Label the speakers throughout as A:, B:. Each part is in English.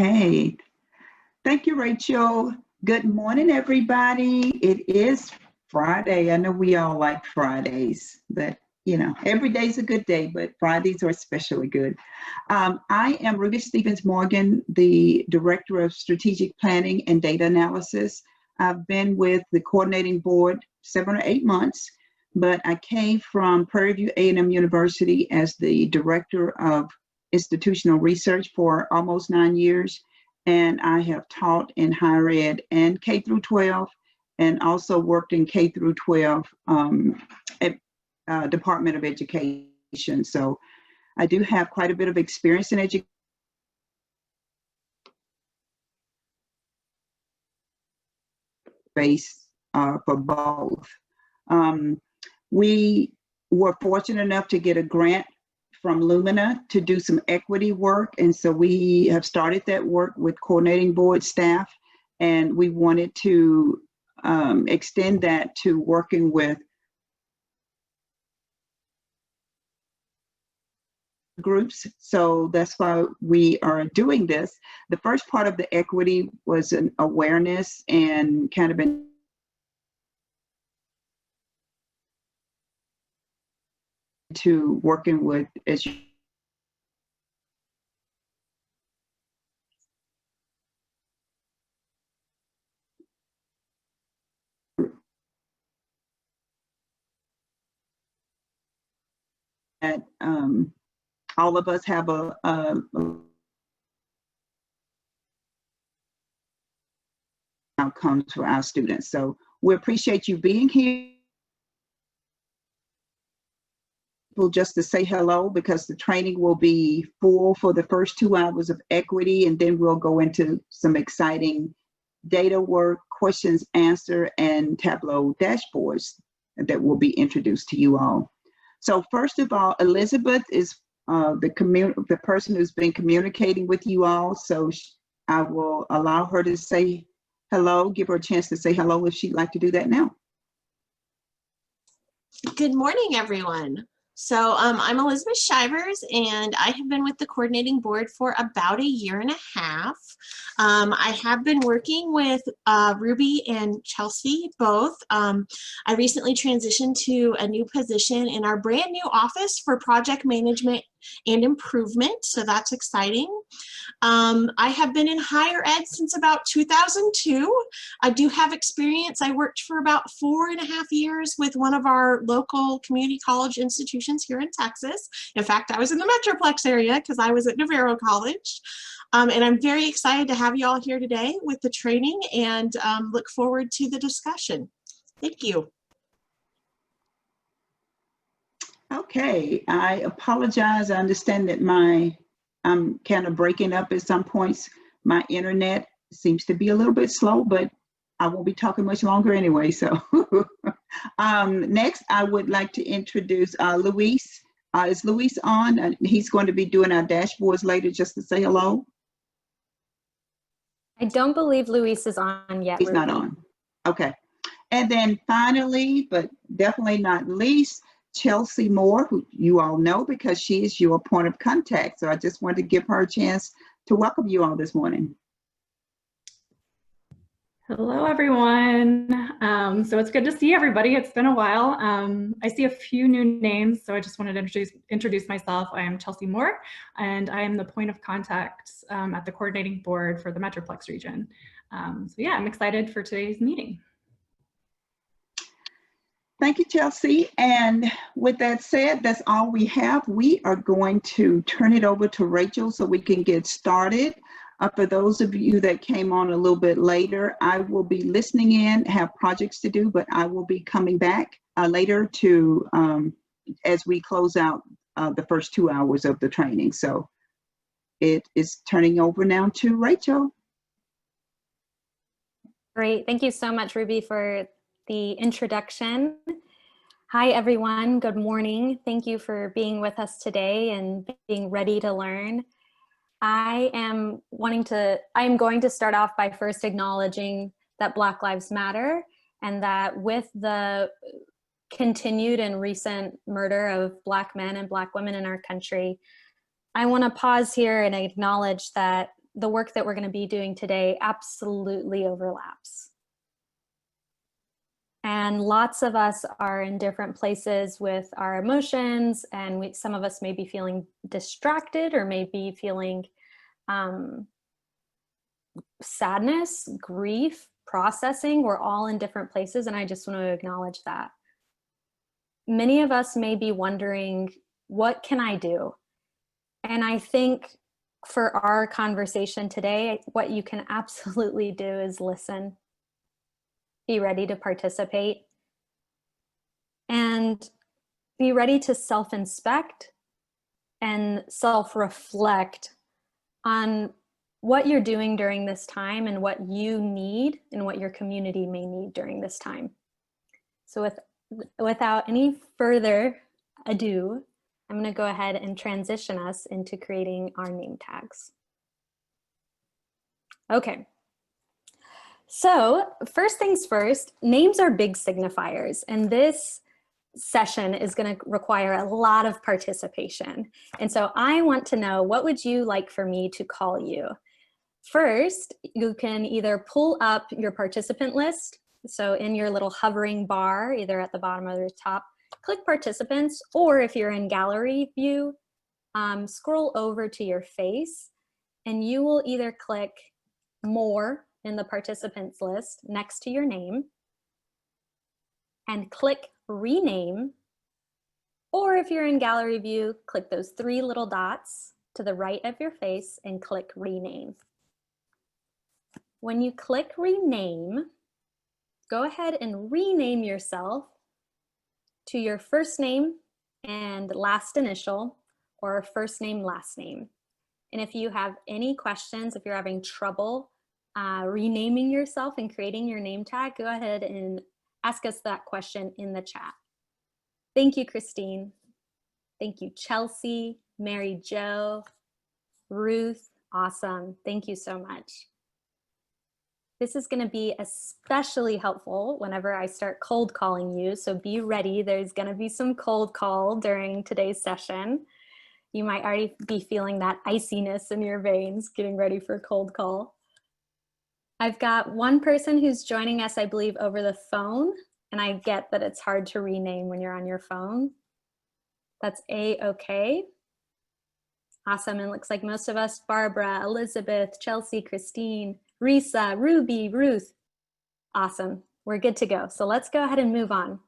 A: Okay. Thank you, Rachel. Good morning, everybody. It is Friday. I know we all like Fridays, but every day's a good day, but Fridays are especially good. I am Ruby Stevens Morgan, the Director of Strategic Planning and Data Analysis. I've been with the coordinating board 7 or 8 months, but I came from Prairie View A&M University as the Director of Institutional Research for almost 9 years. And I have taught in higher ed and K through 12, and also worked in K through 12 at Department of Education. So I do have quite a bit of experience in education. Space for both. We were fortunate enough to get a grant from Lumina to do some equity work. And so we have started that work with coordinating board staff, and we wanted to extend that to working with groups. So that's why we are doing this. The first part of the equity was an awareness and kind of to working with that all of us have a outcomes for our students. So we appreciate you being here. Just to say hello, because the training will be full for the first 2 hours of equity, and then we'll go into some exciting data work, questions, answer, and Tableau dashboards that will be introduced to you all. So first of all, Elizabeth is the person who's been communicating with you all. So I will allow her to say hello, give her a chance to say hello if she'd like to do that now.
B: Good morning, everyone. So I'm Elizabeth Shivers, and I have been with the coordinating board for about 1.5 years. I have been working with Ruby and Chelsea both. I recently transitioned to a new position in our brand new office for project management and improvement, so that's exciting. I have been in higher ed since about 2002. I do have experience. I worked for about 4.5 years with one of our local community college institutions here in Texas. In fact, I was in the Metroplex area because I was at Navarro College. And I'm very excited to have you all here today with the training, and look forward to the discussion. Thank you.
A: Okay, I apologize. I understand that I'm kind of breaking up at some points. My internet seems to be a little bit slow, but I won't be talking much longer anyway. So next, I would like to introduce Luis. Is Luis on? He's going to be doing our dashboards later, just to say hello.
C: I don't believe Luis is on yet.
A: He's not on. Okay. And then finally, but definitely not least, Chelsea Moore, who you all know because she is your point of contact. So I just wanted to give her a chance to welcome you all this morning.
D: Hello, everyone. So it's good to see everybody. It's been a while. I see a few new names, so I just wanted to introduce myself. I am Chelsea Moore, and I am the point of contact at the coordinating board for the Metroplex region. So yeah, I'm excited for today's meeting.
A: Thank you, Chelsea. And with that said, that's all we have. We are going to turn it over to Rachel so we can get started. For those of you that came on a little bit later, I will be listening in, have projects to do, but I will be coming back later to as we close out the first 2 hours of the training. So it is turning over now to Rachel.
C: Great. Thank you so much, Ruby, for the introduction. Hi, everyone. Good morning. Thank you for being with us today and being ready to learn. I am going to start off by first acknowledging that Black Lives Matter, and that with the continued and recent murder of Black men and Black women in our country, I want to pause here and acknowledge that the work that we're going to be doing today absolutely overlaps. And lots of us are in different places with our emotions, and some of us may be feeling distracted or maybe feeling sadness, grief, processing. We're all in different places, and I just want to acknowledge that. Many of us may be wondering, what can I do? And I think for our conversation today, what you can absolutely do is listen. Be ready to participate, and be ready to self-inspect and self-reflect on what you're doing during this time and what you need and what your community may need during this time. So without any further ado, I'm going to go ahead and transition us into creating our name tags. Okay. So first things first, names are big signifiers, and this session is going to require a lot of participation. And so I want to know, what would you like for me to call you? First, you can either pull up your participant list. So in your little hovering bar, either at the bottom or the top, click participants, or if you're in gallery view, scroll over to your face, and you will either click more in the participants list next to your name and click rename, or if you're in gallery view, click those 3 little dots to the right of your face and click rename. When you click rename, go ahead and rename yourself to your first name and last initial, or first name, last name. And if you have any questions, if you're having trouble renaming yourself and creating your name tag, go ahead and ask us that question in the chat. Thank you, Christine. Thank you, Chelsea, Mary Jo, Ruth. Awesome. Thank you so much. This is going to be especially helpful whenever I start cold calling you. So be ready. There's going to be some cold call during today's session. You might already be feeling that iciness in your veins, getting ready for cold call. I've got one person who's joining us, I believe, over the phone, and I get that it's hard to rename when you're on your phone. That's A-okay. Awesome, and it looks like most of us, Barbara, Elizabeth, Chelsea, Christine, Risa, Ruby, Ruth. Awesome, we're good to go. So let's go ahead and move on.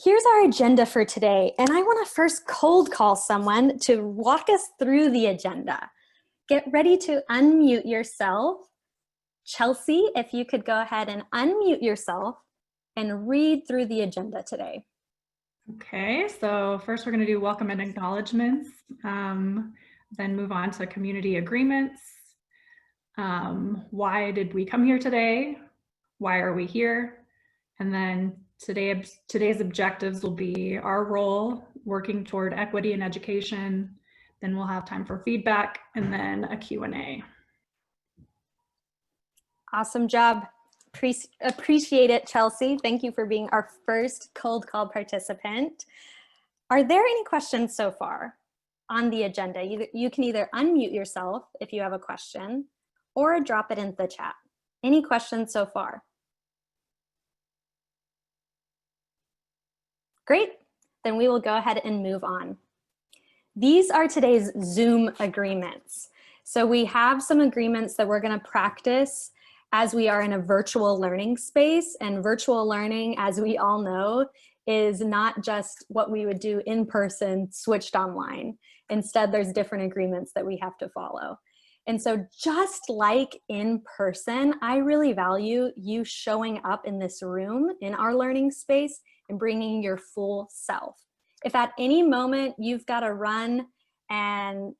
C: Here's our agenda for today, and I want to first cold call someone to walk us through the agenda. Get ready to unmute yourself. Chelsea, if you could go ahead and unmute yourself and read through the agenda today.
D: Okay, so first we're going to do welcome and acknowledgements, then move on to community agreements. Why did we come here today? Why are we here? And then today's objectives will be our role working toward equity in education. Then we'll have time for feedback and then a Q&A.
C: Awesome job. Appreciate it, Chelsea. Thank you for being our first cold call participant. Are there any questions so far on the agenda? You can either unmute yourself if you have a question or drop it in the chat. Any questions so far? Great, then we will go ahead and move on. These are today's Zoom agreements. So we have some agreements that we're going to practice as we are in a virtual learning space, and virtual learning, as we all know, is not just what we would do in person switched online. Instead, there's different agreements that we have to follow. And so just like in person, I really value you showing up in this room, in our learning space, and bringing your full self. If at any moment you've got to run and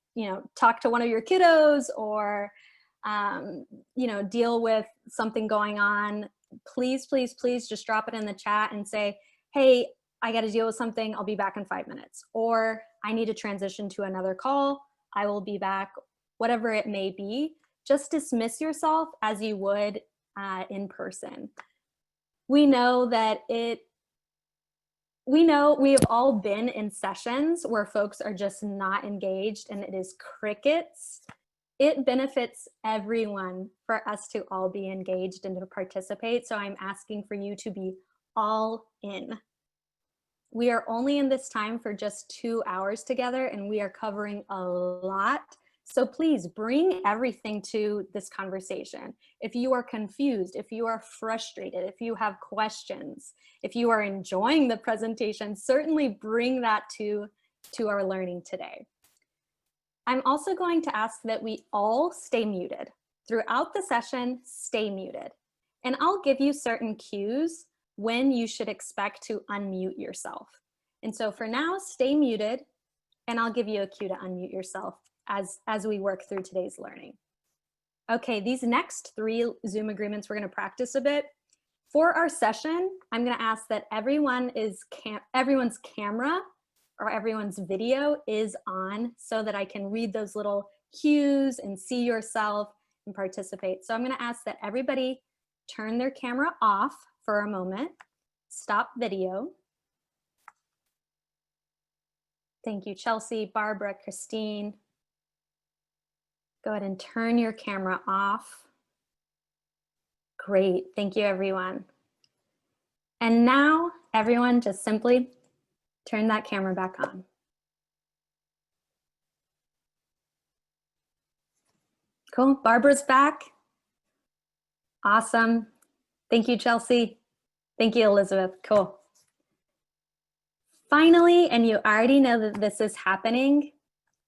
C: talk to one of your kiddos or deal with something going on, please, please, please just drop it in the chat and say, hey, I got to deal with something. I'll be back in 5 minutes. Or I need to transition to another call. I will be back, whatever it may be. Just dismiss yourself as you would in person. We know that we have all been in sessions where folks are just not engaged and it is crickets. It benefits everyone for us to all be engaged and to participate. So I'm asking for you to be all in. We are only in this time for just 2 hours together, and we are covering a lot. So please bring everything to this conversation. If you are confused, if you are frustrated, if you have questions, if you are enjoying the presentation, certainly bring that to our learning today. I'm also going to ask that we all stay muted. Throughout the session, stay muted. And I'll give you certain cues when you should expect to unmute yourself. And so for now, stay muted, and I'll give you a cue to unmute yourself as we work through today's learning. Okay, these next 3 Zoom agreements, we're gonna practice a bit. For our session, I'm gonna ask that everyone's camera or everyone's video is on so that I can read those little cues and see yourself and participate. So I'm gonna ask that everybody turn their camera off for a moment, stop video. Thank you, Chelsea, Barbara, Christine. Go ahead and turn your camera off. Great, thank you everyone. And now everyone just simply turn that camera back on. Cool, Barbara's back. Awesome. Thank you, Chelsea. Thank you, Elizabeth. Cool. Finally, and you already know that this is happening,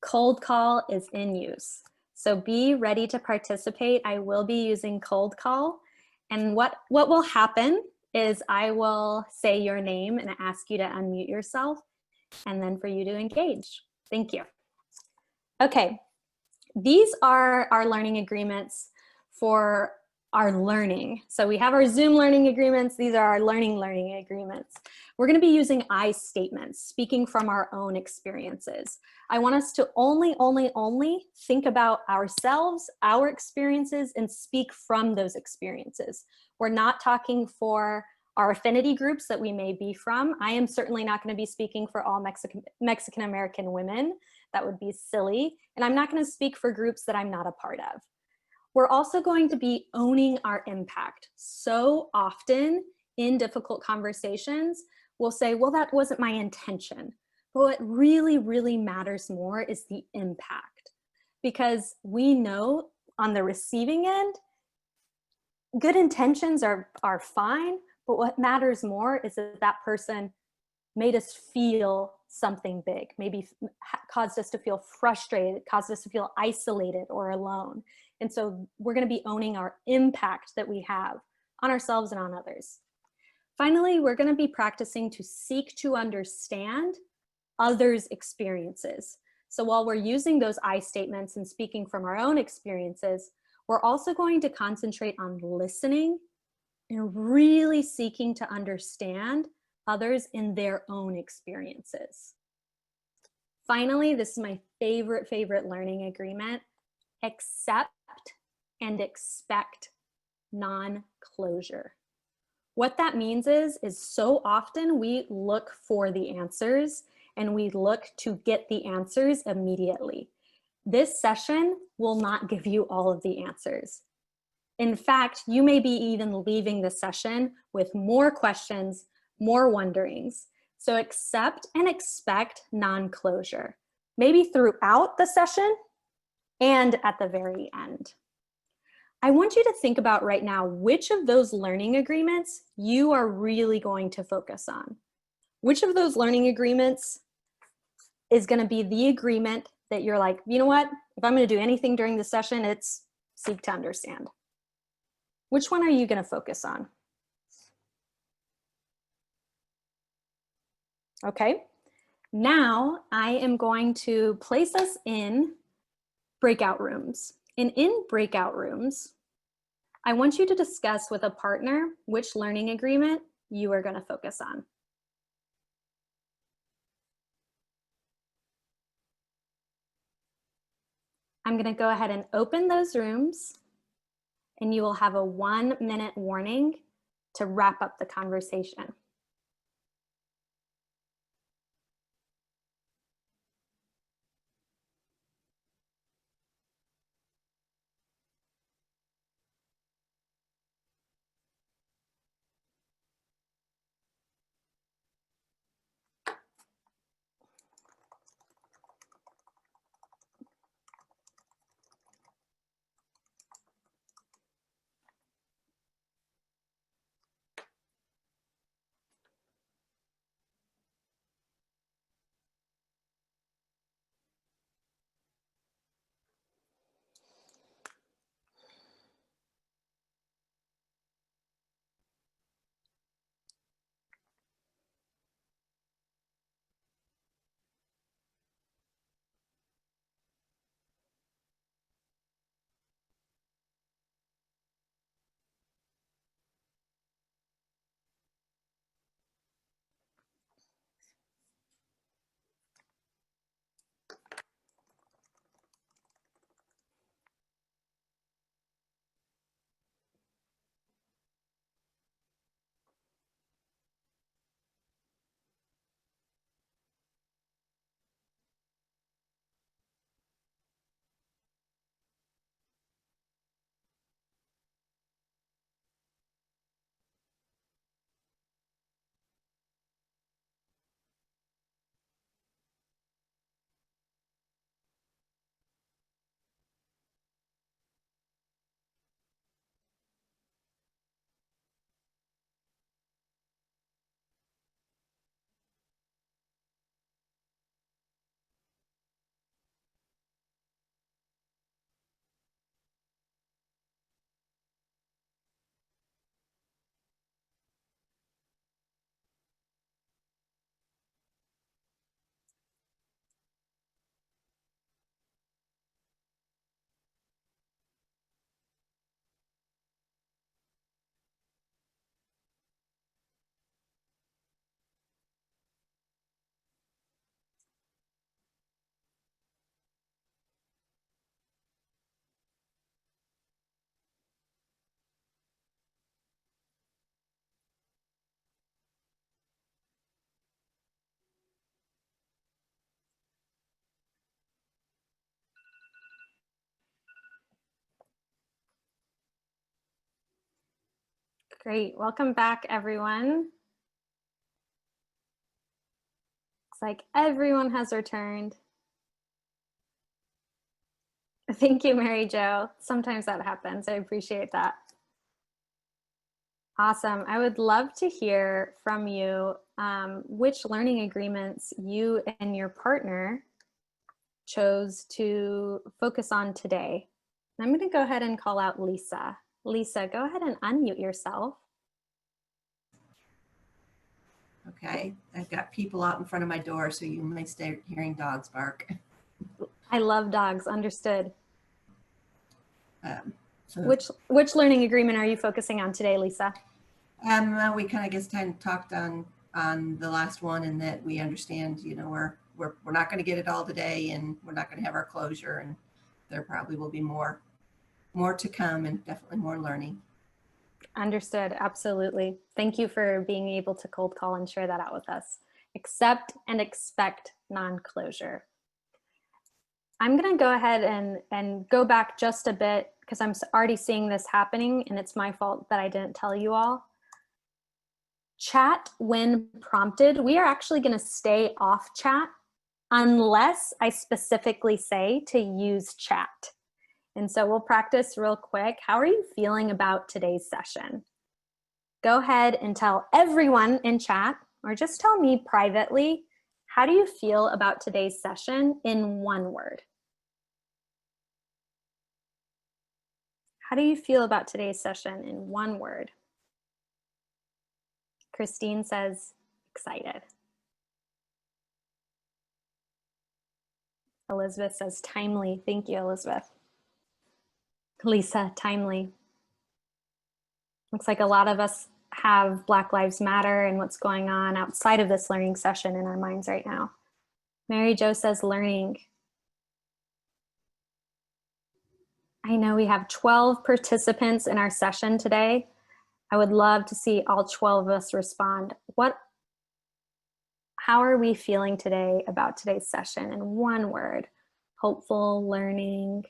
C: cold call is in use. So be ready to participate. I will be using cold call. And what will happen is I will say your name and ask you to unmute yourself, and then for you to engage. Thank you. Okay, these are our learning agreements for our learning. So we have our Zoom learning agreements. These are our learning agreements. We're going to be using I statements, speaking from our own experiences. I want us to only think about ourselves, our experiences, and speak from those experiences. We're not talking for our affinity groups that we may be from. I am certainly not going to be speaking for all Mexican American women. That would be silly. And I'm not going to speak for groups that I'm not a part of. We're also going to be owning our impact. So often in difficult conversations, we'll say, well, that wasn't my intention. But what really, really matters more is the impact. Because we know on the receiving end, good intentions are fine, but what matters more is that that person made us feel something big, maybe caused us to feel frustrated, caused us to feel isolated or alone. And so we're going to be owning our impact that we have on ourselves and on others. Finally, we're going to be practicing to seek to understand others' experiences. So while we're using those I statements and speaking from our own experiences, we're also going to concentrate on listening and really seeking to understand others in their own experiences. Finally, this is my favorite learning agreement: accept and expect non-closure. What that means is so often we look for the answers and we look to get the answers immediately. This session will not give you all of the answers. In fact, you may be even leaving the session with more questions, more wonderings. So accept and expect non-closure, maybe throughout the session and at the very end. I want you to think about right now which of those learning agreements you are really going to focus on. Which of those learning agreements is going to be the agreement that you're like, you know what, if I'm going to do anything during the session, it's seek to understand. Which one are you going to focus on? Okay, now I am going to place us in breakout rooms. And in breakout rooms, I want you to discuss with a partner which learning agreement you are going to focus on. I'm going to go ahead and open those rooms, and you will have a 1-minute warning to wrap up the conversation. Great. Welcome back, everyone. Looks like everyone has returned. Thank you, Mary Jo. Sometimes that happens. I appreciate that. Awesome. I would love to hear from you which learning agreements you and your partner chose to focus on today. I'm going to go ahead and call out Lisa. Lisa, go ahead and unmute yourself.
E: Okay, I've got people out in front of my door, so you may start hearing dogs bark.
C: I love dogs, understood.
E: So
C: Which learning agreement are you focusing on today, Lisa?
E: we kind of just kind of talked on the last one, and that we understand, you know, we're not going to get it all today, and we're not going to have our closure, and there probably will be more to come, and definitely more learning.
C: Understood, absolutely. Thank you for being able to cold call and share that out with us. Accept and expect non-closure. I'm going to go ahead and go back just a bit because I'm already seeing this happening, and it's my fault that I didn't tell you all. Chat when prompted. We are actually going to stay off chat unless I specifically say to use chat. And so we'll practice real quick. How are you feeling about today's session? Go ahead and tell everyone in chat, or just tell me privately, how do you feel about today's session in one word? How do you feel about today's session in one word? Christine says, excited. Elizabeth says, timely. Thank you, Elizabeth. Lisa, timely. Looks like a lot of us have Black Lives Matter and what's going on outside of this learning session in our minds right now. Mary Jo says, learning. I know we have 12 participants in our session today. I would love to see all 12 of us respond. How are we feeling today about today's session in one word? Hopeful, learning.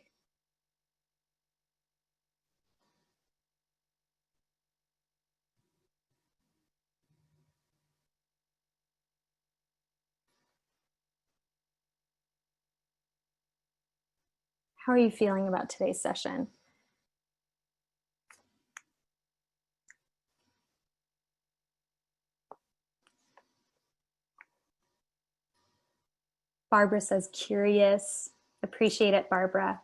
C: How are you feeling about today's session? Barbara says curious. Appreciate it, Barbara.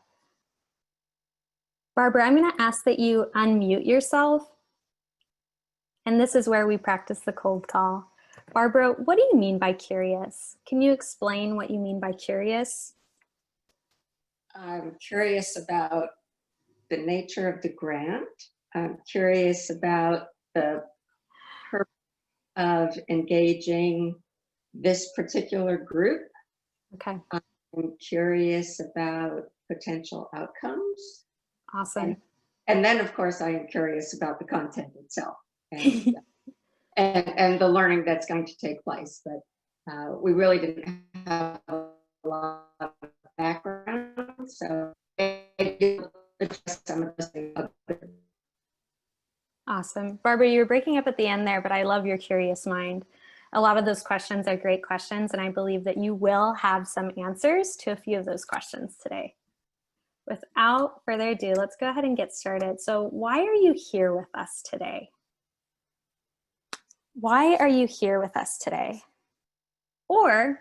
C: Barbara, I'm going to ask that you unmute yourself. And this is where we practice the cold call. Barbara, what do you mean by curious? Can you explain what you mean by curious?
F: I'm curious about the nature of the grant. I'm curious about the purpose of engaging this particular group.
C: Okay.
F: I'm curious about potential outcomes.
C: Awesome.
F: And then, of course, I am curious about the content itself and, and the learning that's going to take place. But we really didn't have a lot of background, so I did address some of those things.
C: Awesome. Barbara, you were breaking up at the end there, but I love your curious mind. A lot of those questions are great questions, and I believe that you will have some answers to a few of those questions today. Without further ado, let's go ahead and get started. So why are you here with us today? Why are you here with us today? Or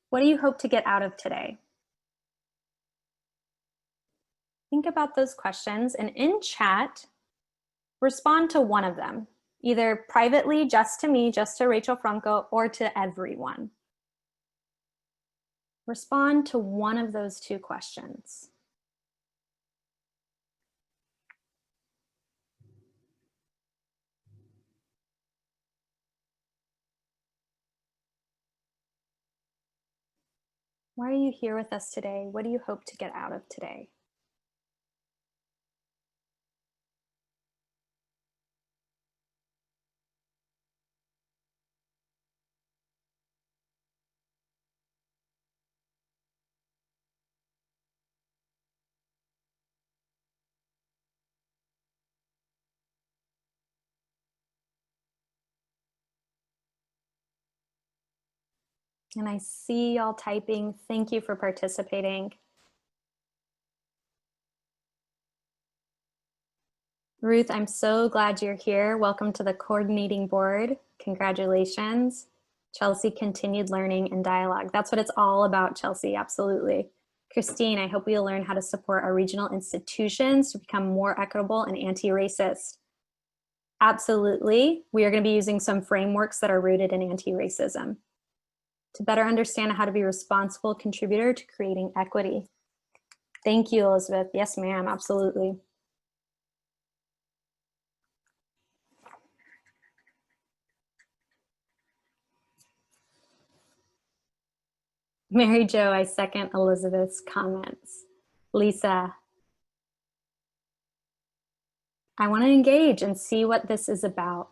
C: what do you hope to get out of today? Think about those questions, and in chat, respond to one of them, either privately, just to me, just to Rachel Franco, or to everyone. Respond to one of those two questions. Why are you here with us today? What do you hope to get out of today? And I see y'all typing. Thank you for participating. Ruth, I'm so glad you're here. Welcome to the coordinating board. Congratulations. Chelsea, continued learning and dialogue. That's what it's all about, Chelsea, absolutely. Christine, I hope we'll learn how to support our regional institutions to become more equitable and anti-racist. Absolutely. We are going to be using some frameworks that are rooted in anti-racism to better understand how to be a responsible contributor to creating equity. Thank you, Elizabeth. Yes, ma'am, absolutely. Mary Jo, I second Elizabeth's comments. Lisa, I want to engage and see what this is about.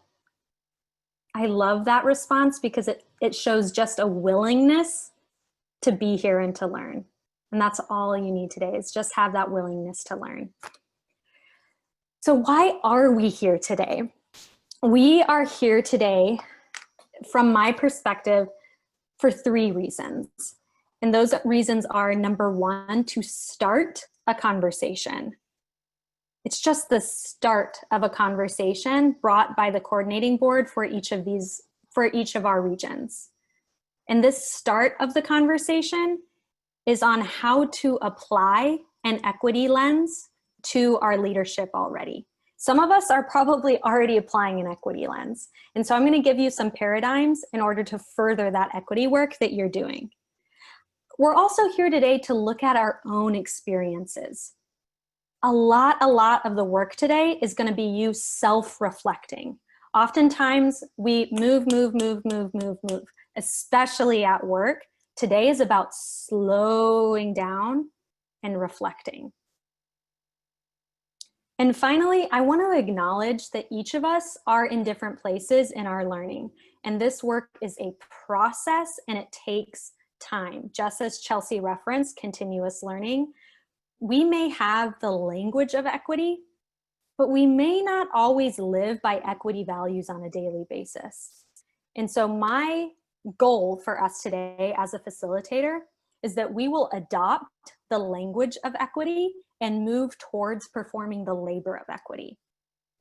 C: I love that response because it shows just a willingness to be here and to learn. And that's all you need today, is just have that willingness to learn. So why are we here today? We are here today, from my perspective, for 3 reasons. And those reasons are, number 1, to start a conversation. It's just the start of a conversation brought by the coordinating board for each of our regions. And this start of the conversation is on how to apply an equity lens to our leadership already. Some of us are probably already applying an equity lens. And so I'm going to give you some paradigms in order to further that equity work that you're doing. We're also here today to look at our own experiences. A lot of the work today is going to be you self-reflecting. Oftentimes we move, especially at work. Today is about slowing down and reflecting. And finally, I want to acknowledge that each of us are in different places in our learning. And this work is a process and it takes time. Just as Chelsea referenced continuous learning, we may have the language of equity, but we may not always live by equity values on a daily basis. And so my goal for us today as a facilitator is that we will adopt the language of equity and move towards performing the labor of equity.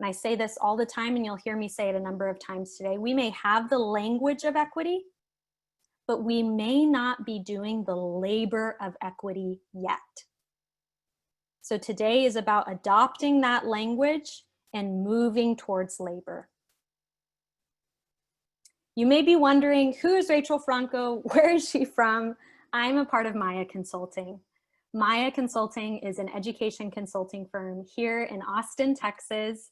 C: And I say this all the time, and you'll hear me say it a number of times today. We may have the language of equity, but we may not be doing the labor of equity yet. So today is about adopting that language and moving towards labor. You may be wondering, who is Rachel Franco? Where is she from? I'm a part of Maya Consulting. Maya Consulting is an education consulting firm here in Austin, Texas,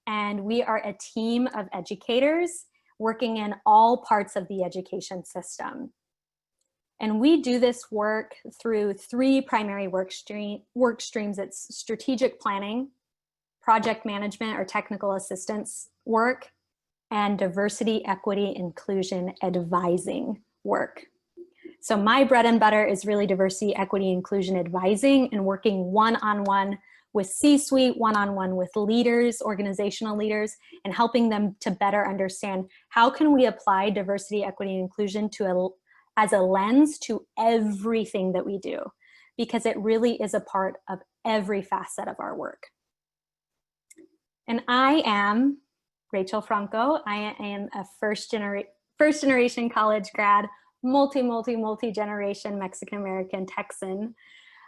C: and we are a team of educators working in all parts of the education system. And we do this work through 3 primary work streams. It's strategic planning, project management or technical assistance work, and diversity, equity, inclusion advising work. So my bread and butter is really diversity, equity, inclusion advising and working one-on-one with C-suite, one-on-one with leaders, organizational leaders, and helping them to better understand how can we apply diversity, equity, and inclusion as a lens to everything that we do, because it really is a part of every facet of our work. And I am Rachel Franco. I am a first generation college grad, multi-generation Mexican-American Texan.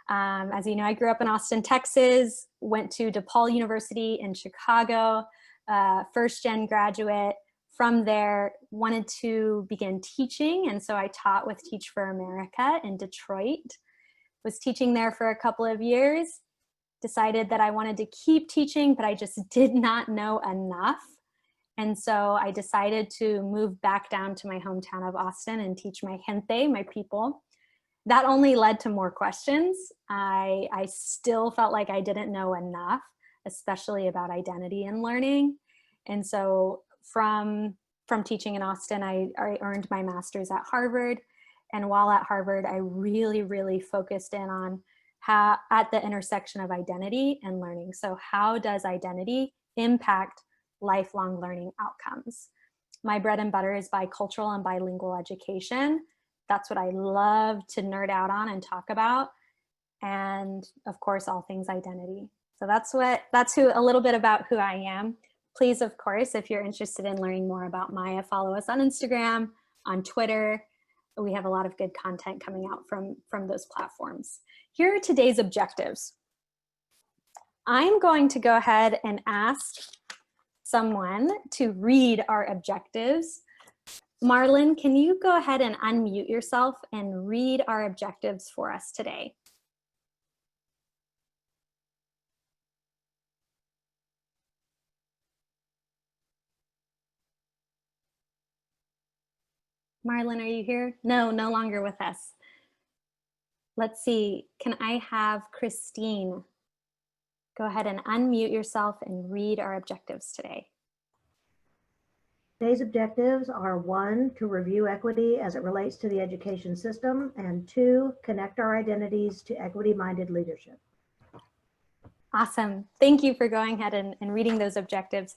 C: As you know, I grew up in Austin, Texas, went to DePaul University in Chicago, first gen graduate. From there, wanted to begin teaching, and so I taught with Teach for America in Detroit. Was teaching there for a couple of years, decided that I wanted to keep teaching, but I just did not know enough. And so I decided to move back down to my hometown of Austin and teach my gente, my people. That only led to more questions. I still felt like I didn't know enough, especially about identity and learning. And so from teaching in Austin, I earned my master's at Harvard. And while at Harvard, I really focused in on how at the intersection of identity and learning. So how does identity impact lifelong learning outcomes? My bread and butter is bicultural and bilingual education. That's what I love to nerd out on and talk about. And of course, all things identity. So that's a little bit about who I am. Please, of course, if you're interested in learning more about Maya, follow us on Instagram, on Twitter. We have a lot of good content coming out from those platforms. Here are today's objectives. I'm going to go ahead and ask someone to read our objectives. Marlon, can you go ahead and unmute yourself and read our objectives for us today? Marlon, are you here? No, no longer with us. Let's see, can I have Christine go ahead and unmute yourself and read our objectives today?
G: Today's objectives are 1, to review equity as it relates to the education system, and 2, connect our identities to equity-minded leadership.
C: Awesome. Thank you for going ahead and reading those objectives.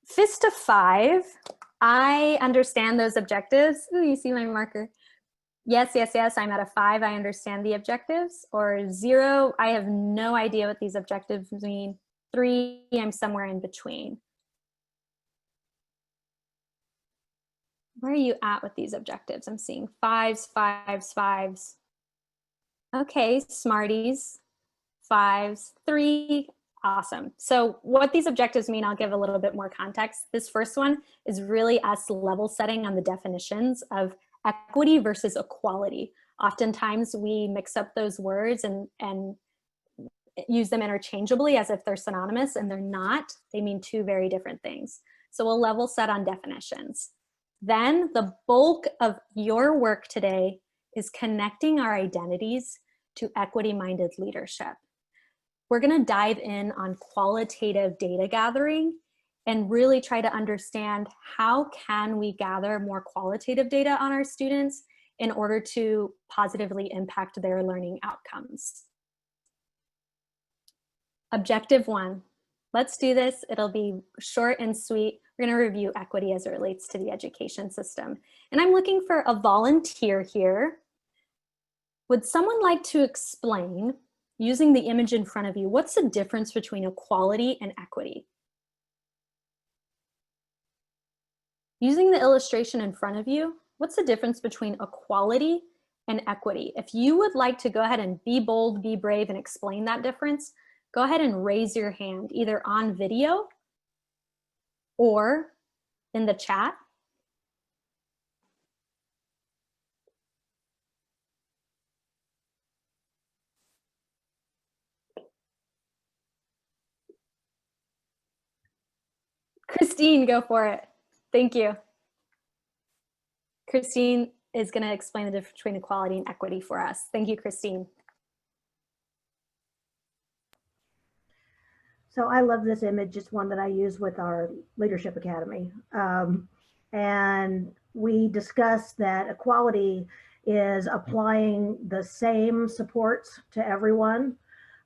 C: Fist of 5, I understand those objectives. Ooh, you see my marker. Yes, yes, yes, I'm at a 5, I understand the objectives. Or 0, I have no idea what these objectives mean. 3, I'm somewhere in between. Where are you at with these objectives? I'm seeing 5s, 5s, 5s. Okay, Smarties, 5s, 3, awesome. So what these objectives mean, I'll give a little bit more context. This first one is really us level setting on the definitions of equity versus equality. Oftentimes we mix up those words and use them interchangeably as if they're synonymous, and they're not. They mean 2 very different things. So we'll level set on definitions. Then the bulk of your work today is connecting our identities to equity-minded leadership. We're going to dive in on qualitative data gathering and really try to understand how can we gather more qualitative data on our students in order to positively impact their learning outcomes. Objective 1, let's do this. It'll be short and sweet. We're going to review equity as it relates to the education system. And I'm looking for a volunteer here. Would someone like to explain, using the image in front of you, what's the difference between equality and equity? Using the illustration in front of you, what's the difference between equality and equity? If you would like to go ahead and be bold, be brave, and explain that difference, go ahead and raise your hand, either on video or in the chat. Christine, go for it. Thank you. Christine is going to explain the difference between equality and equity for us. Thank you, Christine.
G: So I love this image. It's one that I use with our Leadership Academy. And we discussed that equality is applying the same supports to everyone,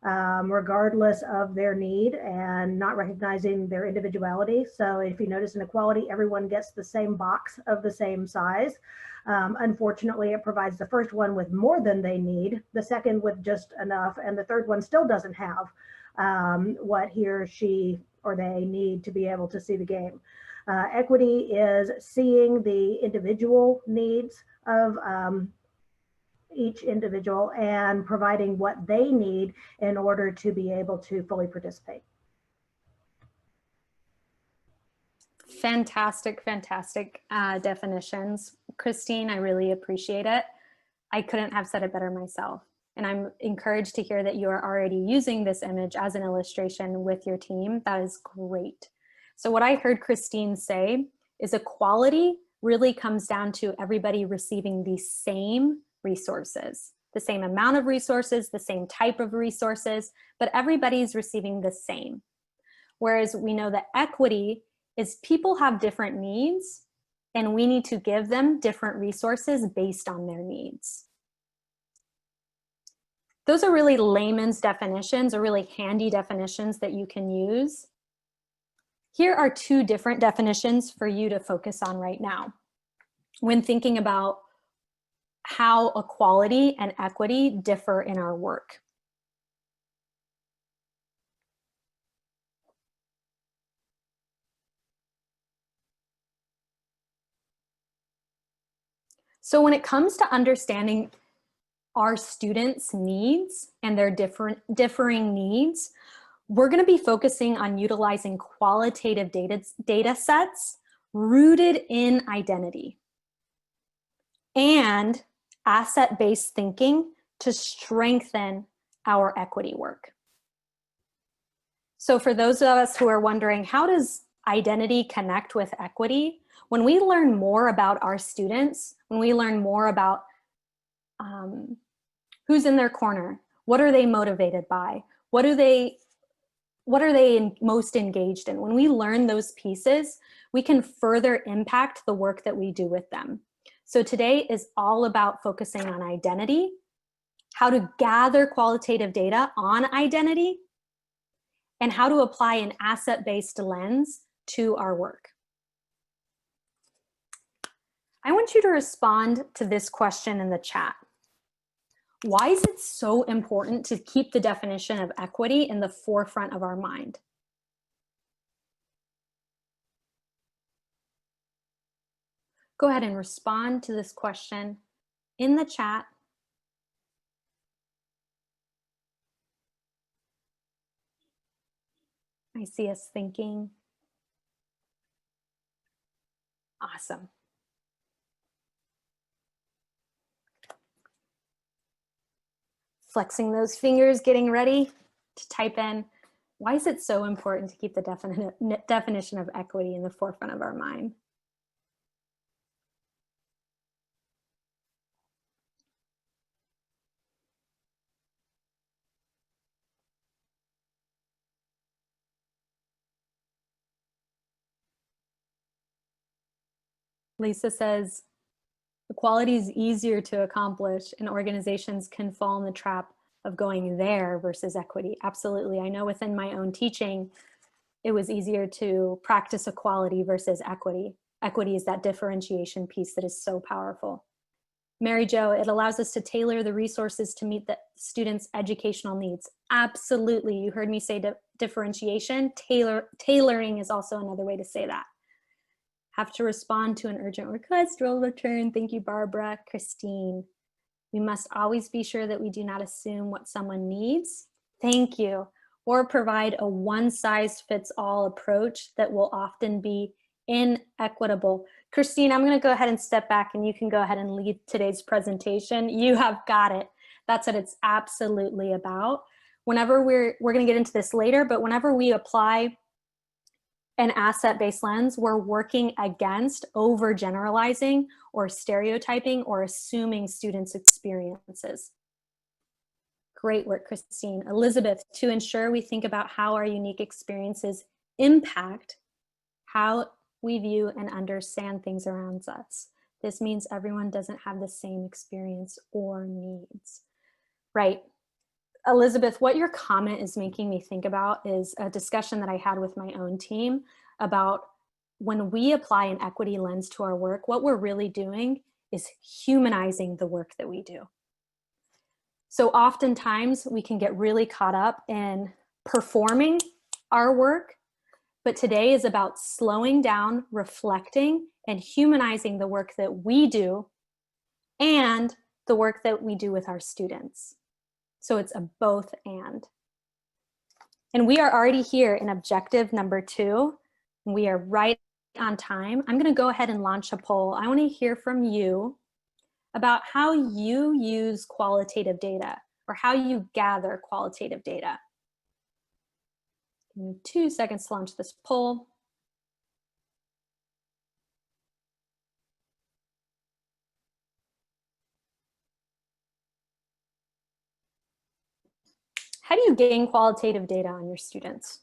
G: regardless of their need, and not recognizing their individuality. So if you notice in equality, everyone gets the same box of the same size. Unfortunately, it provides the first one with more than they need, the second with just enough, and the third one still doesn't have what he or she or they need to be able to see the game. Equity is seeing the individual needs of each individual and providing what they need in order to be able to fully participate.
C: Fantastic, fantastic definitions. Christine, I really appreciate it. I couldn't have said it better myself. And I'm encouraged to hear that you are already using this image as an illustration with your team. That is great. So what I heard Christine say is equality really comes down to everybody receiving the same resources, the same amount of resources, the same type of resources, but everybody's receiving the same. Whereas we know that equity is people have different needs and we need to give them different resources based on their needs. Those are really layman's definitions, or really handy definitions that you can use. Here are 2 different definitions for you to focus on right now when thinking about how equality and equity differ in our work. So when it comes to understanding our students' needs and their differing needs, we're going to be focusing on utilizing qualitative data sets rooted in identity and asset-based thinking to strengthen our equity work. So for those of us who are wondering, how does identity connect with equity? When we learn more about our students, when we learn more about who's in their corner, what are they motivated by, what are they most engaged in? When we learn those pieces, we can further impact the work that we do with them. So today is all about focusing on identity, how to gather qualitative data on identity, and how to apply an asset-based lens to our work. I want you to respond to this question in the chat. Why is it so important to keep the definition of equity in the forefront of our mind? Go ahead and respond to this question in the chat. I see us thinking. Awesome. Flexing those fingers, getting ready to type in, why is it so important to keep the definition of equity in the forefront of our mind? Lisa says, equality is easier to accomplish and organizations can fall in the trap of going there versus equity. Absolutely. I know within my own teaching, it was easier to practice equality versus equity. Equity is that differentiation piece that is so powerful. Mary Jo, it allows us to tailor the resources to meet the students' educational needs. Absolutely. You heard me say differentiation. Tailoring is also another way to say that. Have to respond to an urgent request, roll return. Thank you, Barbara. Christine. We must always be sure that we do not assume what someone needs. Thank you. Or provide a one-size-fits-all approach that will often be inequitable. Christine, I'm going to go ahead and step back and you can go ahead and lead today's presentation. You have got it. That's what it's absolutely about. Whenever we're going to get into this later, but whenever we apply an asset-based lens, we're working against overgeneralizing or stereotyping or assuming students' experiences. Great work, Christine. Elizabeth, to ensure we think about how our unique experiences impact how we view and understand things around us. This means everyone doesn't have the same experience or needs. Right. Elizabeth, what your comment is making me think about is a discussion that I had with my own team about when we apply an equity lens to our work, what we're really doing is humanizing the work that we do. So oftentimes we can get really caught up in performing our work, but today is about slowing down, reflecting, and humanizing the work that we do and the work that we do with our students. So it's a both and. And we are already here in objective number 2. We are right on time. I'm going to go ahead and launch a poll. I want to hear from you about how you use qualitative data or how you gather qualitative data. Give me 2 seconds to launch this poll. How do you gain qualitative data on your students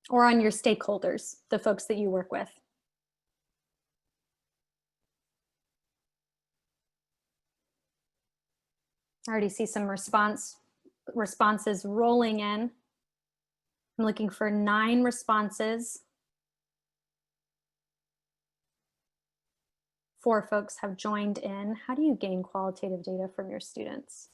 C: or on your stakeholders, the folks that you work with? I already see some responses rolling in. I'm looking for 9 responses 4 folks have joined in. How do you gain qualitative data from your students?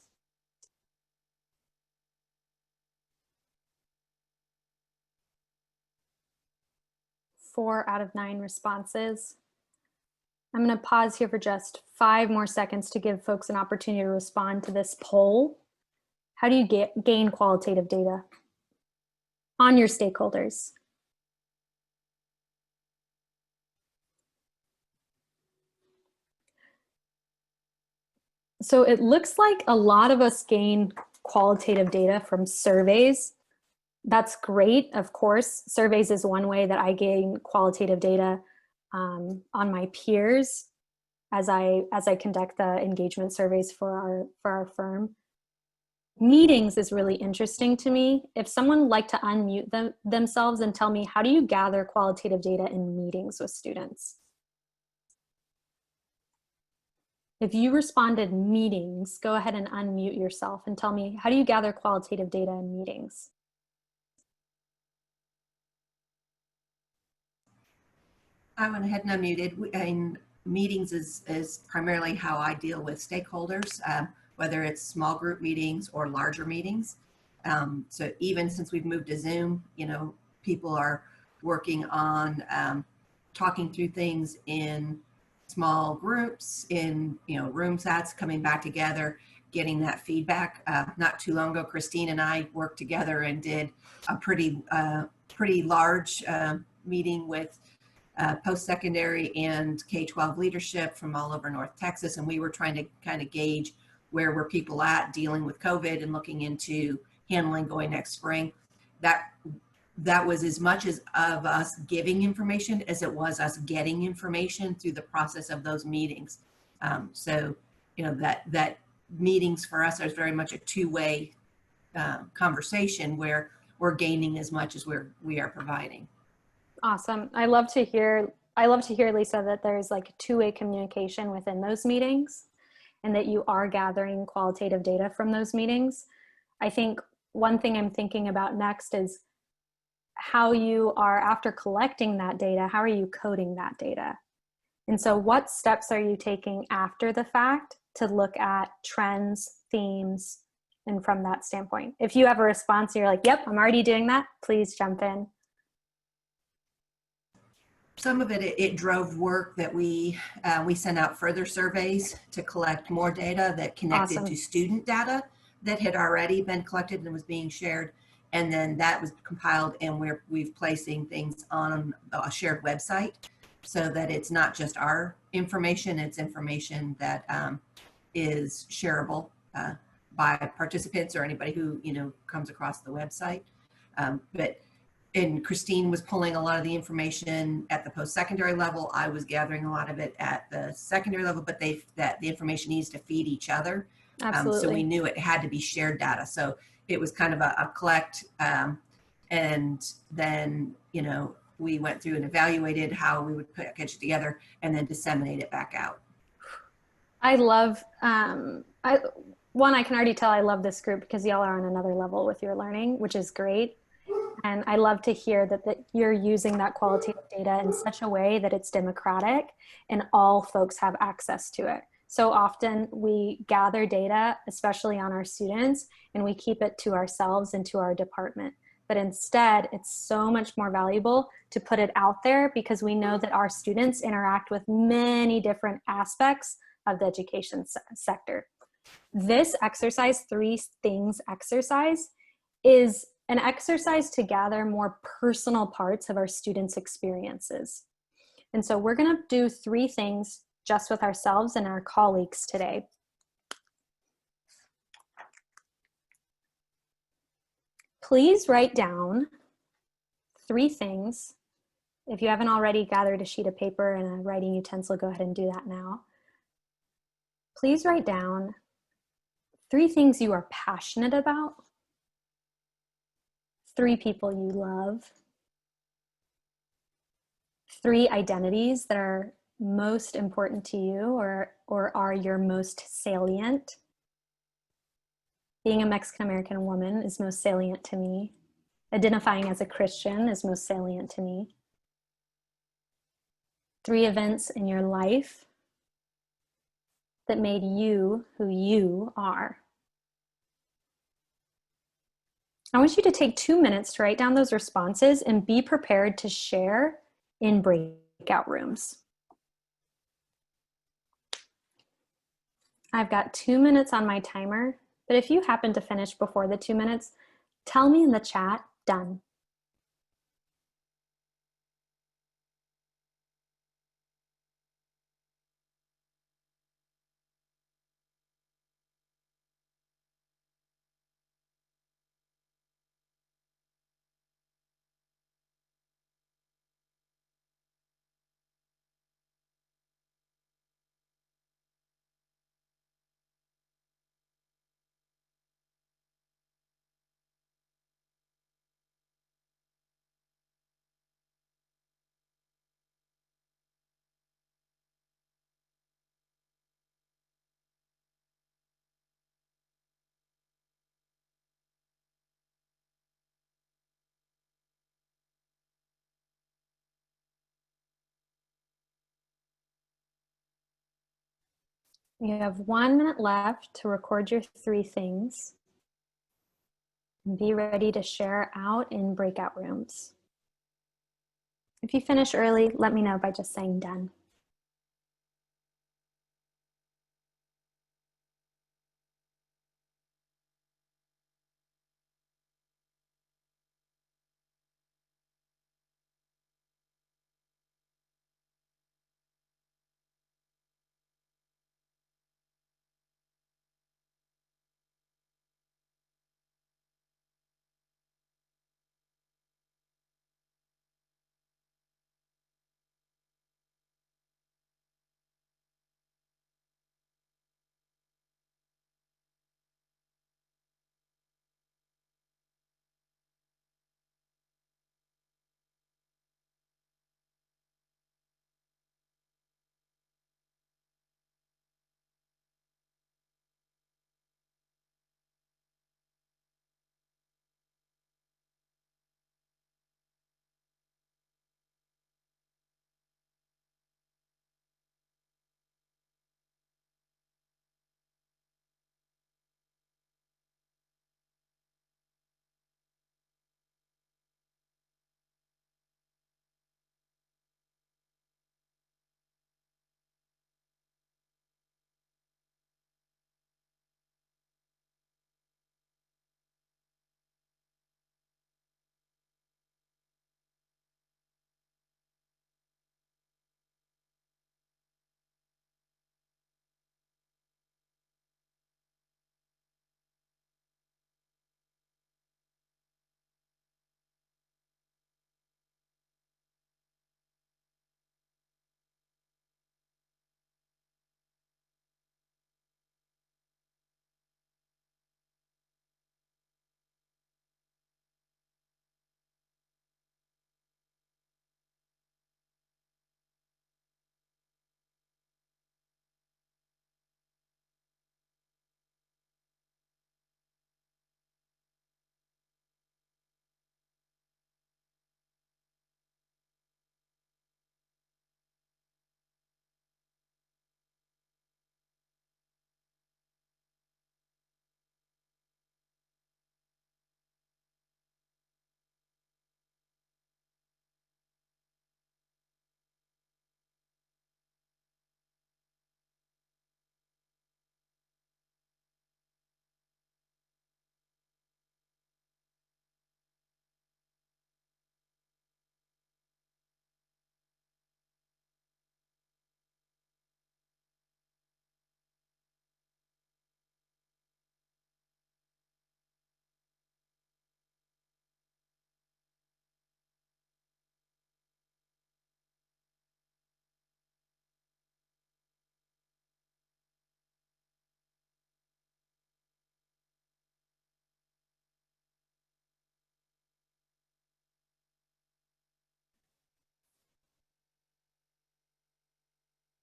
C: Four out of 9 responses. I'm going to pause here for just 5 more seconds to give folks an opportunity to respond to this poll. How do you gain qualitative data on your stakeholders? So it looks like a lot of us gain qualitative data from surveys. That's great, of course. Surveys is one way that I gain qualitative data on my peers as I conduct the engagement surveys for our firm. Meetings is really interesting to me. If someone would like to unmute themselves and tell me, how do you gather qualitative data in meetings with students? If you responded meetings, go ahead and unmute yourself and tell me, how do you gather qualitative data in meetings?
E: I went ahead and unmuted. Meetings is primarily how I deal with stakeholders, whether it's small group meetings or larger meetings. So even since we've moved to Zoom, people are working on talking through things in small groups, in room sets, coming back together, getting that feedback. Not too long ago, Christine and I worked together and did a pretty large meeting with post-secondary and K-12 leadership from all over North Texas, and we were trying to kind of gauge where were people at dealing with COVID and looking into handling going next spring. That was as much as of us giving information as it was us getting information through the process of those meetings. So that meetings for us is very much a two-way conversation where we're gaining as much as we are providing.
C: Awesome. I love to hear, Lisa, that there's like two-way communication within those meetings and that you are gathering qualitative data from those meetings. I think one thing I'm thinking about next is how you are, after collecting that data, how are you coding that data? And so what steps are you taking after the fact to look at trends, themes, and from that standpoint? If you have a response and you're like, yep, I'm already doing that, please jump in.
E: Some of it drove work that we sent out further surveys to collect more data that connected
C: Awesome.
E: to student data that had already been collected and was being shared. And then that was compiled, and we've placing things on a shared website so that it's not just our information, it's information that is shareable by participants or anybody who comes across the website. And Christine was pulling a lot of the information at the post-secondary level. I was gathering a lot of it at the secondary level, but the information needs to feed each other.
C: Absolutely.
E: So we knew it had to be shared data. So it was kind of a collect, and then we went through and evaluated how we would package it together and then disseminate it back out.
C: I love, I can already tell I love this group because y'all are on another level with your learning, which is great. And I love to hear that you're using that qualitative data in such a way that it's democratic and all folks have access to it. So often we gather data, especially on our students, and we keep it to ourselves and to our department. But instead, it's so much more valuable to put it out there because we know that our students interact with many different aspects of the education sector. This exercise, 3 things exercise, is an exercise to gather more personal parts of our students' experiences. And so we're going to do 3 things just with ourselves and our colleagues today. Please write down 3 things. If you haven't already gathered a sheet of paper and a writing utensil, go ahead and do that now. Please write down 3 things you are passionate about, 3 people you love, 3 identities that are most important to you or are your most salient. Being a Mexican American woman is most salient to me. Identifying as a Christian is most salient to me. 3 events in your life that made you who you are? I want you to take 2 minutes to write down those responses and be prepared to share in breakout rooms. I've got 2 minutes on my timer, but if you happen to finish before the 2 minutes, tell me in the chat, done. You have 1 minute left to record your 3 things. And be ready to share out in breakout rooms. If you finish early, let me know by just saying done.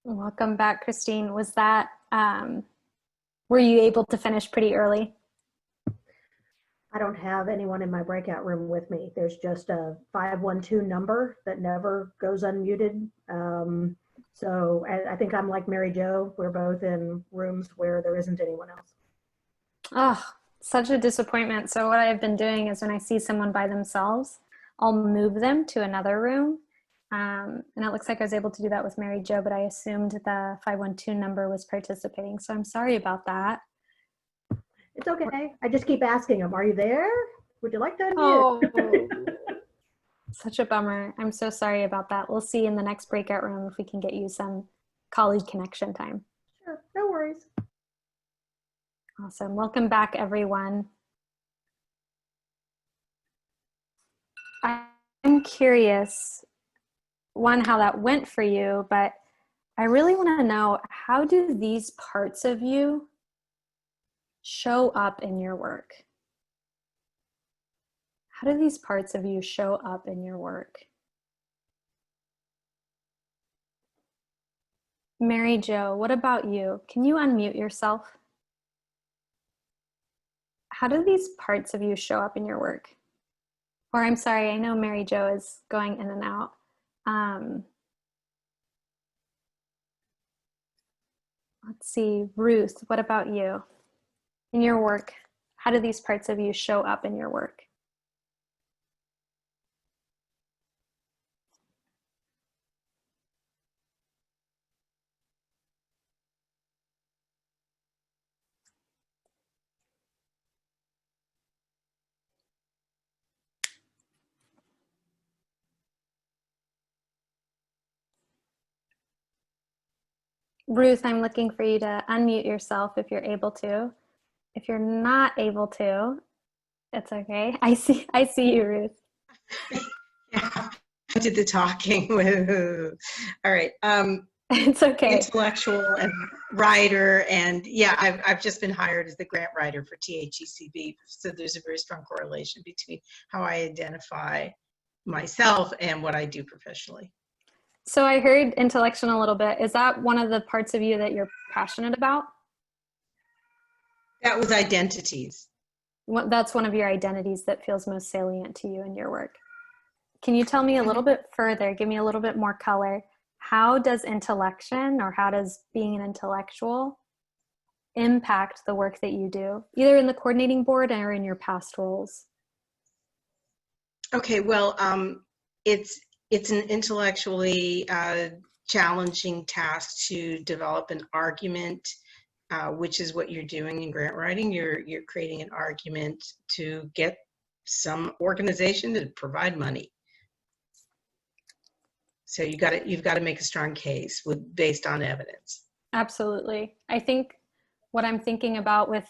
C: Welcome back, Christine. Was that, were you able to finish pretty early?
G: I don't have anyone in my breakout room with me. There's just a 512 number that never goes unmuted. So I think I'm like Mary Jo. We're both in rooms where there isn't anyone else.
C: Oh, such a disappointment. So what I've been doing is when I see someone by themselves, I'll move them to another room. And it looks like I was able to do that with Mary Jo, but I assumed the 512 number was participating. So I'm sorry about that.
G: It's okay. I just keep asking them, are you there? Would you like to unmute?
C: Oh, such a bummer. I'm so sorry about that. We'll see in the next breakout room if we can get you some colleague connection time.
G: Sure, no worries.
C: Awesome. Welcome back, everyone. I'm curious, one, how that went for you, but I really want to know, how do these parts of you show up in your work? How do these parts of you show up in your work? Mary Jo, what about you? Can you unmute yourself? How do these parts of you show up in your work? Or I'm sorry, I know Mary Jo is going in and out. Let's see, Ruth, what about you? In your work, how do these parts of you show up in your work? Ruth, I'm looking for you to unmute yourself if you're able to. If you're not able to, it's okay. I see you, Ruth.
H: Yeah, I did the talking. All right.
C: It's okay.
H: Intellectual and writer, and yeah, I've just been hired as the grant writer for THECB. So there's a very strong correlation between how I identify myself and what I do professionally.
C: So I heard intellection a little bit. Is that one of the parts of you that you're passionate about?
H: That was identities.
C: That's one of your identities that feels most salient to you in your work. Can you tell me a little bit further, give me a little bit more color? How does intellection, or how does being an intellectual impact the work that you do, either in the coordinating board or in your past roles?
H: Okay, well, it's an intellectually challenging task to develop an argument, which is what you're doing in grant writing. You're creating an argument to get some organization to provide money. So you've got to make a strong case based on evidence.
C: Absolutely. I think what I'm thinking about with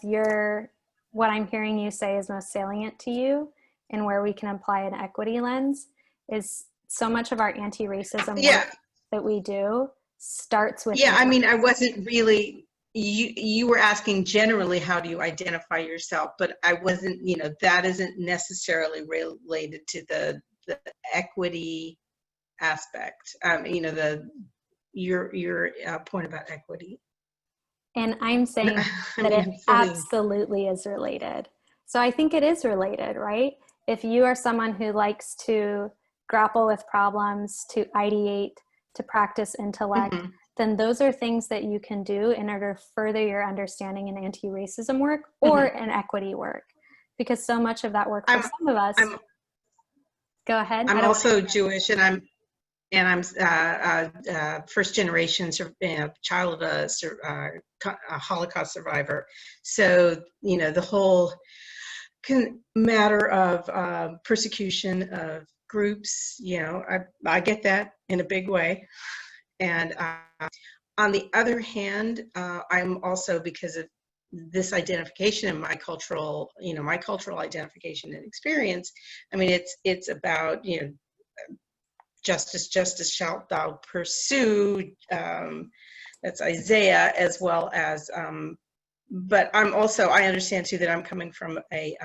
C: what I'm hearing you say is most salient to you, and where we can apply an equity lens, is so much of our anti-racism work that we do starts with.
H: Yeah, I mean, I wasn't really, you were asking generally, how do you identify yourself? But I wasn't, that isn't necessarily related to the equity aspect. Your point about equity.
C: And I'm saying that it absolutely is related. So I think it is related, right? If you are someone who likes to grapple with problems, to ideate, to practice intellect, then those are things that you can do in order to further your understanding in anti-racism work or in equity work. Because so much of that work for some of us, go ahead.
H: I'm also Jewish, and I'm first generation child of a Holocaust survivor. So, the whole matter of persecution of groups, I get that in a big way. And on the other hand, I'm also, because of this identification and my cultural identification and experience, I mean, it's about, justice shalt thou pursue. That's Isaiah, as well as, but I understand too that I'm coming from a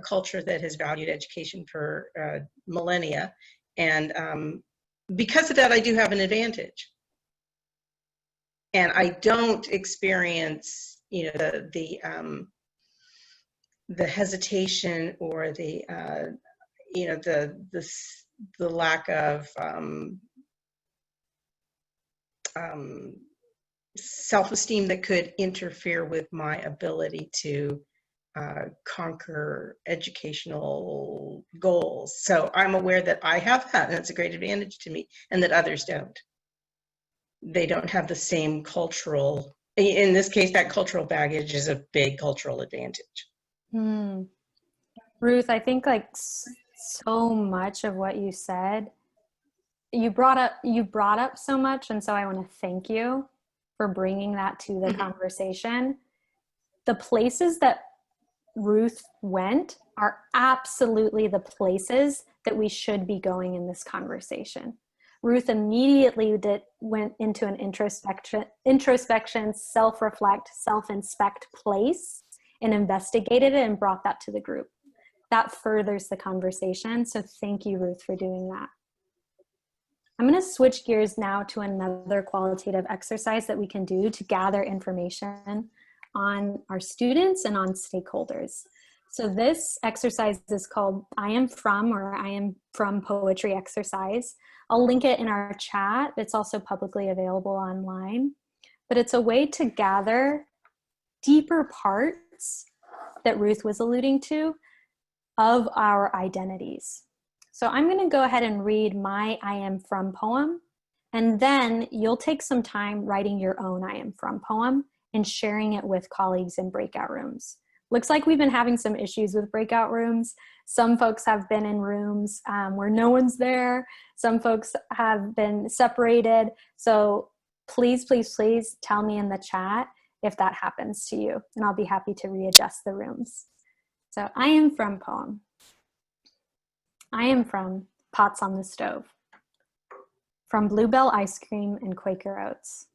H: culture that has valued education for millennia. And because of that, I do have an advantage. And I don't experience, the hesitation or the lack of self-esteem that could interfere with my ability to conquer educational goals. So I'm aware that I have that, and it's a great advantage to me, and that others don't. They don't have the same cultural, in this case, that cultural baggage is a big cultural advantage.
C: Ruth, I think like so much of what you said, you brought up so much, and so I want to thank you for bringing that to the conversation. The places that Ruth went are absolutely the places that we should be going in this conversation. Ruth immediately went into an introspection, self-reflect, self-inspect place and investigated it and brought that to the group. That furthers the conversation. So thank you, Ruth, for doing that. I'm going to switch gears now to another qualitative exercise that we can do to gather information on our students and on stakeholders. So this exercise is called I Am From, or I Am From Poetry exercise. I'll link it in our chat. It's also publicly available online. But it's a way to gather deeper parts that Ruth was alluding to of our identities. So I'm going to go ahead and read my I Am From poem, and then you'll take some time writing your own I Am From poem and sharing it with colleagues in breakout rooms. Looks like we've been having some issues with breakout rooms. Some folks have been in rooms where no one's there. Some folks have been separated. So please, please, please tell me in the chat if that happens to you, and I'll be happy to readjust the rooms. So I Am From poem. I am from Pots on the Stove, from Bluebell Ice Cream and Quaker Oats.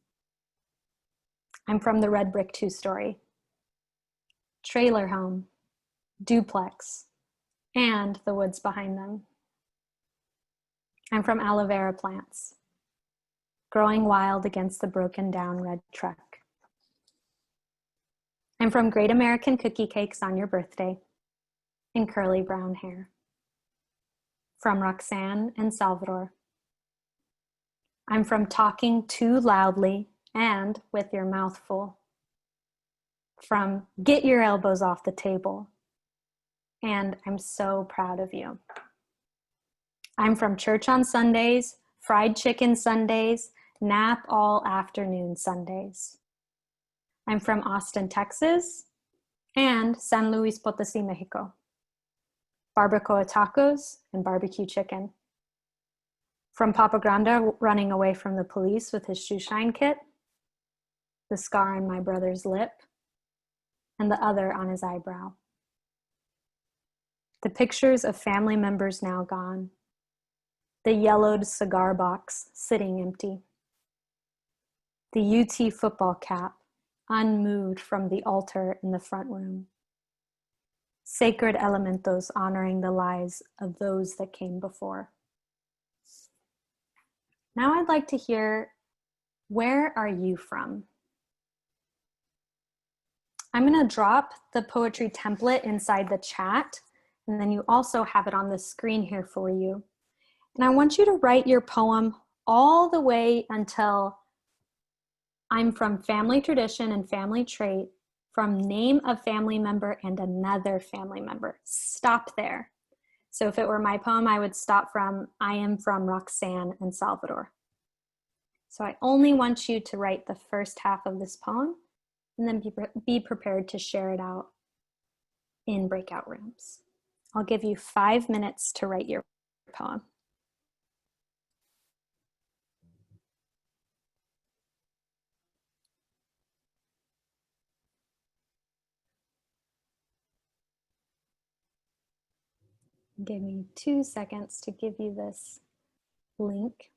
C: I'm from the Red Brick Two-Story, Trailer Home, Duplex, and the woods behind them. I'm from aloe vera plants, growing wild against the broken down red truck. I'm from Great American Cookie Cakes on your birthday and curly brown hair. From Roxanne and Salvador. I'm from talking too loudly and with your mouth full. From get your elbows off the table. And I'm so proud of you. I'm from church on Sundays, fried chicken Sundays, nap all afternoon Sundays. I'm from Austin, Texas, and San Luis Potosí, Mexico. Barbacoa tacos and barbecue chicken. From Papa Grande running away from the police with his shoe shine kit, the scar on my brother's lip, and the other on his eyebrow. The pictures of family members now gone, the yellowed cigar box sitting empty, the UT football cap unmoved from the altar in the front room. Sacred elementos honoring the lives of those that came before. Now I'd like to hear, where are you from? I'm going to drop the poetry template inside the chat, and then you also have it on the screen here for you. And I want you to write your poem all the way until I'm from family tradition and family trait, from name of family member and another family member. Stop there. So if it were my poem, I would stop from I am from Roxanne and Salvador. So I only want you to write the first half of this poem and then be prepared to share it out in breakout rooms. I'll give you 5 minutes to write your poem. Give me 2 seconds to give you this link.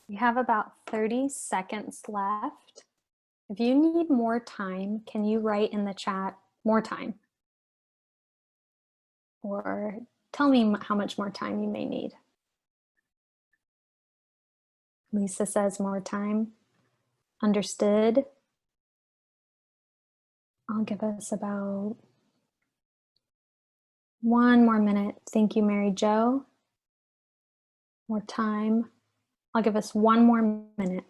C: We have about 30 seconds left. If you need more time, can you write in the chat more time? Or tell me how much more time you may need. Lisa says more time. Understood. I'll give us about 1 more minute. Thank you, Mary Jo. More time. I'll give us 1 more minute.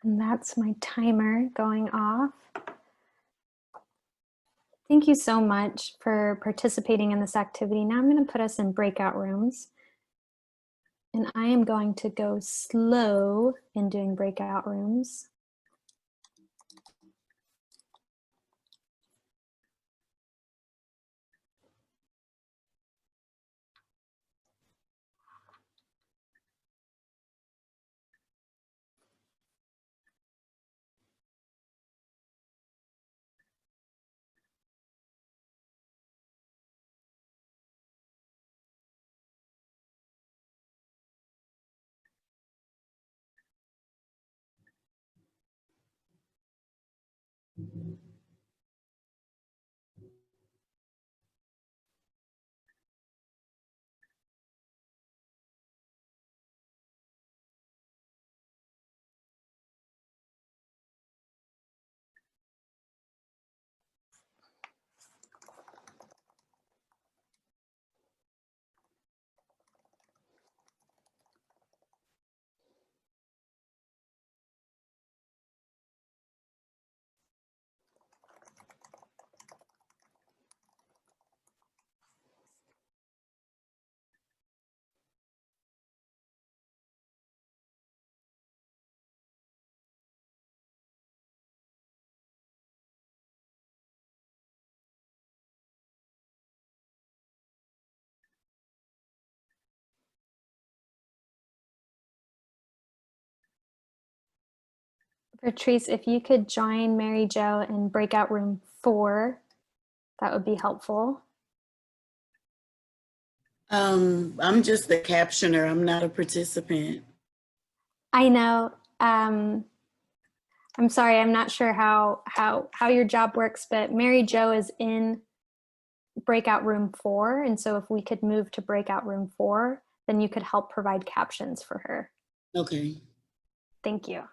C: And that's my timer going off. Thank you so much for participating in this activity. Now I'm going to put us in breakout rooms. And I am going to go slow in doing breakout rooms. Patrice, if you could join Mary Jo in breakout room 4, that would be helpful.
I: I'm just the captioner. I'm not a participant.
C: I know. I'm sorry, I'm not sure how your job works, but Mary Jo is in breakout room 4. And so if we could move to breakout room 4, then you could help provide captions for her.
I: Okay.
C: Thank you.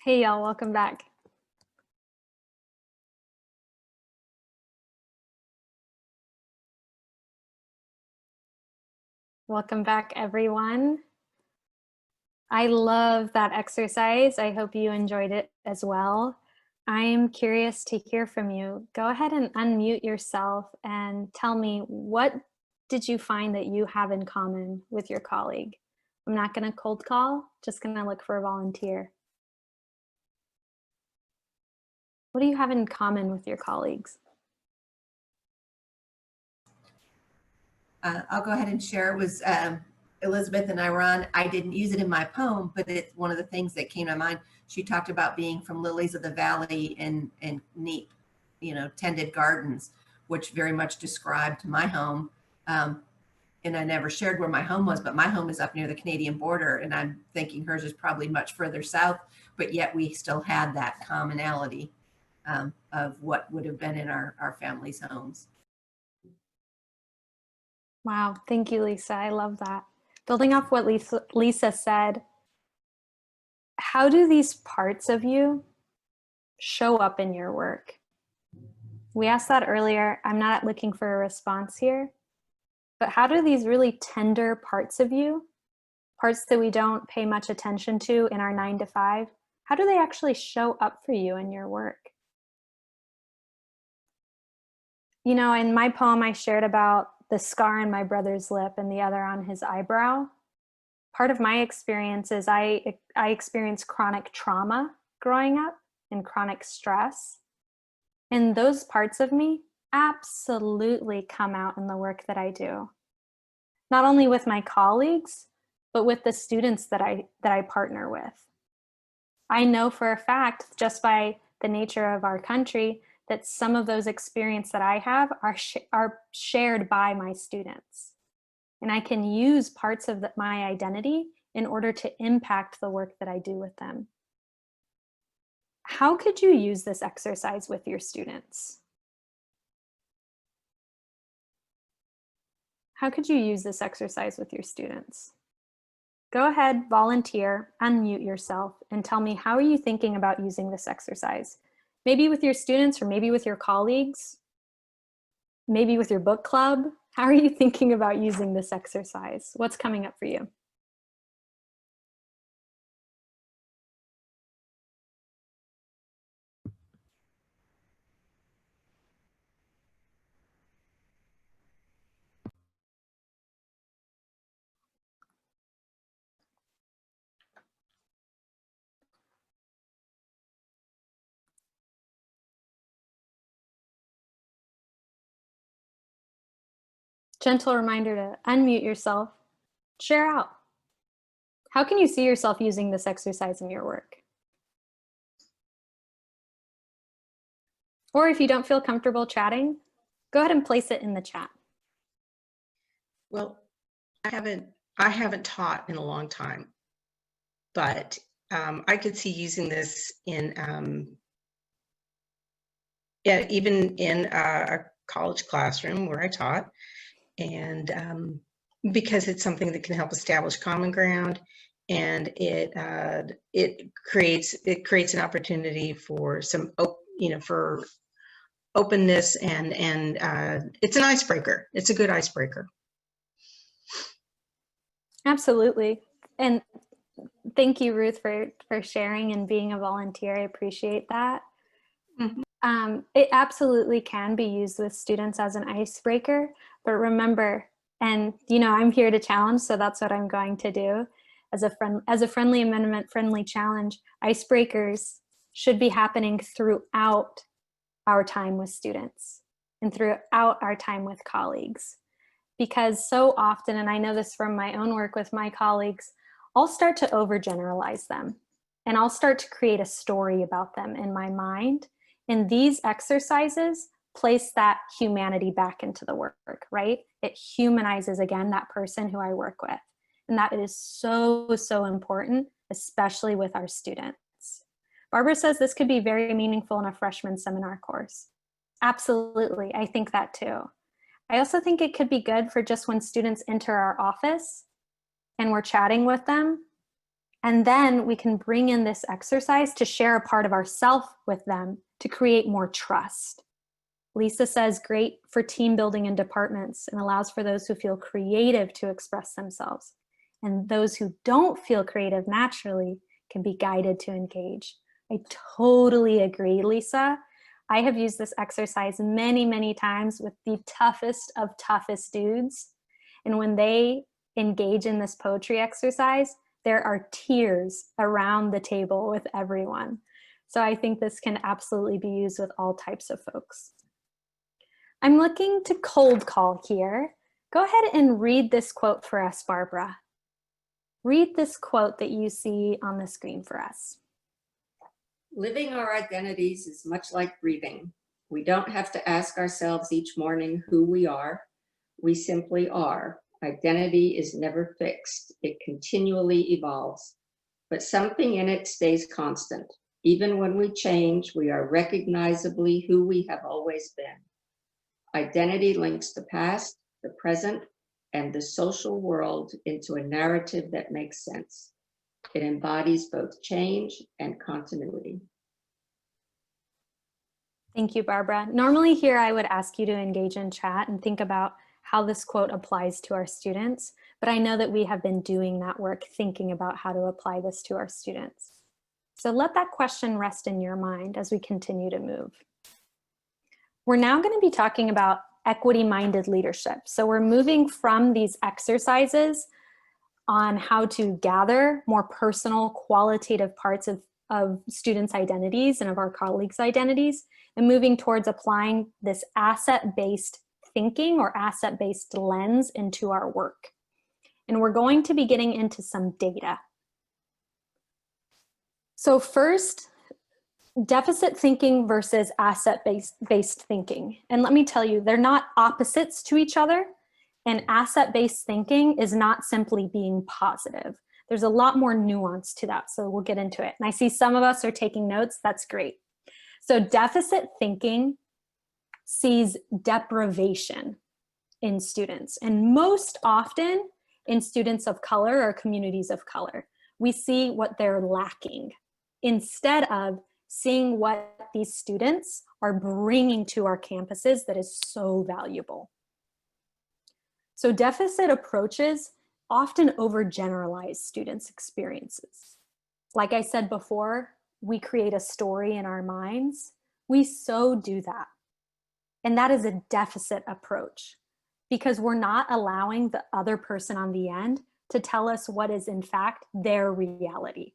C: Hey y'all, welcome back. Welcome back, everyone. I love that exercise. I hope you enjoyed it as well. I'm curious to hear from you. Go ahead and unmute yourself and tell me, what did you find that you have in common with your colleague? I'm not going to cold call, just going to look for a volunteer. What do you have in common with your colleagues?
E: I'll go ahead and share. It was Elizabeth and Iran. I didn't use it in my poem, but it's one of the things that came to mind. She talked about being from lilies of the valley and neat, tended gardens, which very much described my home. And I never shared where my home was, but my home is up near the Canadian border, and I'm thinking hers is probably much further south, but yet we still had that commonality of what would have been in our family's homes.
C: Wow, thank you, Lisa. I love that. Building off what Lisa said, how do these parts of you show up in your work? We asked that earlier. I'm not looking for a response here, but how do these really tender parts of you, parts that we don't pay much attention to in our 9 to 5, how do they actually show up for you in your work? In my poem, I shared about the scar on my brother's lip and the other on his eyebrow. Part of my experience is I experienced chronic trauma growing up and chronic stress. And those parts of me absolutely come out in the work that I do. Not only with my colleagues, but with the students that I partner with. I know for a fact, just by the nature of our country, that some of those experiences that I have are shared by my students. And I can use parts of my identity in order to impact the work that I do with them. How could you use this exercise with your students? How could you use this exercise with your students? Go ahead, volunteer, unmute yourself, and tell me, how are you thinking about using this exercise? Maybe with your students, or maybe with your colleagues, maybe with your book club. How are you thinking about using this exercise? What's coming up for you? Gentle reminder to unmute yourself, share out. How can you see yourself using this exercise in your work? Or if you don't feel comfortable chatting, go ahead and place it in the chat.
H: Well, I haven't taught in a long time, but I could see using this in even in a college classroom where I taught, and because it's something that can help establish common ground, and it creates an opportunity for some for openness, and it's an icebreaker. It's a good icebreaker.
C: Absolutely. And thank you, Ruth, for sharing and being a volunteer. I appreciate that. Mm-hmm. It absolutely can be used with students as an icebreaker, but remember, and I'm here to challenge, so that's what I'm going to do. As a friendly amendment, friendly challenge, icebreakers should be happening throughout our time with students and throughout our time with colleagues. Because so often, and I know this from my own work with my colleagues, I'll start to overgeneralize them, and I'll start to create a story about them in my mind. And these exercises place that humanity back into the work, right? It humanizes, again, that person who I work with. And that is so, so important, especially with our students. Barbara says this could be very meaningful in a freshman seminar course. Absolutely, I think that too. I also think it could be good for just when students enter our office and we're chatting with them, And then we can bring in this exercise to share a part of ourself with them to create more trust. Lisa says, great for team building in departments and allows for those who feel creative to express themselves. And those who don't feel creative naturally can be guided to engage. I totally agree, Lisa. I have used this exercise many, many times with the toughest of toughest dudes. And when they engage in this poetry exercise, there are tears around the table with everyone. So I think this can absolutely be used with all types of folks. I'm looking to cold call here. Go ahead and read this quote for us, Barbara. Read this quote that you see on the screen for us.
F: Living our identities is much like breathing. We don't have to ask ourselves each morning who we are. We simply are. Identity is never fixed. It continually evolves, but something in it stays constant. Even when we change, we are recognizably who we have always been. Identity links the past, the present, and the social world into a narrative that makes sense. It embodies both change and continuity.
C: Thank you, Barbara. Normally here I would ask you to engage in chat and think about how this quote applies to our students, but I know that we have been doing that work thinking about how to apply this to our students. So let that question rest in your mind as we continue to move. We're now going to be talking about equity-minded leadership. So we're moving from these exercises on how to gather more personal, qualitative parts of students' identities and of our colleagues' identities, and moving towards applying this asset-based thinking or asset-based lens into our work. And we're going to be getting into some data. So first, deficit thinking versus asset-based thinking. And let me tell you, they're not opposites to each other. And asset-based thinking is not simply being positive. There's a lot more nuance to that, so we'll get into it. And I see some of us are taking notes, that's great. So deficit thinking sees deprivation in students, and most often in students of color or communities of color. We see what they're lacking instead of seeing what these students are bringing to our campuses that is so valuable. So deficit approaches often overgeneralize students' experiences. Like I said before, we create a story in our minds. We so do that. And that is a deficit approach because we're not allowing the other person on the end to tell us what is in fact their reality.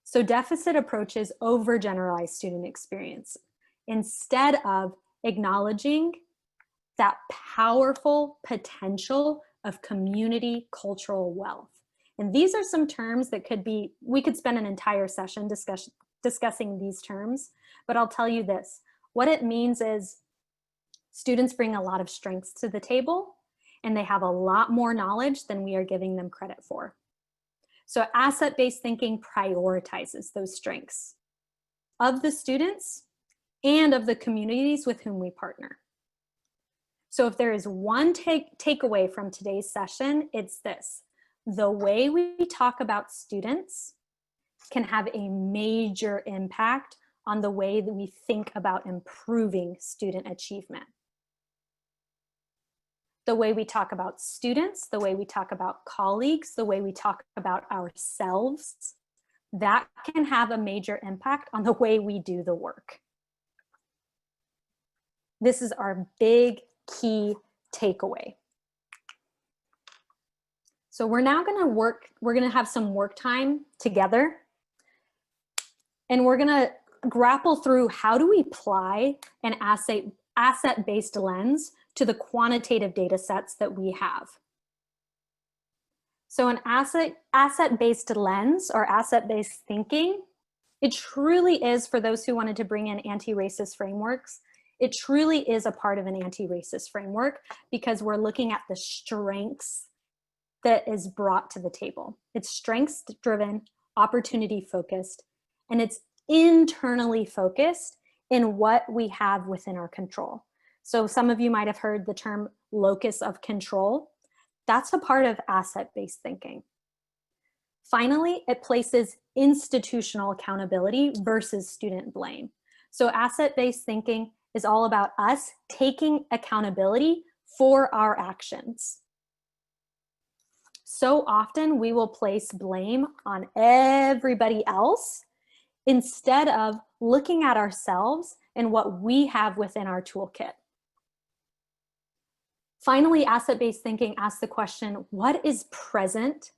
C: So deficit approaches overgeneralize student experience instead of acknowledging that powerful potential of community cultural wealth. And these are some terms that we could spend an entire session discussing these terms, but I'll tell you this. What it means is students bring a lot of strengths to the table and they have a lot more knowledge than we are giving them credit for. So asset-based thinking prioritizes those strengths of the students and of the communities with whom we partner. So if there is one takeaway from today's session, it's this. The way we talk about students can have a major impact on the way that we think about improving student achievement. The way we talk about students, the way we talk about colleagues, the way we talk about ourselves, that can have a major impact on the way we do the work. This is our big key takeaway. So we're now going to we're going to have some work time together. And we're going to grapple through how do we apply an asset-based lens to the quantitative data sets that we have. So an asset-based lens or asset-based thinking, it truly is, for those who wanted to bring in anti-racist frameworks, it truly is a part of an anti-racist framework because we're looking at the strengths that is brought to the table. It's strengths-driven, opportunity-focused, and it's internally focused in what we have within our control. So some of you might have heard the term locus of control. That's a part of asset-based thinking. Finally, it places institutional accountability versus student blame. So asset-based thinking is all about us taking accountability for our actions. So often we will place blame on everybody else instead of looking at ourselves and what we have within our toolkit. Finally, asset-based thinking asks the question, what is present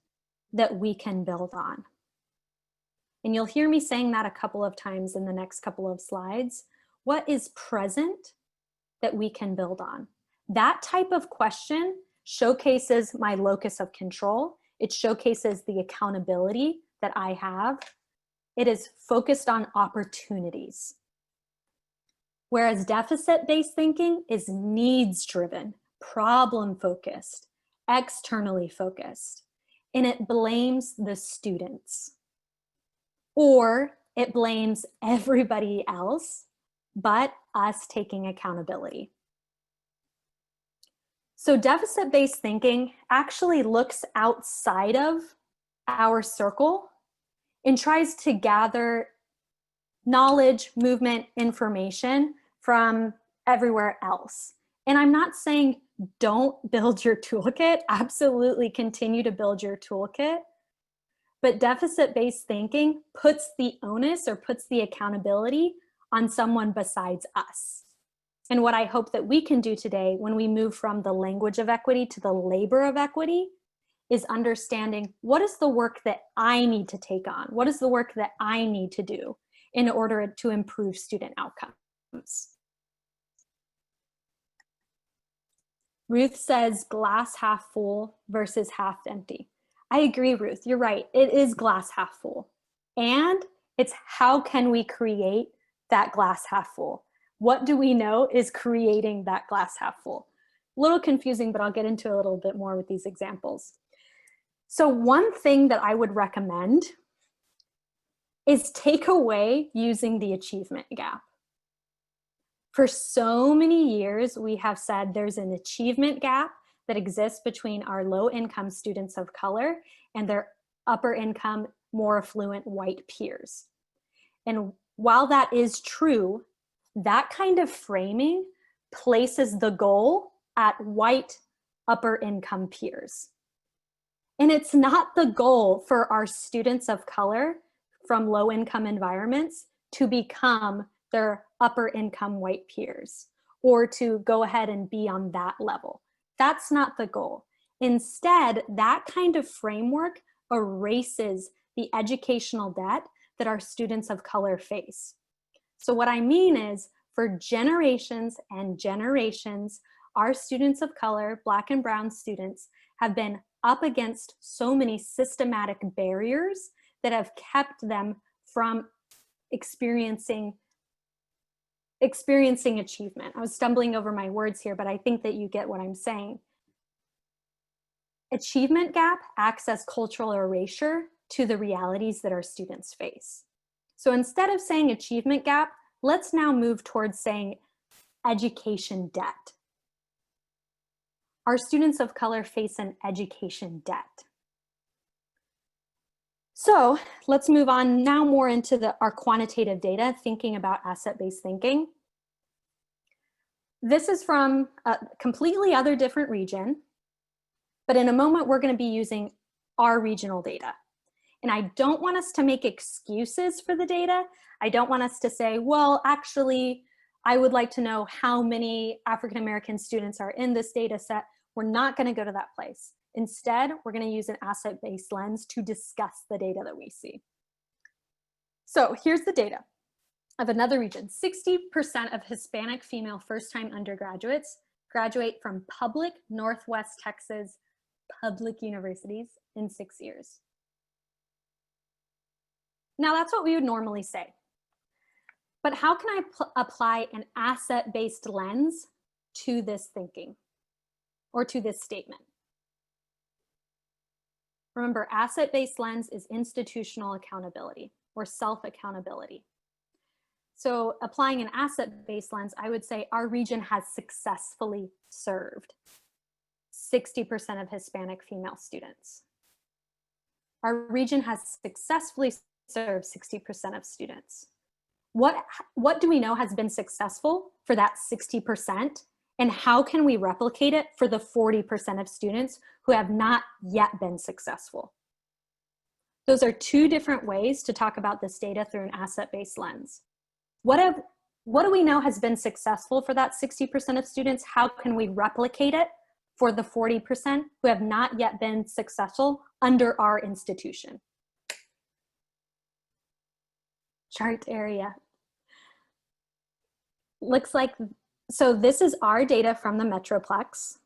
C: that we can build on? And you'll hear me saying that a couple of times in the next couple of slides. What is present that we can build on? That type of question showcases my locus of control. It showcases the accountability that I have. It is focused on opportunities. Whereas deficit-based thinking is needs-driven, problem-focused, externally focused, and it blames the students. Or it blames everybody else but us taking accountability. So deficit-based thinking actually looks outside of our circle and tries to gather knowledge, movement, information from everywhere else. And I'm not saying don't build your toolkit, absolutely continue to build your toolkit, but deficit-based thinking puts the onus or puts the accountability on someone besides us. And what I hope that we can do today when we move from the language of equity to the labor of equity is understanding what is the work that I need to take on? What is the work that I need to do in order to improve student outcomes? Ruth says glass half full versus half empty. I agree, Ruth, you're right. It is glass half full. And it's how can we create that glass half full? What do we know is creating that glass half full? A little confusing, but I'll get into a little bit more with these examples. So one thing that I would recommend is take away using the achievement gap. For so many years, we have said there's an achievement gap that exists between our low-income students of color and their upper-income, more affluent white peers. And while that is true, that kind of framing places the goal at white upper-income peers. And it's not the goal for our students of color from low-income environments to become their upper-income white peers or to go ahead and be on that level. That's not the goal. Instead, that kind of framework erases the educational debt that our students of color face. So what I mean is, for generations and generations, our students of color, Black and brown students, have been up against so many systematic barriers that have kept them from experiencing achievement. I was stumbling over my words here, but I think that you get what I'm saying. Achievement gap acts as cultural erasure to the realities that our students face. So instead of saying achievement gap, let's now move towards saying education debt. Our students of color face an education debt. So let's move on now more into our quantitative data, thinking about asset-based thinking. This is from a completely other different region, but in a moment we're going to be using our regional data. And I don't want us to make excuses for the data. I don't want us to say, well, actually, I would like to know how many African-American students are in this data set. We're not going to go to that place. Instead, we're going to use an asset-based lens to discuss the data that we see. So here's the data of another region. 60% of Hispanic female first-time undergraduates graduate from public Northwest Texas public universities in 6 years. Now that's what we would normally say. But how can I apply an asset-based lens to this thinking or to this statement? Remember, asset-based lens is institutional accountability or self-accountability. So applying an asset-based lens, I would say our region has successfully served 60% of Hispanic female students. our region has successfully served 60% of students. What do we know has been successful for that 60%? And how can we replicate it for the 40% of students who have not yet been successful? Those are two different ways to talk about this data through an asset-based lens. What do we know has been successful for that 60% of students? How can we replicate it for the 40% who have not yet been successful under our institution? Chart area. Looks like, so this is our data from the Metroplex.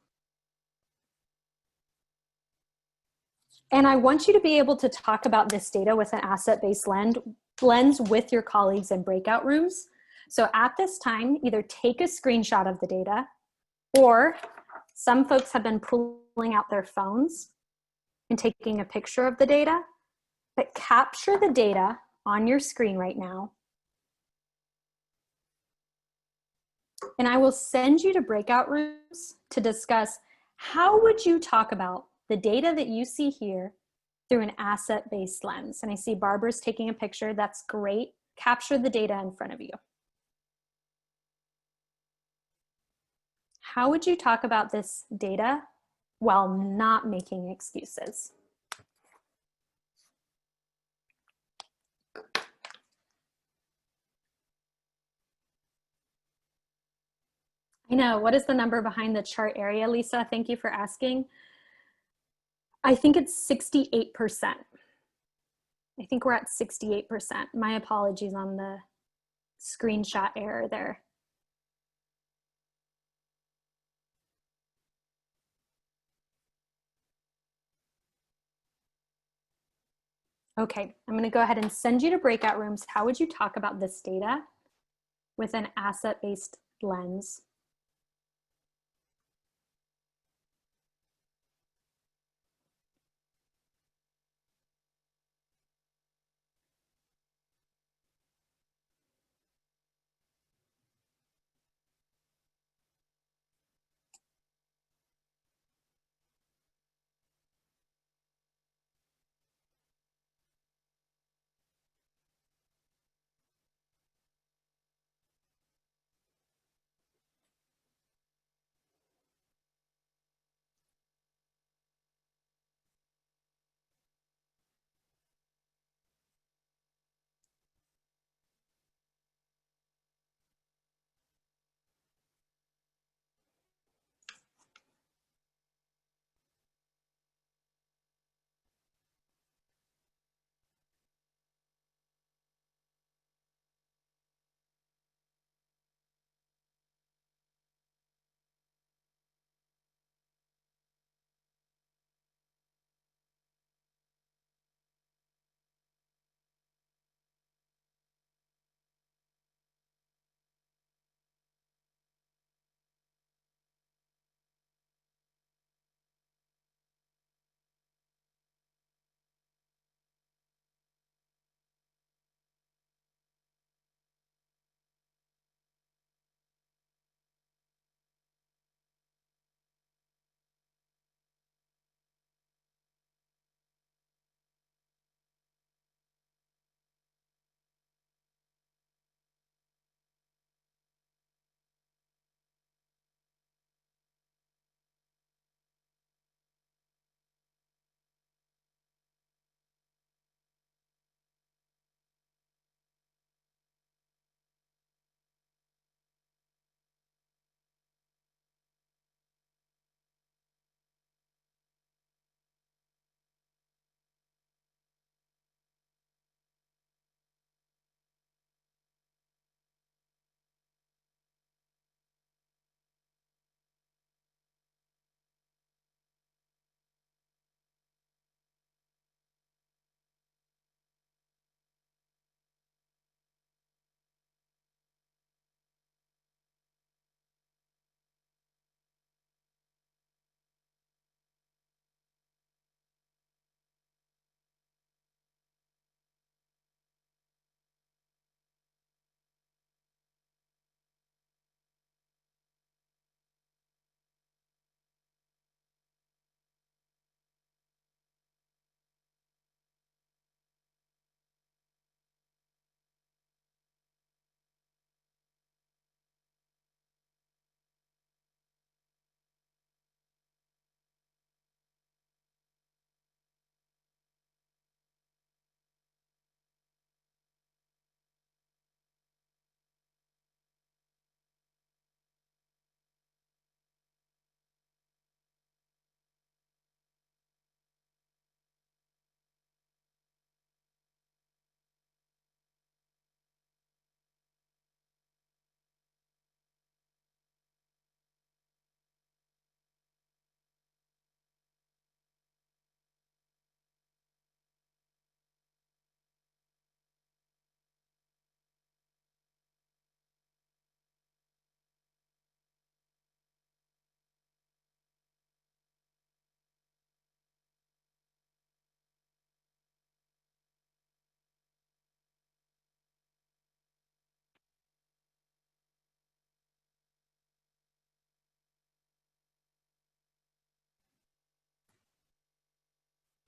C: And I want you to be able to talk about this data with an asset-based lens with your colleagues in breakout rooms. So at this time, either take a screenshot of the data, or some folks have been pulling out their phones and taking a picture of the data, but capture the data on your screen right now. And I will send you to breakout rooms to discuss how would you talk about the data that you see here through an asset-based lens. And I see Barbara's taking a picture. That's great. Capture the data in front of you. How would you talk about this data while not making excuses? I know, what is the number behind the chart area, Lisa? Thank you for asking. I think it's 68%. I think we're at 68%. My apologies on the screenshot error there. Okay, I'm going to go ahead and send you to breakout rooms. How would you talk about this data with an asset-based lens?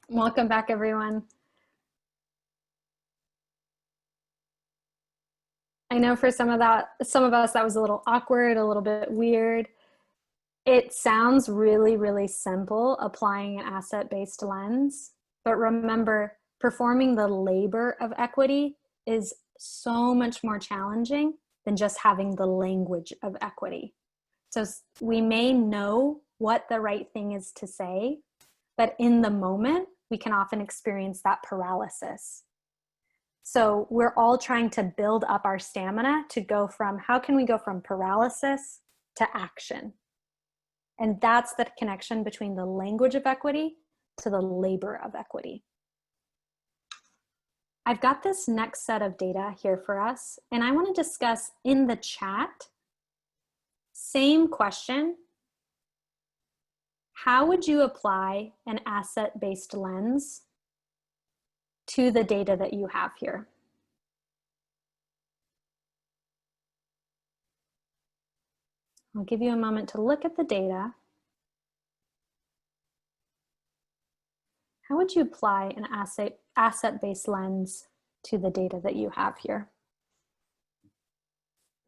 C: Welcome back, everyone. I know for some of us that was a little awkward, a little bit weird. It sounds really, really simple, applying an asset-based lens, but remember, performing the labor of equity is so much more challenging than just having the language of equity. So we may know what the right thing is to say, but in the moment, we can often experience that paralysis. So we're all trying to build up our stamina to go from, how can we go from paralysis to action? And that's the connection between the language of equity to the labor of equity. I've got this next set of data here for us, and I want to discuss in the chat, same question. How would you apply an asset-based lens to the data that you have here? I'll give you a moment to look at the data. How would you apply an asset-based lens to the data that you have here?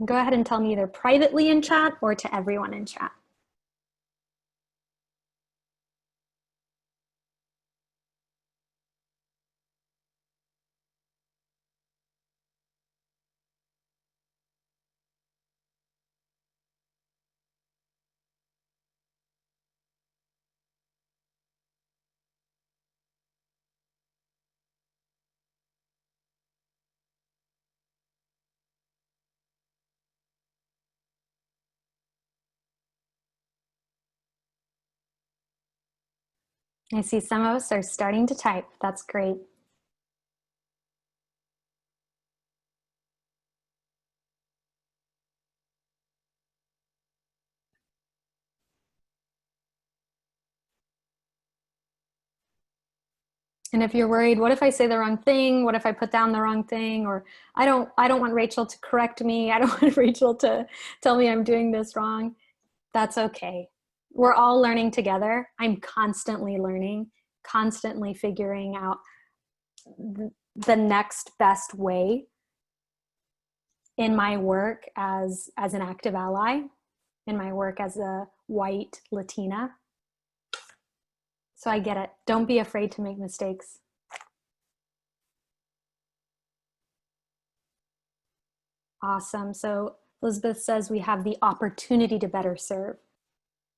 C: Go ahead and tell me either privately in chat or to everyone in chat. I see some of us are starting to type. That's great. And if you're worried, what if I say the wrong thing? What if I put down the wrong thing? Or I don't want Rachel to correct me. I don't want Rachel to tell me I'm doing this wrong. That's okay. We're all learning together. I'm constantly learning, constantly figuring out the next best way in my work as an active ally, in my work as a white Latina. So I get it. Don't be afraid to make mistakes. Awesome. So Elizabeth says we have the opportunity to better serve.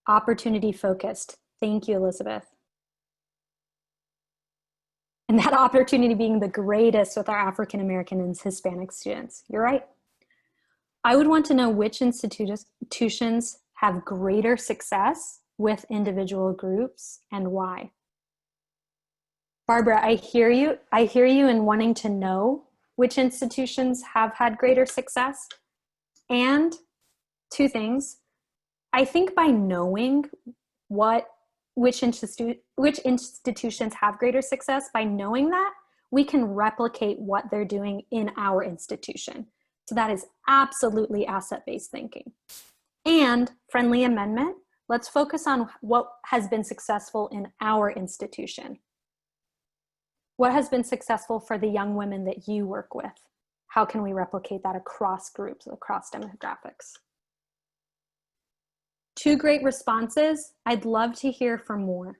C: Opportunity focused. Thank you, Elizabeth. And that opportunity being the greatest with our African American and Hispanic students. You're right. I would want to know which institutions have greater success with individual groups and why. Barbara, I hear you in wanting to know which institutions have had greater success. And two things, I think by knowing which institutions have greater success, by knowing that, we can replicate what they're doing in our institution. So that is absolutely asset-based thinking. And friendly amendment, let's focus on what has been successful in our institution. What has been successful for the young women that you work with? How can we replicate that across groups, across demographics? Two great responses. I'd love to hear from more.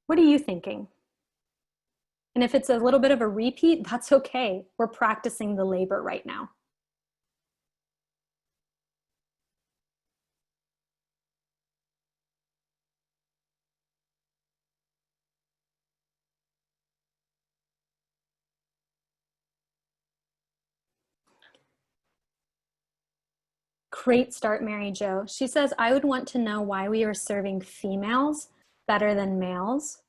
C: What are you thinking? And if it's a little bit of a repeat, that's okay. We're practicing the labor right now. Great start, Mary Jo. She says, I would want to know why we are serving females better than males.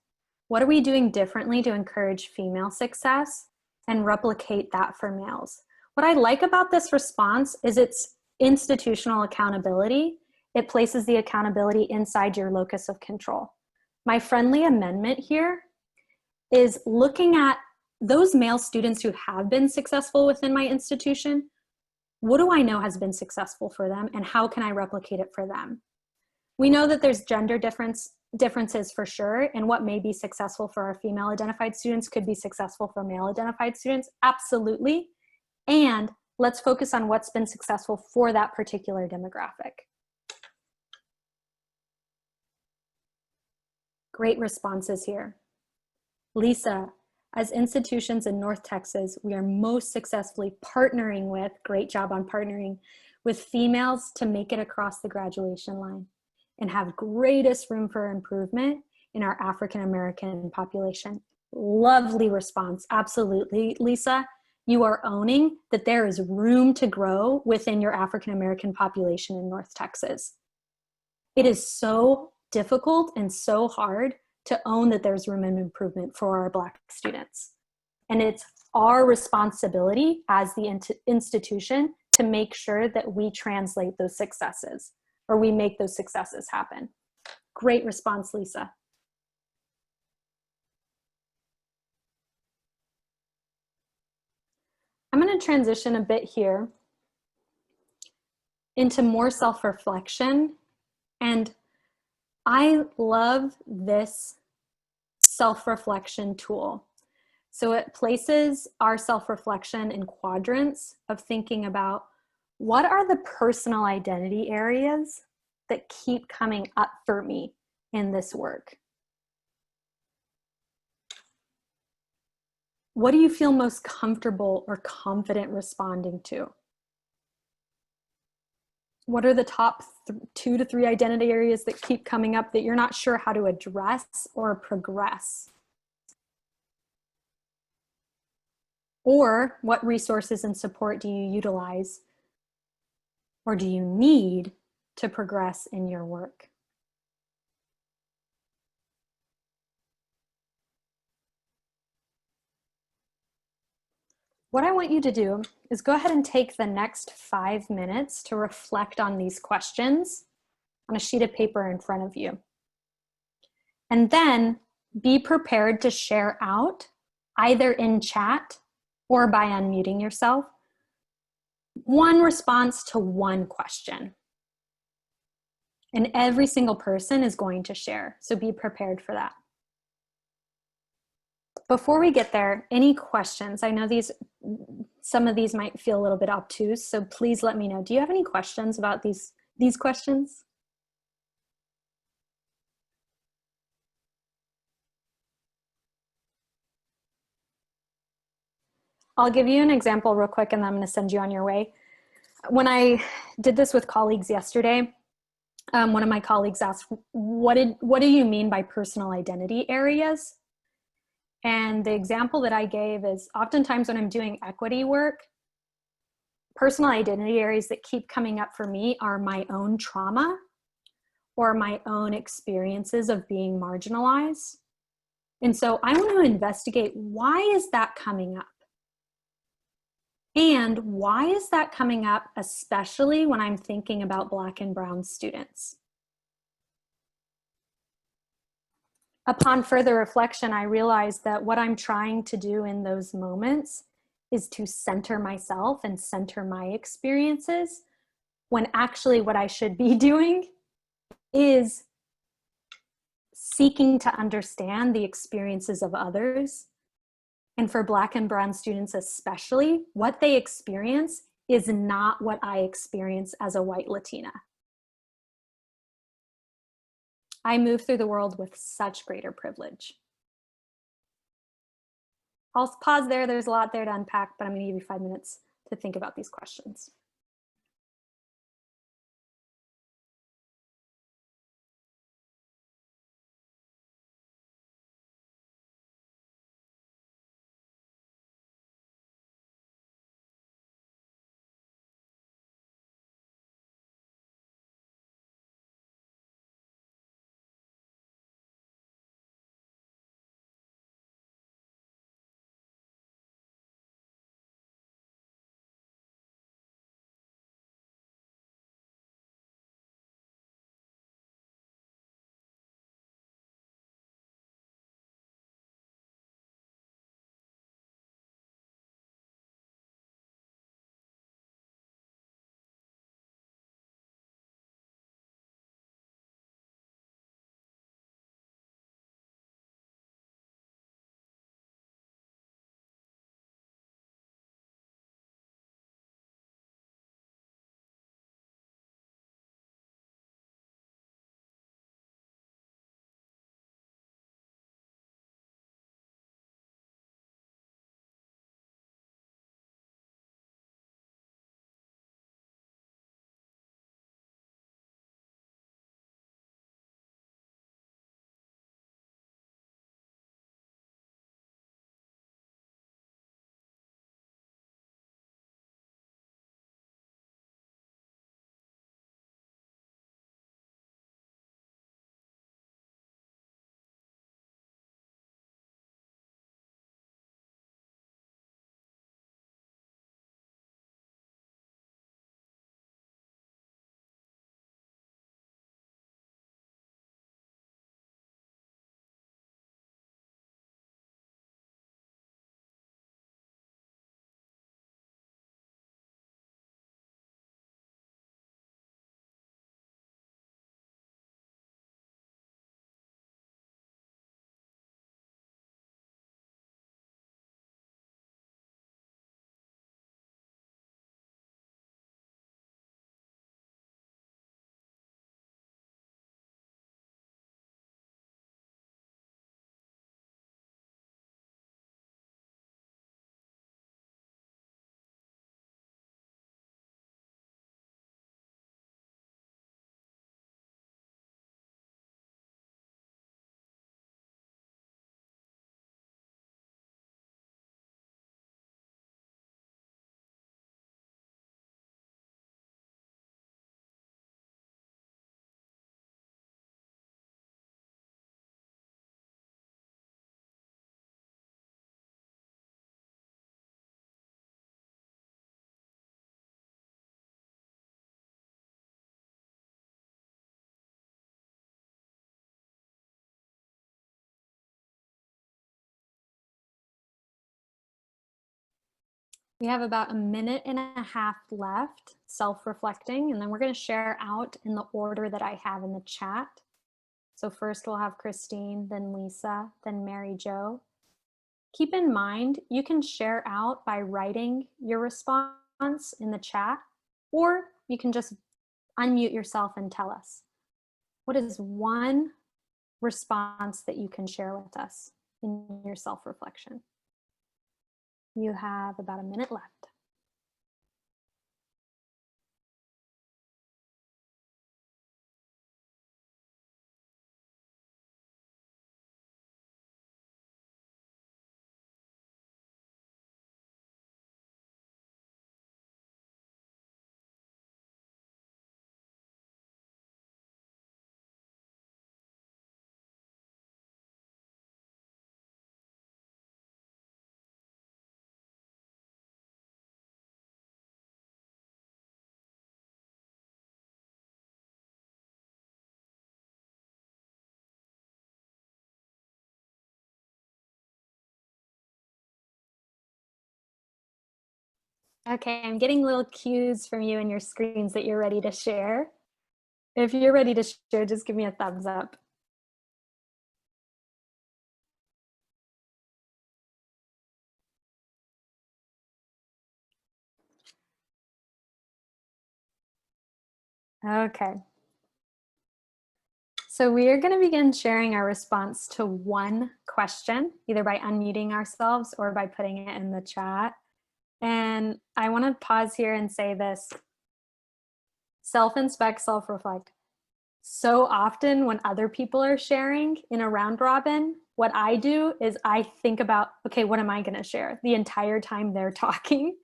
C: What are we doing differently to encourage female success and replicate that for males? What I like about this response is it's institutional accountability. It places the accountability inside your locus of control. My friendly amendment here is looking at those male students who have been successful within my institution. What do I know has been successful for them, and how can I replicate it for them? We know that there's gender difference differences for sure, and what may be successful for our female identified students could be successful for male identified students, absolutely. And let's focus on what's been successful for that particular demographic. Great responses here. Lisa, as institutions in North Texas, we are most successfully partnering with, great job on partnering, with females to make it across the graduation line and have greatest room for improvement in our African American population. Lovely response, absolutely, Lisa. You are owning that there is room to grow within your African American population in North Texas. It is so difficult and so hard to own that there's room and improvement for our Black students. And it's our responsibility as the institution to make sure that we translate those successes, or we make those successes happen. Great response, Lisa. I'm going to transition a bit here into more self-reflection. And I love this self-reflection tool. So it places our self-reflection in quadrants of thinking about what are the personal identity areas that keep coming up for me in this work. What do you feel most comfortable or confident responding to? What are the top 2 to 3 identity areas that keep coming up that you're not sure how to address or progress? Or what resources and support do you utilize or do you need to progress in your work? What I want you to do is go ahead and take the next 5 minutes to reflect on these questions on a sheet of paper in front of you. And then be prepared to share out, either in chat or by unmuting yourself, one response to one question. And every single person is going to share, so be prepared for that. Before we get there, any questions? I know some of these might feel a little bit obtuse, so please let me know. Do you have any questions about these questions? I'll give you an example real quick and then I'm going to send you on your way. When I did this with colleagues yesterday, one of my colleagues asked, what do you mean by personal identity areas? And the example that I gave is oftentimes when I'm doing equity work, personal identity areas that keep coming up for me are my own trauma or my own experiences of being marginalized. And so I want to investigate, why is that coming up? And why is that coming up, especially when I'm thinking about Black and Brown students? Upon further reflection, I realized that what I'm trying to do in those moments is to center myself and center my experiences, when actually what I should be doing is seeking to understand the experiences of others. And for Black and Brown students especially, what they experience is not what I experience as a white Latina. I move through the world with such greater privilege. I'll pause there. There's a lot there to unpack, but I'm going to give you 5 minutes to think about these questions. We have about a minute and a half left, self-reflecting, and then we're going to share out in the order that I have in the chat. So first we'll have Christine, then Lisa, then Mary Jo. Keep in mind, you can share out by writing your response in the chat, or you can just unmute yourself and tell us. What is one response that you can share with us in your self-reflection? You have about a minute left. Okay, I'm getting little cues from you in your screens that you're ready to share. If you're ready to share, just give me a thumbs up. Okay. So we are going to begin sharing our response to one question, either by unmuting ourselves or by putting it in the chat. And I want to pause here and say this. Self-inspect, self-reflect. So often when other people are sharing in a round robin, what I do is I think about, okay, what am I going to share the entire time they're talking?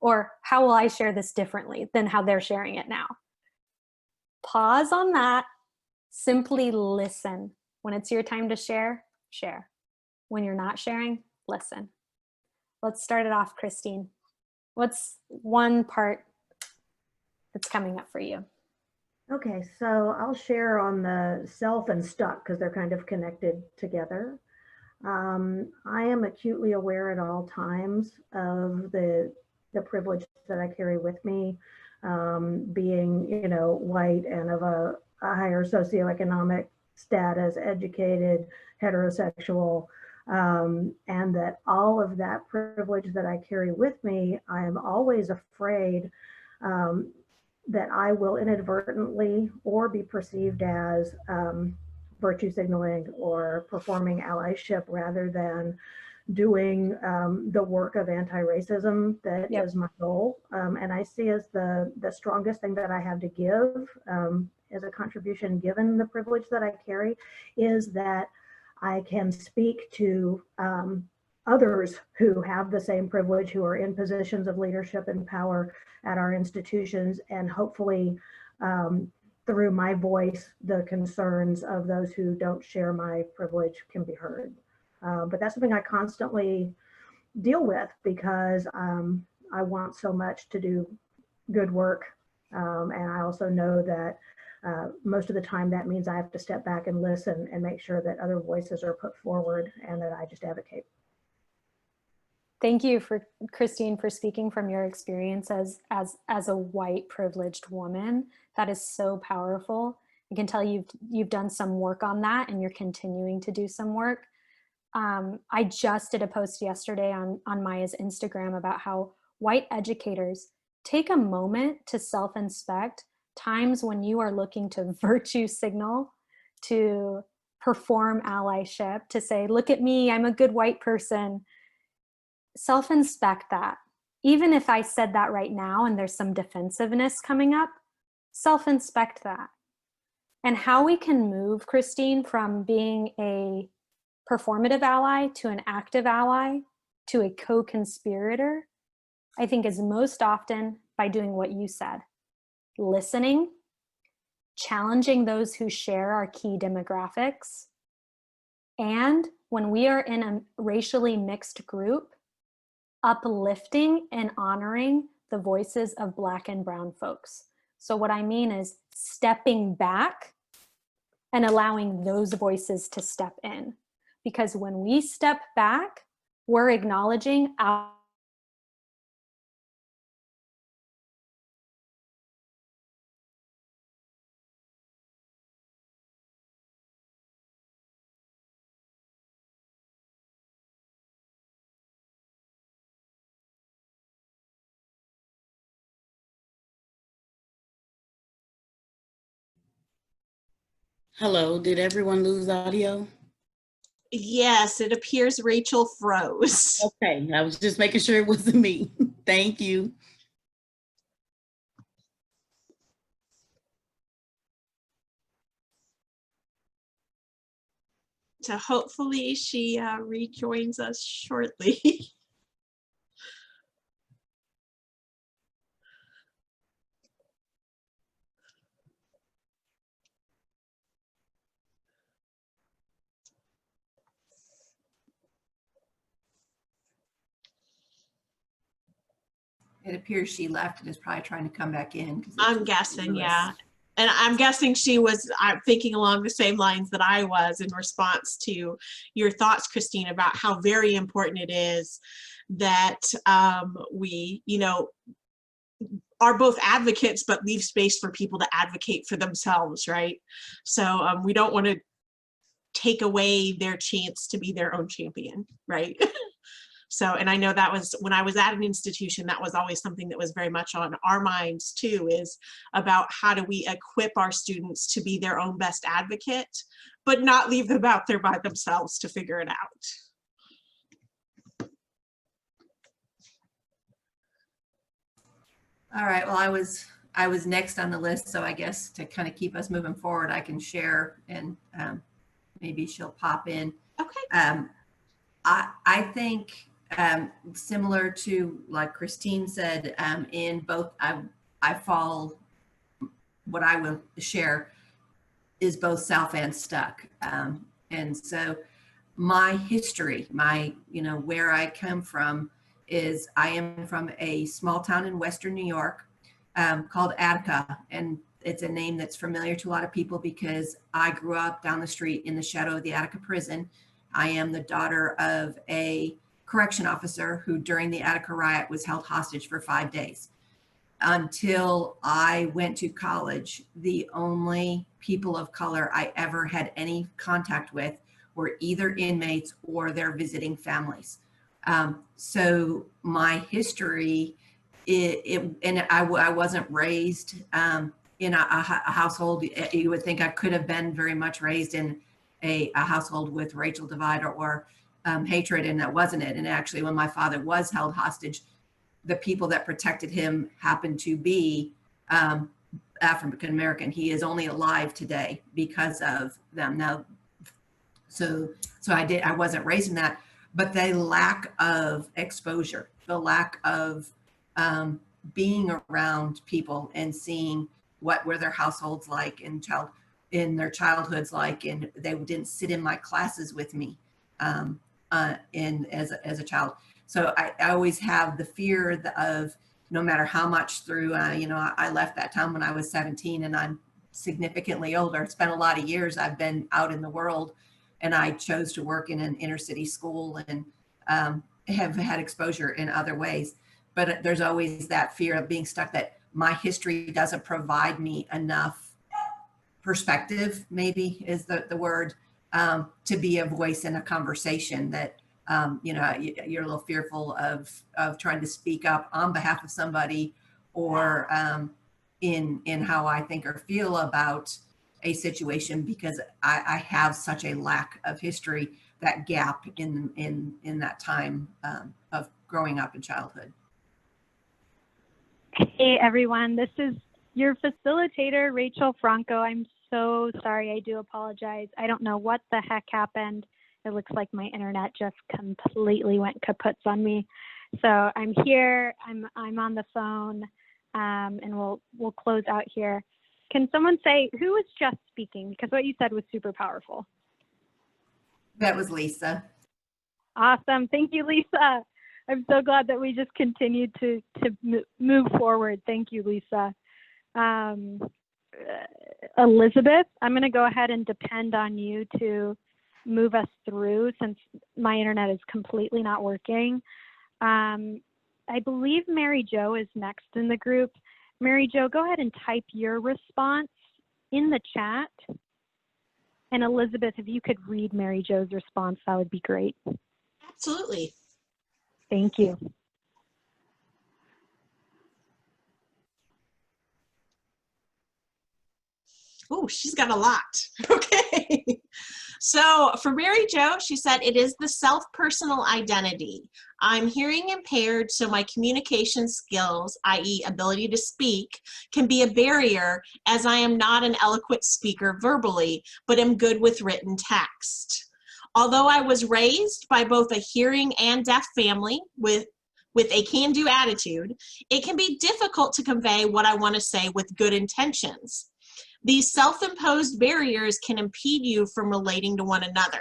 C: Or how will I share this differently than how they're sharing it now? Pause on that. Simply listen. When it's your time to share, share. When you're not sharing, listen. Let's start it off, Christine. What's one part that's coming up for you?
G: Okay, so I'll share on the self and stuck because they're kind of connected together. I am acutely aware at all times of the privilege that I carry with me, being, you know, white and of a higher socioeconomic status, educated, heterosexual, and that all of that privilege that I carry with me, I am always afraid that I will inadvertently or be perceived as virtue signaling or performing allyship rather than doing the work of anti-racism that is my goal. And I see as the strongest thing that I have to give as a contribution, given the privilege that I carry, is that I can speak to others who have the same privilege, who are in positions of leadership and power at our institutions, and hopefully through my voice, the concerns of those who don't share my privilege can be heard. But that's something I constantly deal with because I want so much to do good work. And I also know that most of the time that means I have to step back and listen and make sure that other voices are put forward and that I just advocate.
C: Thank you for Christine for speaking from your experience as a white privileged woman. That is so powerful. I can tell you've done some work on that and you're continuing to do some work. I just did a post yesterday on Maya's Instagram about how white educators take a moment to self-inspect times when you are looking to virtue signal, to perform allyship, to say, look at me, I'm a good white person. Self-inspect that. Even if I said that right now and there's some defensiveness coming up, self-inspect that. And how we can move, Christine, from being a performative ally to an active ally to a co-conspirator, I think is most often by doing what you said. Listening, challenging those who share our key demographics, and when we are in a racially mixed group, uplifting and honoring the voices of Black and brown folks. So what I mean is stepping back and allowing those voices to step in. Because when we step back, we're acknowledging our
I: Hello, did everyone lose audio?
B: Yes, it appears Rachel froze.
I: Okay, I was just making sure it wasn't me. Thank you.
B: So hopefully she rejoins us shortly.
E: It appears she left and is probably trying to come back in. 'Cause
B: I'm
E: it's
B: guessing,
E: Lewis.
B: yeah. And I'm guessing she was thinking along the same lines that I was in response to your thoughts, Christine, about how very important it is that we, are both advocates, but leave space for people to advocate for themselves, right? So we don't want to take away their chance to be their own champion, right? So, and I know that was when I was at an institution, that was always something that was very much on our minds too, is about how do we equip our students to be their own best advocate, but not leave them out there by themselves to figure it out.
E: All right, well, I was next on the list, so I guess to kind of keep us moving forward, I can share and maybe she'll pop in.
B: Okay.
E: I think similar to like Christine said, in both, I fall, what I will share is both South and Stuck. And so my history, where I come from is I am from a small town in Western New York called Attica. And it's a name that's familiar to a lot of people because I grew up down the street in the shadow of the Attica prison. I am the daughter of a correction officer who during the Attica riot was held hostage for 5 days. Until I went to college, the only people of color I ever had any contact with were either inmates or their visiting families. So my history, I wasn't raised in a household. You would think I could have been very much raised in a household with racial divide or hatred, and that wasn't it. And actually, when my father was held hostage, the people that protected him happened to be African American. He is only alive today because of them. Now, so I wasn't raised in that, but the lack of exposure, the lack of being around people and seeing what were their households like and in their childhoods like, and they didn't sit in my classes with me and as a child. So I always have the fear of no matter how much through, I left that town when I was 17 and I'm significantly older. It's been a lot of years I've been out in the world, and I chose to work in an inner city school and have had exposure in other ways. But there's always that fear of being stuck, that my history doesn't provide me enough perspective, maybe is the word, to be a voice in a conversation that, you're a little fearful of trying to speak up on behalf of somebody or in how I think or feel about a situation, because I have such a lack of history, that gap in that time of growing up in childhood.
J: Hey everyone, this is your facilitator, Rachel Franco. I'm so sorry, I do apologize. I don't know what the heck happened. It looks like my internet just completely went kaputs on me. So I'm here, I'm on the phone, and we'll close out here. Can someone say who was just speaking? Because what you said was super powerful.
E: That was Lisa.
J: Awesome, thank you, Lisa. I'm so glad that we just continued to move forward. Thank you, Lisa. Elizabeth, I'm gonna go ahead and depend on you to move us through since my internet is completely not working. I believe Mary Jo is next in the group. Mary Jo, go ahead and type your response in the chat. And Elizabeth, if you could read Mary Jo's response, that would be great.
B: Absolutely.
J: Thank you.
B: Oh, she's got a lot. Okay. So for Mary Jo, she said, it is the self-personal identity. I'm hearing impaired, so my communication skills, i.e. ability to speak, can be a barrier as I am not an eloquent speaker verbally, but am good with written text. Although I was raised by both a hearing and deaf family with a can-do attitude, it can be difficult to convey what I want to say with good intentions. These self-imposed barriers can impede you from relating to one another.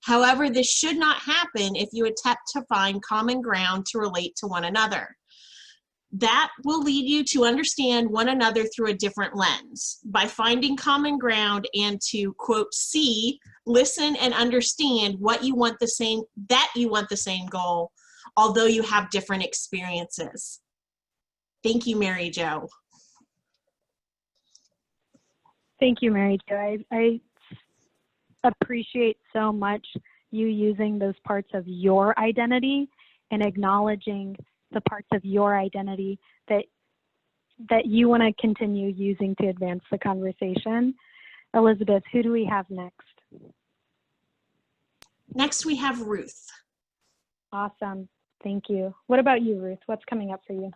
B: However, this should not happen if you attempt to find common ground to relate to one another. That will lead you to understand one another through a different lens. By finding common ground and to, quote, see, listen, and understand what you want the same, that you want the same goal, although you have different experiences. Thank you, Mary Jo.
J: Thank you, Mary Jo. I appreciate so much you using those parts of your identity and acknowledging the parts of your identity that you want to continue using to advance the conversation. Elizabeth, who do we have next?
B: Next, we have Ruth.
J: Awesome. Thank you. What about you, Ruth? What's coming up for you?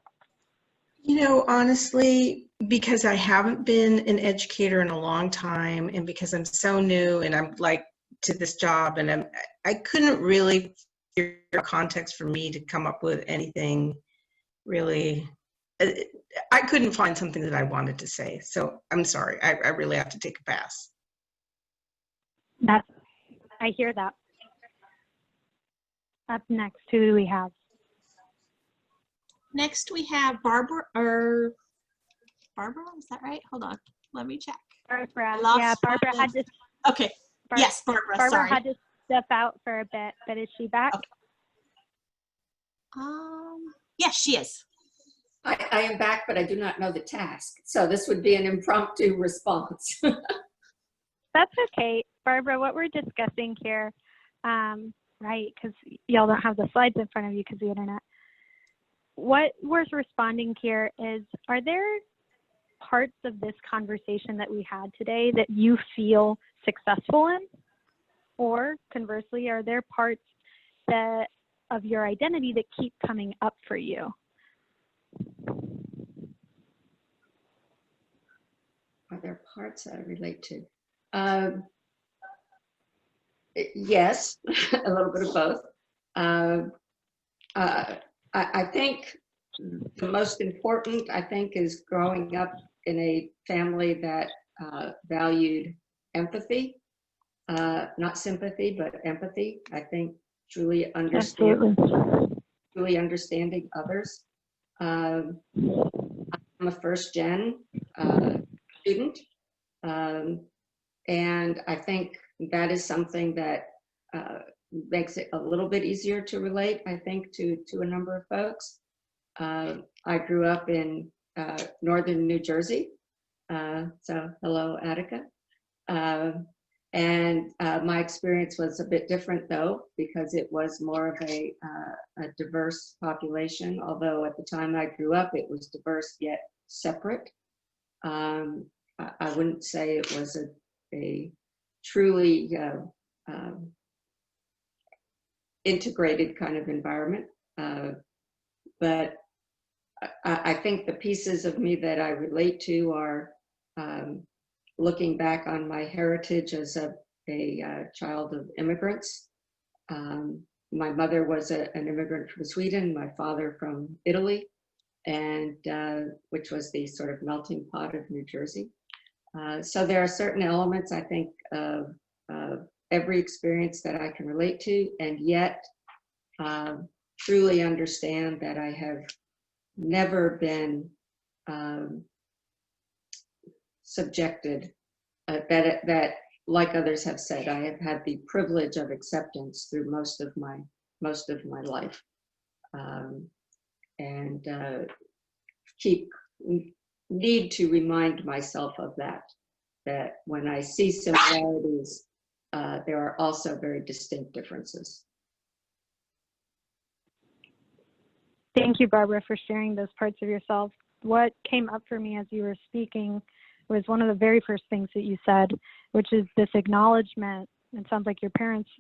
H: You know, honestly, because I haven't been an educator in a long time, and because I'm so new and I'm like to this job, and I couldn't really figure out context for me to come up with anything really. I couldn't find something that I wanted to say. So I'm sorry. I really have to take a pass.
J: I hear that. Up next, who do we have?
B: Next, we have Barbara, or Barbara, is that right? Hold on, let me check.
J: Barbara. Yeah, Barbara had to.
B: Okay, yes, Barbara,
J: Barbara
B: sorry.
J: had to step out for a bit, but is she back?
B: Okay. Yes, she is.
F: I am back, but I do not know the task. So this would be an impromptu response.
J: That's okay. Barbara, what we're discussing here, right, because y'all don't have the slides in front of you because of the internet. What we're responding here is, are there parts of this conversation that we had today that you feel successful in? Or conversely, are there parts of your identity that keep coming up for you?
F: Are there parts that I relate to? Yes, a little bit of both. I think the most important, is growing up in a family that valued empathy, not sympathy, but empathy. I think truly understanding others. I'm a first-gen student, and I think that is something that makes it a little bit easier to relate, I think, to a number of folks. I grew up in northern New Jersey, so hello, Attica. And my experience was a bit different, though, because it was more of a diverse population, although at the time I grew up, it was diverse yet separate. I wouldn't say it was a truly integrated kind of environment, but I think the pieces of me that I relate to are looking back on my heritage as a child of immigrants. My mother was an immigrant from Sweden, my father from Italy, and which was the sort of melting pot of New Jersey. So there are certain elements, I think, of every experience that I can relate to, and yet truly understand that I have never been subjected, that like others have said, I have had the privilege of acceptance through most of my life, and need to remind myself of that when I see similarities, there are also very distinct differences.
J: Thank you, Barbara, for sharing those parts of yourself. What came up for me as you were speaking was one of the very first things that you said, which is this acknowledgement. It sounds like your parents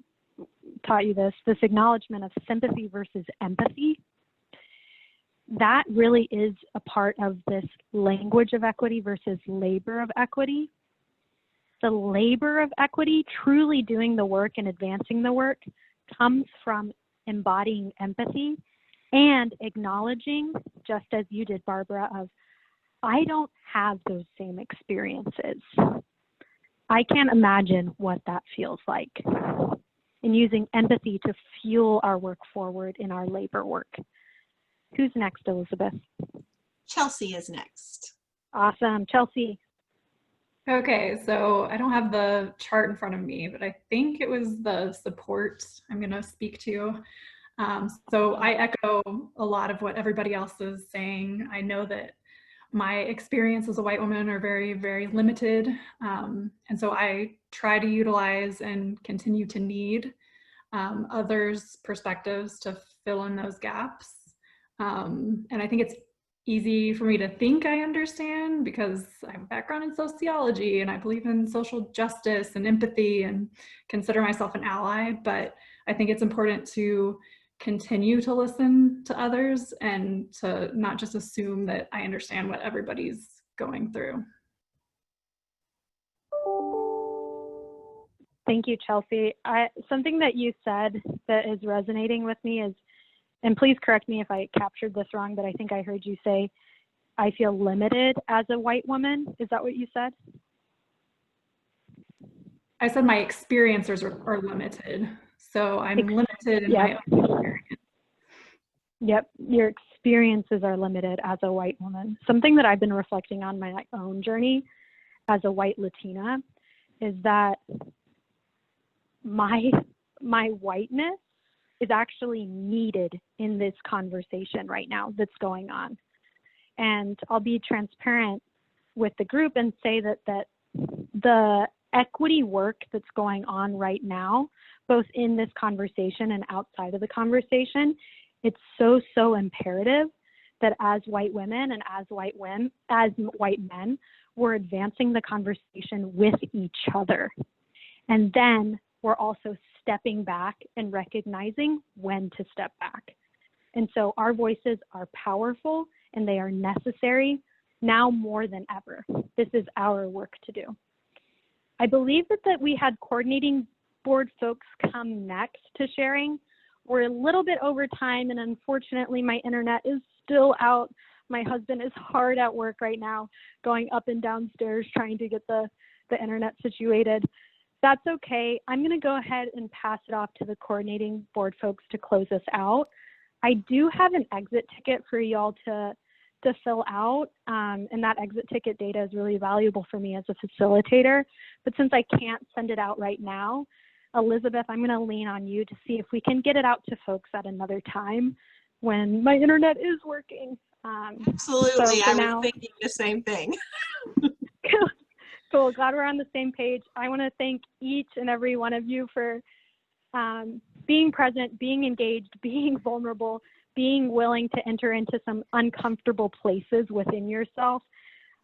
J: taught you this acknowledgement of sympathy versus empathy. That really is a part of this language of equity versus labor of equity. The labor of equity, truly doing the work and advancing the work, comes from embodying empathy and acknowledging, just as you did, Barbara, of I don't have those same experiences. I can't imagine what that feels like. And using empathy to fuel our work forward in our labor work. Who's next, Elizabeth?
B: Chelsea is next.
J: Awesome. Chelsea.
D: Okay, so I don't have the chart in front of me, but I think it was the support I'm going to speak to. So I echo a lot of what everybody else is saying. I know that my experience as a white woman are very, very limited. And so I try to utilize and continue to need others' perspectives to fill in those gaps. And I think it's easy for me to think I understand because I have a background in sociology and I believe in social justice and empathy and consider myself an ally. But I think it's important to continue to listen to others and to not just assume that I understand what everybody's going through.
J: Thank you, Chelsea. Something that you said that is resonating with me is, and please correct me if I captured this wrong, but I think I heard you say, I feel limited as a white woman. Is that what you said?
D: I said my experiences are limited. So I'm limited in my own experience.
J: Yep, your experiences are limited as a white woman. Something that I've been reflecting on my own journey as a white Latina is that my whiteness is actually needed in this conversation right now that's going on. And I'll be transparent with the group and say that the equity work that's going on right now, both in this conversation and outside of the conversation, it's so imperative that as white women and as white men, we're advancing the conversation with each other. And then we're also stepping back and recognizing when to step back. And so our voices are powerful and they are necessary now more than ever. This is our work to do. I believe that we had coordinating board folks come next to sharing. We're a little bit over time, and unfortunately my internet is still out. My husband is hard at work right now, going up and downstairs trying to get the internet situated. That's okay. I'm going to go ahead and pass it off to the coordinating board folks to close us out. I do have an exit ticket for y'all to fill out, and that exit ticket data is really valuable for me as a facilitator. But since I can't send it out right now, Elizabeth, I'm going to lean on you to see if we can get it out to folks at another time when my internet is working.
B: Absolutely,
J: so
B: I was thinking the same thing.
J: Cool, glad we're on the same page. I want to thank each and every one of you for being present, being engaged, being vulnerable, being willing to enter into some uncomfortable places within yourself.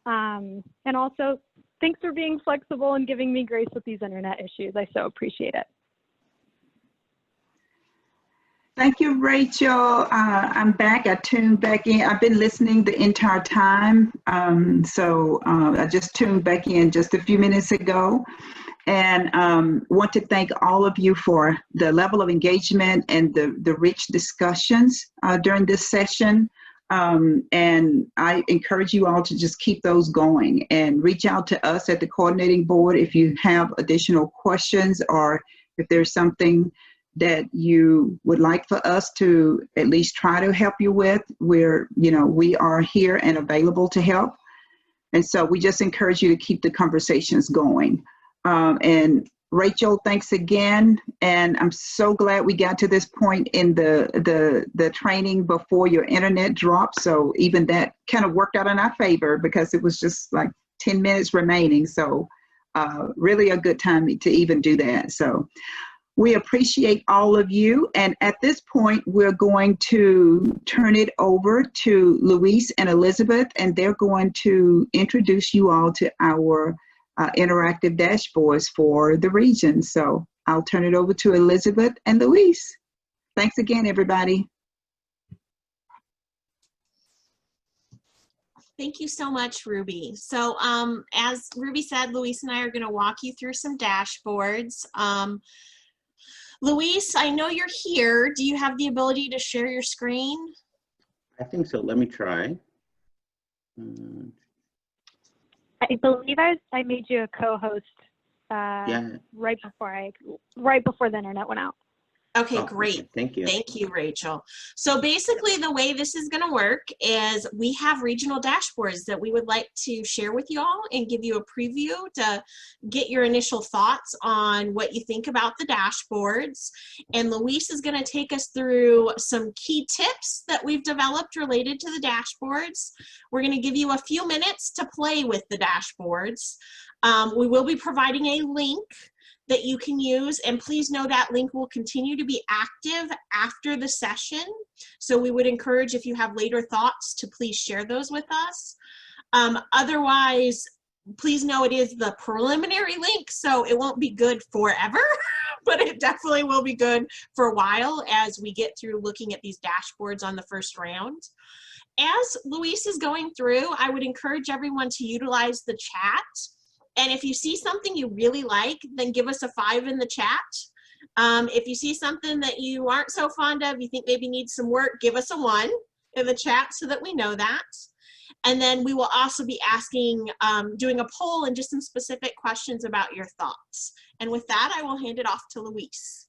J: And also, thanks for being flexible and giving me grace with these internet issues. I so appreciate it.
A: Thank you, Rachel. I'm back. I tuned back in. I've been listening the entire time. So I just tuned back in just a few minutes ago. And want to thank all of you for the level of engagement and the rich discussions during this session. And I encourage you all to just keep those going and reach out to us at the coordinating board if you have additional questions or if there's something that you would like for us to at least try to help you with. We are here and available to help. And so we just encourage you to keep the conversations going. And Rachel, thanks again. And I'm so glad we got to this point in the training before your internet dropped. So even that kind of worked out in our favor because it was just like 10 minutes remaining. So really a good time to even do that. So We appreciate all of you. And at this point, we're going to turn it over to Luis and Elizabeth, and they're going to introduce you all to our interactive dashboards for the region. So I'll turn it over to Elizabeth and Luis. Thanks again, everybody.
B: Thank you so much, Ruby. So as Ruby said, Luis and I are going to walk you through some dashboards. Luis, I know you're here. Do you have the ability to share your screen?
K: I think so. Let me try.
J: I believe I made you a co-host
K: Yeah.
J: right before the internet went out.
B: Okay,
K: Oh,
B: great.
K: okay. Thank you.
B: Thank you, Rachel. So basically the way this is going to work is we have regional dashboards that we would like to share with you all and give you a preview to get your initial thoughts on what you think about the dashboards. And Luis is going to take us through some key tips that we've developed related to the dashboards. We're going to give you a few minutes to play with the dashboards. We will be providing a link that you can use, and please know that link will continue to be active after the session. So we would encourage, if you have later thoughts, to please share those with us. Otherwise, please know it is the preliminary link, so it won't be good forever, but it definitely will be good for a while as we get through looking at these dashboards on the first round. As Luis is going through, I would encourage everyone to utilize the chat. And if you see something you really like, then give us a 5 in the chat. If you see something that you aren't so fond of, you think maybe needs some work, give us a 1 in the chat so that we know that. And then we will also be asking, doing a poll and just some specific questions about your thoughts. And with that, I will hand it off to Luis.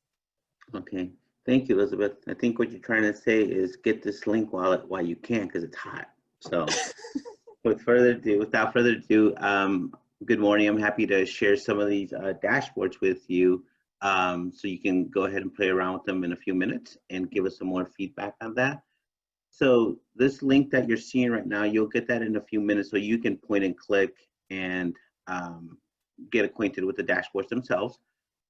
K: Okay. Thank you, Elizabeth. I think what you're trying to say is get this link while you can, because it's hot. So without further ado, good morning. I'm happy to share some of these dashboards with you, so you can go ahead and play around with them in a few minutes and give us some more feedback on that. So this link that you're seeing right now, you'll get that in a few minutes, so you can point and click and get acquainted with the dashboards themselves.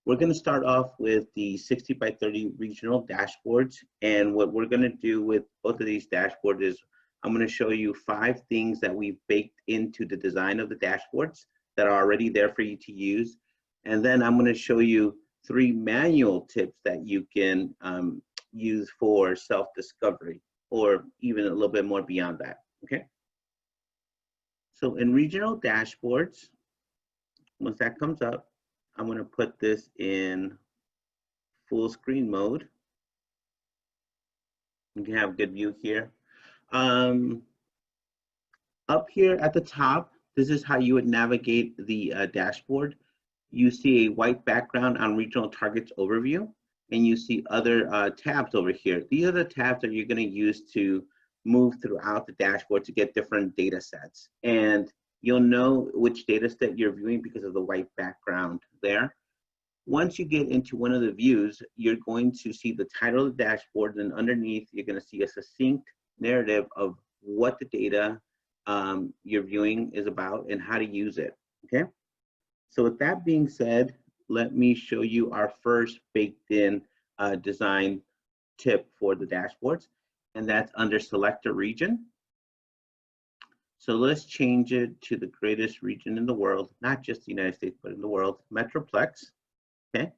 K: We're going to start off with the 60 by 30 regional dashboards, and what we're going to do with both of these dashboards is I'm going to show you 5 things that we've baked into the design of the dashboards that are already there for you to use. And then I'm going to show you 3 manual tips that you can use for self-discovery, or even a little bit more beyond that, okay? So in regional dashboards, once that comes up, I'm going to put this in full screen mode. You can have a good view here. Up here at the top, this is how you would navigate the dashboard. You see a white background on regional targets overview, and you see other tabs over here. These are the tabs that you're going to use to move throughout the dashboard to get different data sets. And you'll know which data set you're viewing because of the white background there. Once you get into one of the views, you're going to see the title of the dashboard, and underneath you're going to see a succinct narrative of what the data you're viewing is about and how to use it, okay? So with that being said, let me show you our first baked in design tip for the dashboards, and that's under select a region. So let's change it to the greatest region in the world, not just the United States, but in the world, Metroplex, okay?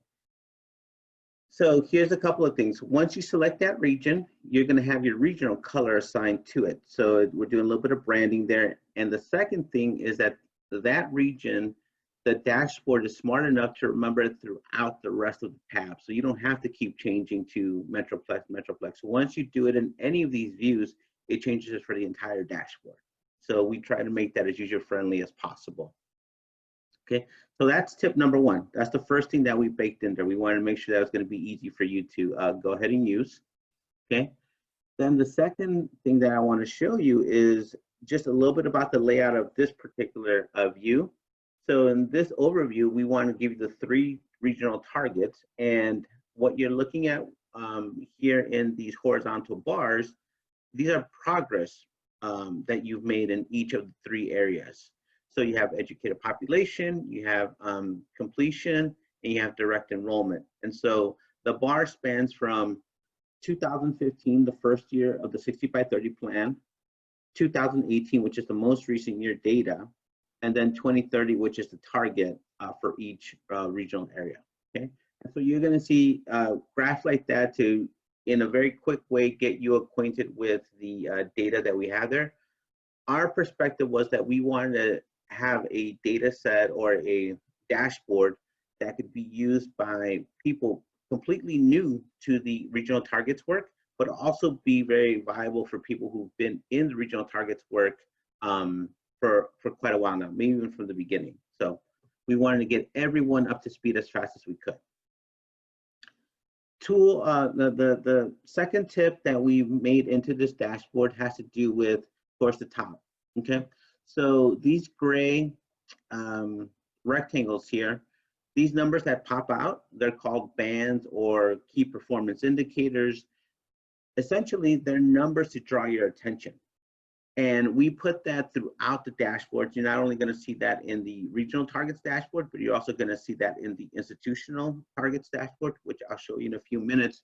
K: So here's a couple of things. Once you select that region, you're going to have your regional color assigned to it. So we're doing a little bit of branding there. And the second thing is that that region, the dashboard is smart enough to remember it throughout the rest of the tabs. So you don't have to keep changing to Metroplex. Once you do it in any of these views, it changes it for the entire dashboard. So we try to make that as user-friendly as possible. Okay, so that's tip number 1. That's the first thing that we baked in there. We wanted to make sure that was going to be easy for you to go ahead and use. Okay, then the second thing that I want to show you is just a little bit about the layout of this particular view. So in this overview, we want to give you the 3 regional targets, and what you're looking at here in these horizontal bars, these are progress that you've made in each of the 3 areas. So you have educated population, you have completion, and you have direct enrollment. And so the bar spans from 2015, the first year of the 60x30 plan, 2018, which is the most recent year data, and then 2030, which is the target for each regional area. Okay, and so you're going to see graphs like that to, in a very quick way, get you acquainted with the data that we have there. Our perspective was that we wanted to have a data set or a dashboard that could be used by people completely new to the regional targets work, but also be very viable for people who've been in the regional targets work for quite a while now, maybe even from the beginning. So we wanted to get everyone up to speed as fast as we could. The second tip that we made into this dashboard has to do with, of course, the top. Okay, so these gray rectangles here, these numbers that pop out, they're called bands or key performance indicators. Essentially, they're numbers to draw your attention. And we put that throughout the dashboard. You're not only going to see that in the regional targets dashboard, but you're also going to see that in the institutional targets dashboard, which I'll show you in a few minutes.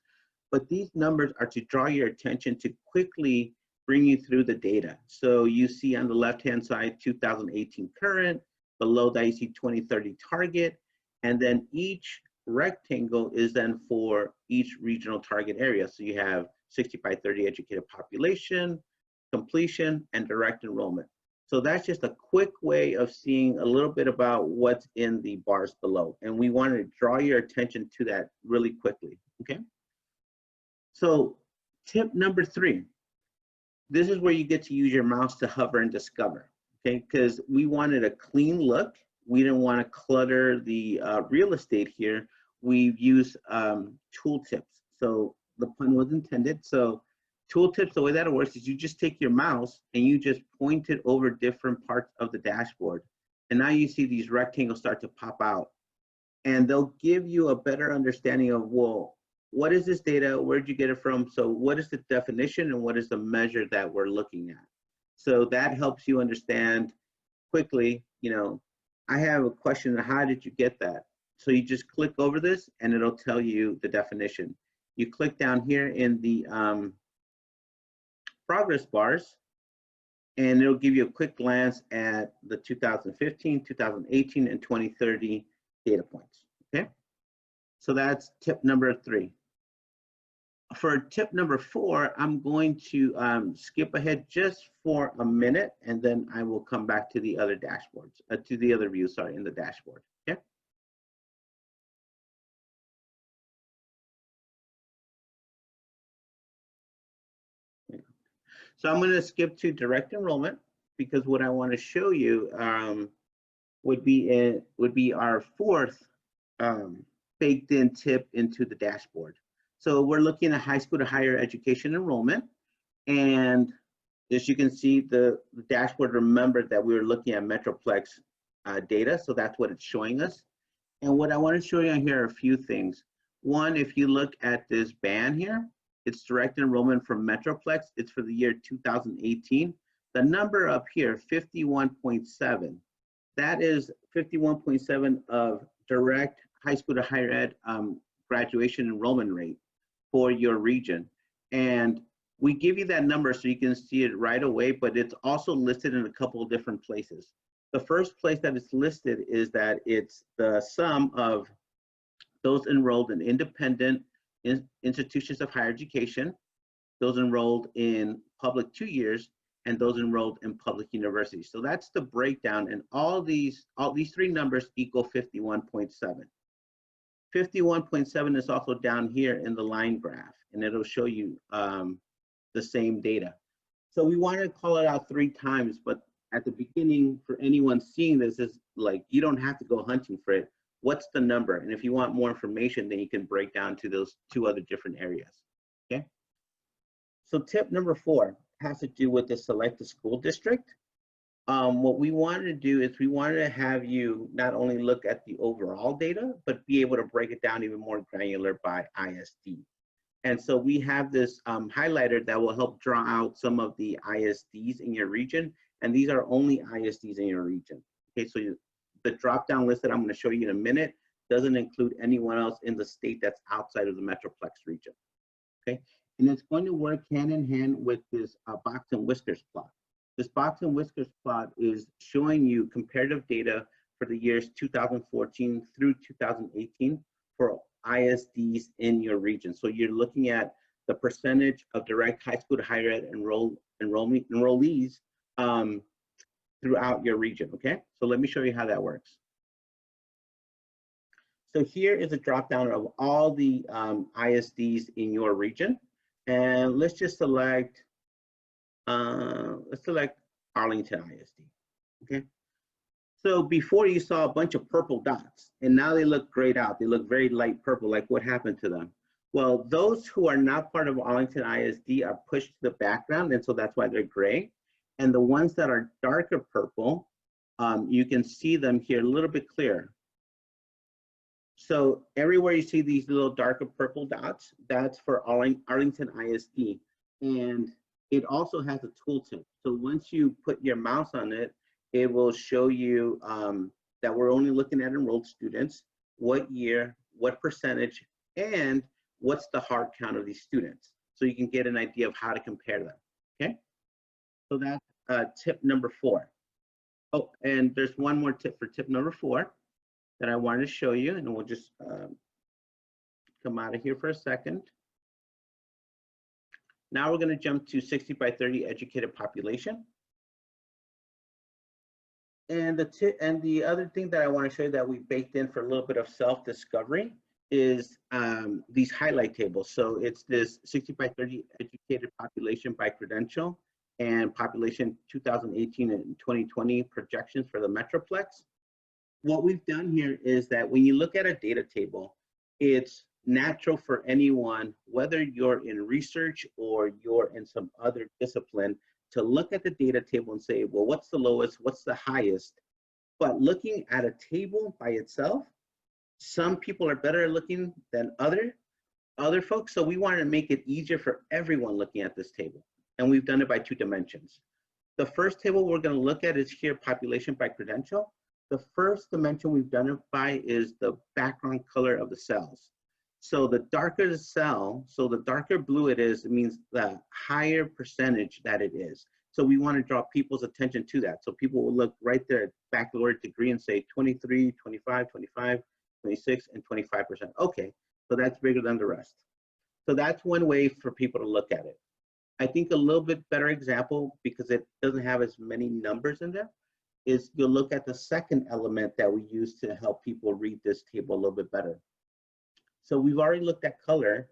K: But these numbers are to draw your attention to quickly bring you through the data. So you see on the left-hand side, 2018 current, below that you see 2030 target, and then each rectangle is then for each regional target area. So you have 60x30 educated population, completion, and direct enrollment. So that's just a quick way of seeing a little bit about what's in the bars below. And we wanted to draw your attention to that really quickly, okay? So tip number 3, this is where you get to use your mouse to hover and discover, okay? Because we wanted a clean look. We didn't want to clutter the real estate here. We've used tooltips. So the pun was intended. So tooltips, the way that it works is you just take your mouse and you just point it over different parts of the dashboard. And now you see these rectangles start to pop out. And they'll give you a better understanding of, well, what is this data? Where'd you get it from? So what is the definition and what is the measure that we're looking at? So that helps you understand quickly, you know, I have a question, how did you get that? So you just click over this and it'll tell you the definition. You click down here in the progress bars, and it'll give you a quick glance at the 2015, 2018, and 2030 data points, okay? So that's tip number 3. For tip number 4, I'm going to skip ahead just for a minute, and then I will come back to the other dashboards, to the other views, sorry, in the dashboard, okay? So I'm going to skip to direct enrollment because what I want to show you would be our 4th baked in tip into the dashboard. So we're looking at high school to higher education enrollment, and as you can see, the dashboard remembered that we were looking at Metroplex data, so that's what it's showing us. And what I want to show you on here are a few things. One, if you look at this band here, it's direct enrollment from Metroplex. It's for the year 2018. The number up here, 51.7, that is 51.7 of direct high school to higher ed graduation enrollment rate for your region. And we give you that number so you can see it right away, but it's also listed in a couple of different places. The first place that it's listed is that it's the sum of those enrolled in independent institutions of higher education, those enrolled in public 2 years, and those enrolled in public universities. So that's the breakdown, and all these 3 numbers equal 51.7. 51.7 is also down here in the line graph, and it'll show you the same data. So we want to call it out 3 times, but at the beginning, for anyone seeing this, is like, you don't have to go hunting for it. What's the number? And if you want more information, then you can break down to those 2 other different areas, okay? So tip number 4 has to do with the select a school district. What we wanted to do is we wanted to have you not only look at the overall data, but be able to break it down even more granular by ISD. And so we have this highlighter that will help draw out some of the ISDs in your region. And these are only ISDs in your region. Okay, so the drop-down list that I'm going to show you in a minute, doesn't include anyone else in the state that's outside of the Metroplex region, okay? And it's going to work hand in hand with this box and whiskers plot. This box and whiskers plot is showing you comparative data for the years 2014 through 2018 for ISDs in your region. So you're looking at the percentage of direct high school to higher ed enrollees throughout your region, okay? So let me show you how that works. So here is a drop down of all the ISDs in your region. And let's just select, Arlington ISD, okay? So before you saw a bunch of purple dots, and now they look grayed out. They look very light purple, like what happened to them? Well, those who are not part of Arlington ISD are pushed to the background, and so that's why they're gray. And the ones that are darker purple, you can see them here a little bit clearer. So everywhere you see these little darker purple dots, that's for Arlington ISD. And it also has a tooltip. So once you put your mouse on it, it will show you that we're only looking at enrolled students, what year, what percentage, and what's the hard count of these students. So you can get an idea of how to compare them, okay? So that's tip number 4. Oh, and there's one more tip for tip number 4 that I wanted to show you, and we'll just come out of here for a second. Now we're gonna jump to 60 by 30 educated population. And the other thing that I want to show you that we baked in for a little bit of self-discovery is these highlight tables. So it's this 60 by 30 educated population by credential and population 2018 and 2020 projections for the Metroplex. What we've done here is that when you look at a data table, it's natural for anyone, whether you're in research or you're in some other discipline, to look at the data table and say, well, what's the lowest, what's the highest? But looking at a table by itself, some people are better at looking than other folks. So we wanted to make it easier for everyone looking at this table. And we've done it by 2 dimensions. The first table we're going to look at is here, population by credential. The first dimension we've done it by is the background color of the cells. So the darker the cell, so the darker blue it is, it means the higher percentage that it is. So we want to draw people's attention to that. So people will look right there at baccalaureate degree and say 23, 25, 25, 26, and 25%. Okay, so that's bigger than the rest. So that's one way for people to look at it. I think a little bit better example, because it doesn't have as many numbers in there, is you'll look at the second element that we use to help people read this table a little bit better. So we've already looked at color,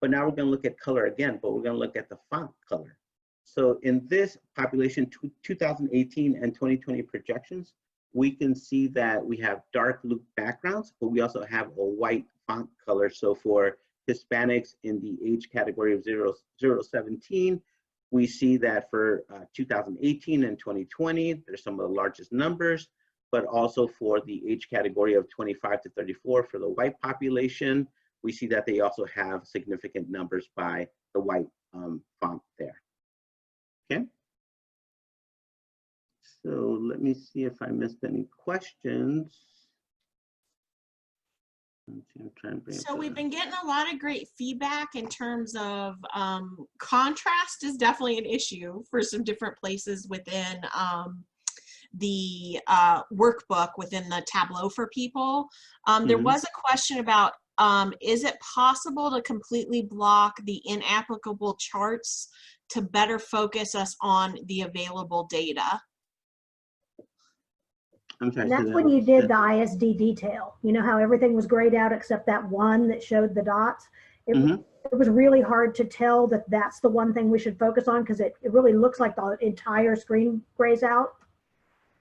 K: but now we're going to look at color again, but we're going to look at the font color. So in this population 2018 and 2020 projections, we can see that we have dark blue backgrounds, but we also have a white font color. So for Hispanics in the age category of 0-17, we see that for 2018 and 2020, there's some of the largest numbers, but also for the age category of 25 to 34 for the white population, we see that they also have significant numbers by the white font there. Okay. So let me see if I missed any questions.
B: So we've been getting a lot of great feedback in terms of contrast is definitely an issue for some different places within the workbook within the Tableau for people. There was a question about, is it possible to completely block the inapplicable charts to better focus us on the available data?
G: And that's when you did the ISD detail. You know how everything was grayed out except that one that showed the dots? It was really hard to tell that that's the one thing we should focus on, because it really looks like the entire screen grays out.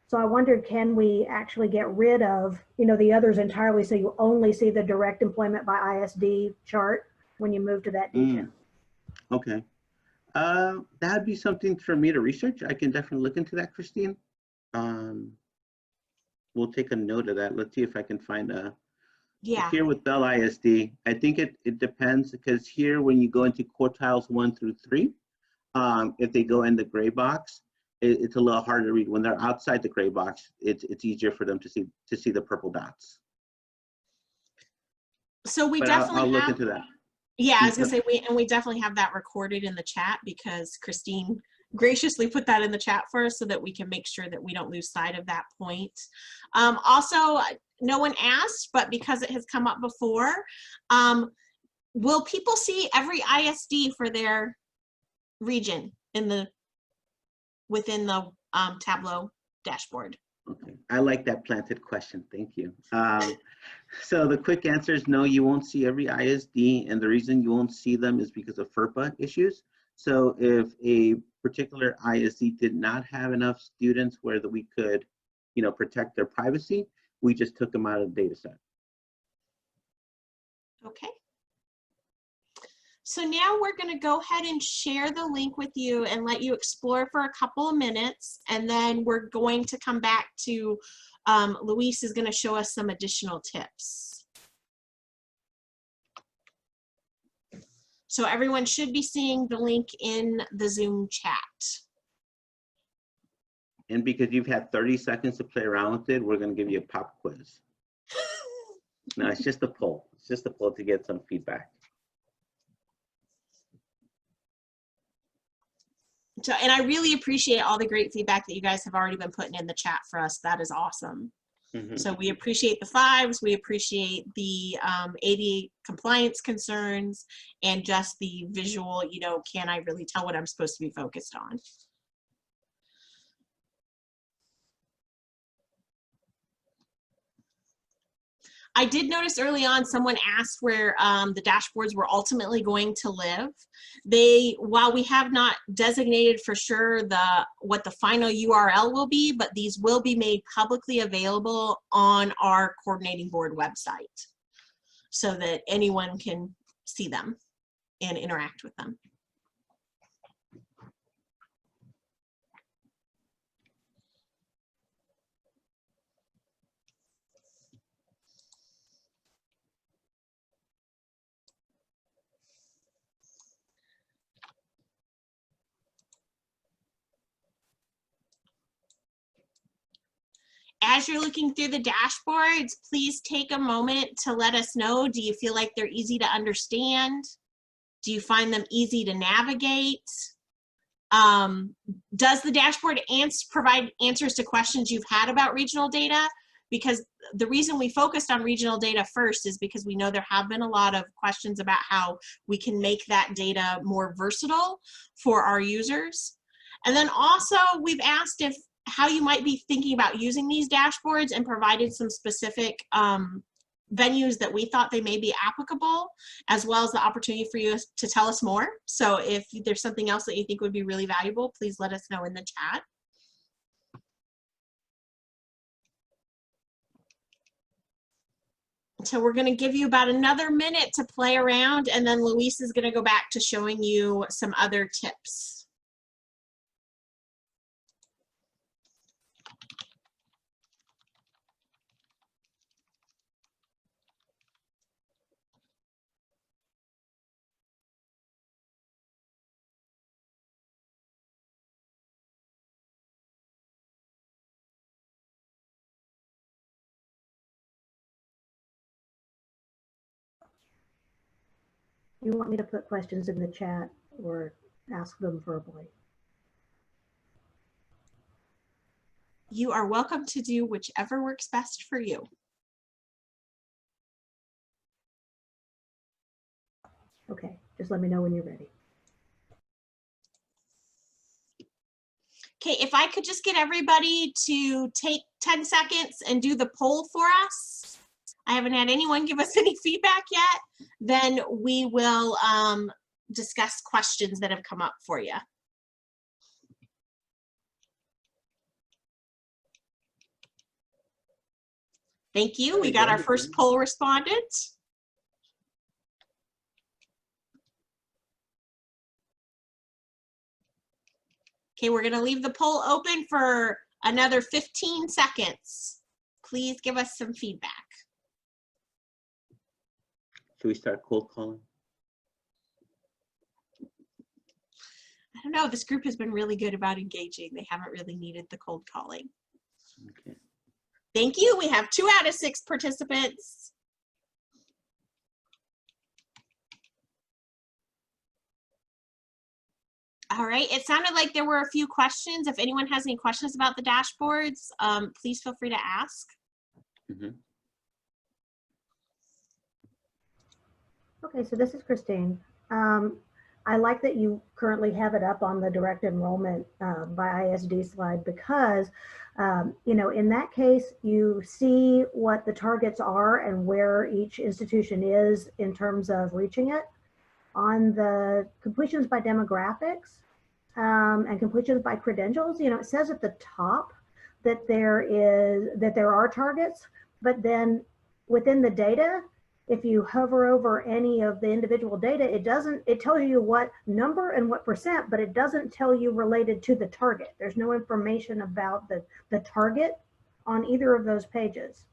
G: So I wondered, can we actually get rid of, you know, the others entirely so you only see the direct employment by ISD chart when you move to that detail?
K: Okay. That'd be something for me to research. I can definitely look into that, Christine. We'll take a note of that. Let's see if I can find a, here with Bell ISD, I think it depends, because here when you go into quartiles 1 through 3, if they go in the gray box, it's a little harder to read. When they're outside the gray box, it's easier for them to see the purple dots.
B: So we
K: But
B: definitely
K: I'll look
B: have,
K: into that.
B: yeah, I was gonna say, we definitely have that recorded in the chat because Christine graciously put that in the chat for us so that we can make sure that we don't lose sight of that point. Also, no one asked, but because it has come up before, will people see every ISD for their region within the Tableau dashboard?
K: Okay, I like that planted question. Thank you. So the quick answer is no, you won't see every ISD, and the reason you won't see them is because of FERPA issues. So if a particular ISD did not have enough students where we could, protect their privacy, we just took them out of the data set.
B: Okay. So now we're going to go ahead and share the link with you and let you explore for a couple of minutes, and then we're going to come back to Luis is going to show us some additional tips. So everyone should be seeing the link in the Zoom chat.
K: And because you've had 30 seconds to play around with it, we're going to give you a pop quiz. No, it's just a poll. It's just a poll to get some feedback.
B: So, and I really appreciate all the great feedback that you guys have already been putting in the chat for us. That is awesome.
K: Mm-hmm.
B: So we appreciate the 5s, we appreciate the ADA compliance concerns, and just the visual, can I really tell what I'm supposed to be focused on? I did notice early on someone asked where the dashboards were ultimately going to live. While we have not designated for sure what the final URL will be, but these will be made publicly available on our coordinating board website so that anyone can see them and interact with them. As you're looking through the dashboards, please take a moment to let us know, do you feel like they're easy to understand? Do you find them easy to navigate? Does the dashboard provide answers to questions you've had about regional data? Because the reason we focused on regional data first is because we know there have been a lot of questions about how we can make that data more versatile for our users. And then also we've asked how you might be thinking about using these dashboards and provided some specific venues that we thought they may be applicable, as well as the opportunity for you to tell us more. So if there's something else that you think would be really valuable, please let us know in the chat. So we're going to give you about another minute to play around, and then Luis is going to go back to showing you some other tips.
G: You want me to put questions in the chat or ask them verbally?
B: You are welcome to do whichever works best for you.
G: Okay, just let me know when you're ready.
B: Okay, if I could just get everybody to take 10 seconds and do the poll for us. I haven't had anyone give us any feedback yet. Then we will discuss questions that have come up for you. Thank you. We got our first poll respondent. Okay, we're going to leave the poll open for another 15 seconds. Please give us some feedback.
K: Should we start cold calling?
B: I don't know. This group has been really good about engaging. They haven't really needed the cold calling.
K: Okay.
B: Thank you. We have 2 out of 6 participants. All right, it sounded like there were a few questions. If anyone has any questions about the dashboards, please feel free to ask.
K: Mhm.
G: Okay, so this is Christine. I like that you currently have it up on the direct enrollment by ISD slide because, you know, in that case, you see what the targets are and where each institution is in terms of reaching it. On the completions by demographics and completions by credentials, you know, it says at the top that there are targets, but then within the data, if you hover over any of the individual data, it tells you what number and what percent, but it doesn't tell you related to the target. There's no information about the target on either of those pages.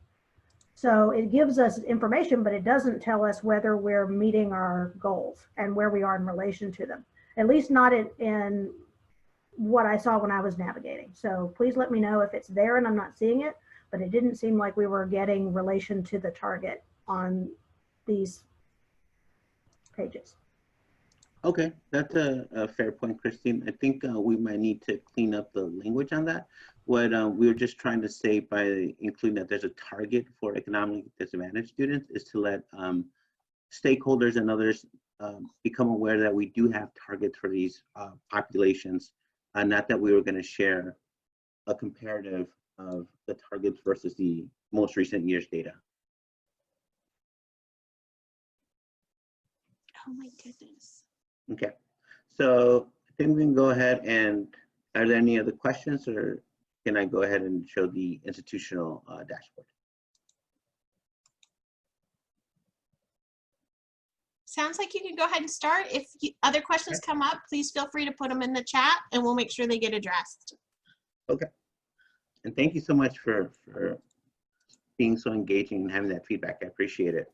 G: So it gives us information, but it doesn't tell us whether we're meeting our goals and where we are in relation to them, at least not in what I saw when I was navigating. So please let me know if it's there and I'm not seeing it, but it didn't seem like we were getting relation to the target on these pages.
K: Okay, that's a fair point, Christine. I think we might need to clean up the language on that. What we were just trying to say by including that there's a target for economically disadvantaged students is to let stakeholders and others become aware that we do have targets for these populations, not that we were going to share a comparative of the targets versus the most recent year's data.
B: Oh my goodness.
K: Okay, so I think we can go ahead and, are there any other questions, or can I go ahead and show the institutional dashboard?
B: Sounds like you can go ahead and start. If other questions come up, please feel free to put them in the chat and we'll make sure they get addressed.
K: Okay, and thank you so much for being so engaging and having that feedback. I appreciate it.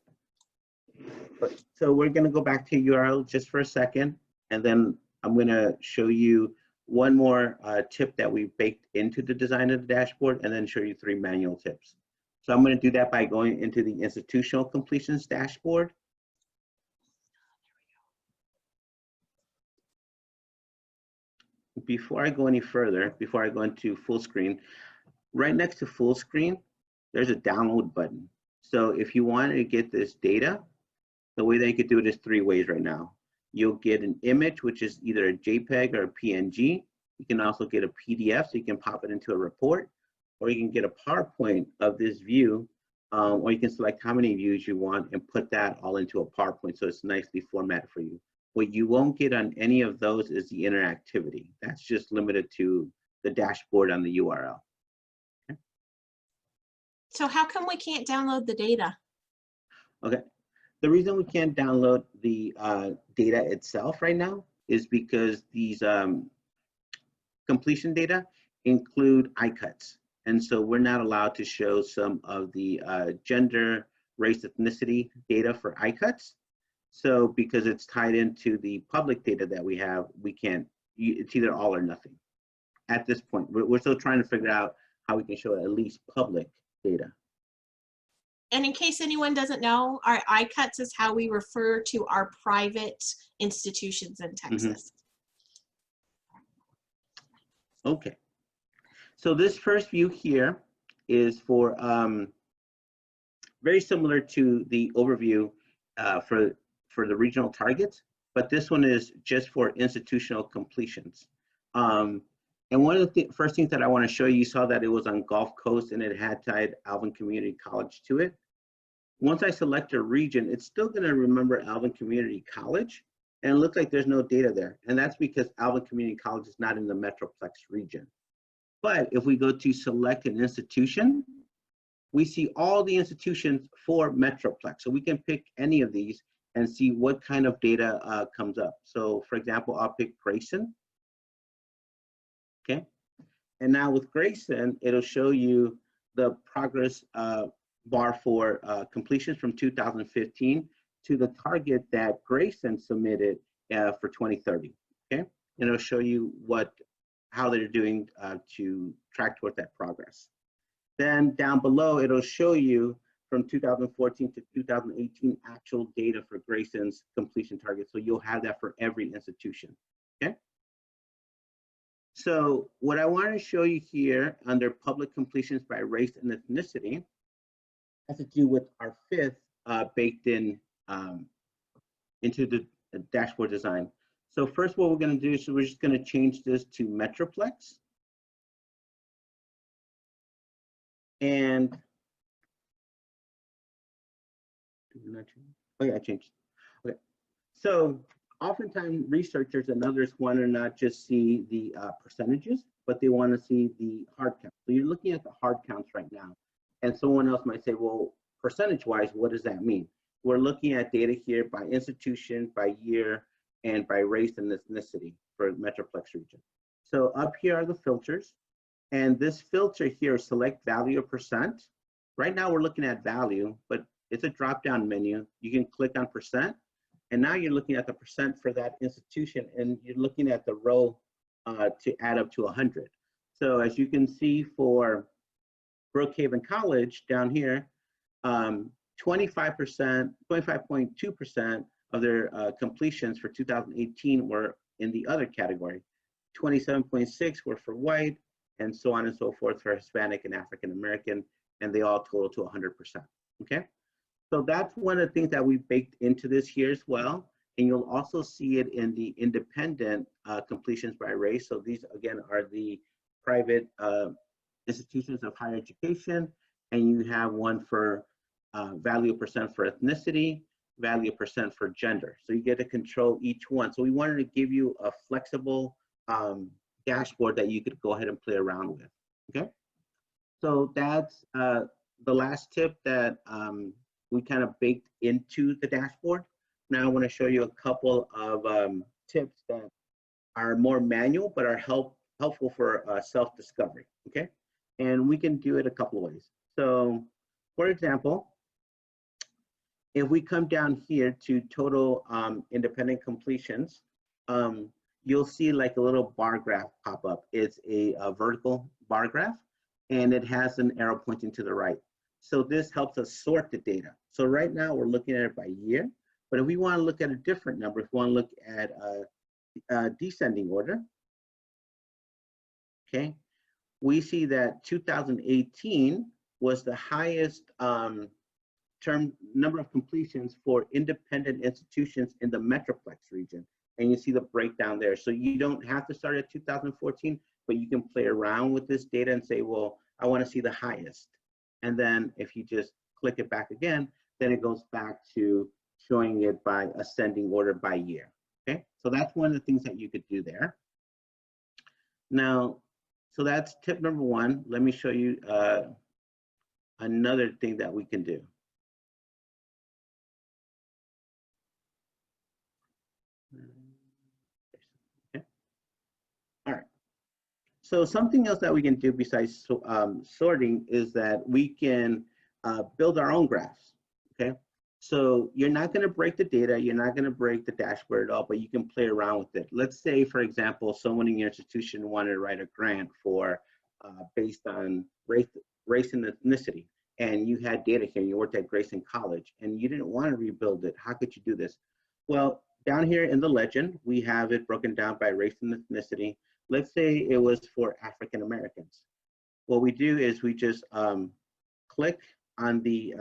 K: So we're going to go back to URL just for a second, and then I'm going to show you one more tip that we baked into the design of the dashboard, and then show you 3 manual tips. So I'm going to do that by going into the institutional completions dashboard. Before I go any further, before I go into full screen, right next to full screen, there's a download button. So if you wanted to get this data, the way that you could do it is 3 ways right now. You'll get an image, which is either a JPEG or a PNG. You can also get a PDF, so you can pop it into a report, or you can get a PowerPoint of this view, or you can select how many views you want and put that all into a PowerPoint, so it's nicely formatted for you. What you won't get on any of those is the interactivity. That's just limited to the dashboard on the URL. Okay.
B: So how come we can't download the data?
K: Okay. The reason we can't download the data itself right now is because these completion data include iCuts. And so we're not allowed to show some of the gender, race, ethnicity data for iCuts. So because it's tied into the public data that we have, we can't, it's either all or nothing. At this point, we're still trying to figure out how we can show at least public data.
B: And in case anyone doesn't know, our iCuts is how we refer to our private institutions in Texas.
K: Okay. So this first view here is for very similar to the overview for the regional targets, but this one is just for institutional completions. And one of the first things that I want to show you, you saw that it was on Gulf Coast and it had tied Alvin Community College to it. Once I select a region, it's still going to remember Alvin Community College, and it looks like there's no data there. And that's because Alvin Community College is not in the Metroplex region. But if we go to select an institution, we see all the institutions for Metroplex. So we can pick any of these and see what kind of data comes up. So for example, I'll pick Grayson. Okay. And now with Grayson, it'll show you the progress bar for completions from 2015 to the target that Grayson submitted for 2030. Okay. And it'll show you how they're doing to track toward that progress. Then down below, it'll show you from 2014 to 2018 actual data for Grayson's completion target. So you'll have that for every institution. Okay. So what I want to show you here under public completions by race and ethnicity has to do with our fifth baked in into the dashboard design. So first what we're going to do is we're just going to change this to Metroplex. And oh yeah, I changed. Okay. So oftentimes researchers and others want to not just see the percentages, but they want to see the hard count. So you're looking at the hard counts right now. And someone else might say, well, percentage-wise, what does that mean? We're looking at data here by institution, by year, and by race and ethnicity for Metroplex region. So up here are the filters. And this filter here, select value or percent. Right now we're looking at value, but it's a drop-down menu. You can click on percent. And now you're looking at the percent for that institution, and you're looking at the row to add up to 100. So as you can see for Brookhaven College down here, 25.2% of their completions for 2018 were in the other category. 27.6 were for white, and so on and so forth for Hispanic and African American, and they all total to 100%. Okay. So that's one of the things that we baked into this here as well. And you'll also see it in the independent completions by race. So these, again, are the private institutions of higher education. And you have one for value percent for ethnicity, value percent for gender. So you get to control each one. So we wanted to give you a flexible dashboard that you could go ahead and play around with. Okay. So that's the last tip that we kind of baked into the dashboard. Now I want to show you a couple of tips that are more manual, but are helpful for self-discovery, okay? And we can do it a couple of ways. So for example, if we come down here to total independent completions, you'll see like a little bar graph pop up. It's a vertical bar graph, and it has an arrow pointing to the right. So this helps us sort the data. So right now we're looking at it by year, but if we want to look at a different number, if we want to look at a descending order, okay, we see that 2018 was the highest number of completions for independent institutions in the Metroplex region. And you see the breakdown there. So you don't have to start at 2014, but you can play around with this data and say, well, I want to see the highest. And then if you just click it back again, then it goes back to showing it by ascending order by year. Okay, so that's one of the things that you could do there. Now, so that's tip number one. Let me show you another thing that we can do. Okay. All right. So something else that we can do besides sorting is that we can build our own graphs, okay? So you're not gonna break the data, you're not gonna break the dashboard at all, but you can play around with it. Let's say, for example, someone in your institution wanted to write a grant for based on race and ethnicity, and you had data here, and you worked at Grayson College, and you didn't wanna rebuild it. How could you do this? Well, down here in the legend, we have it broken down by race and ethnicity. Let's say it was for African Americans. What we do is we just click on the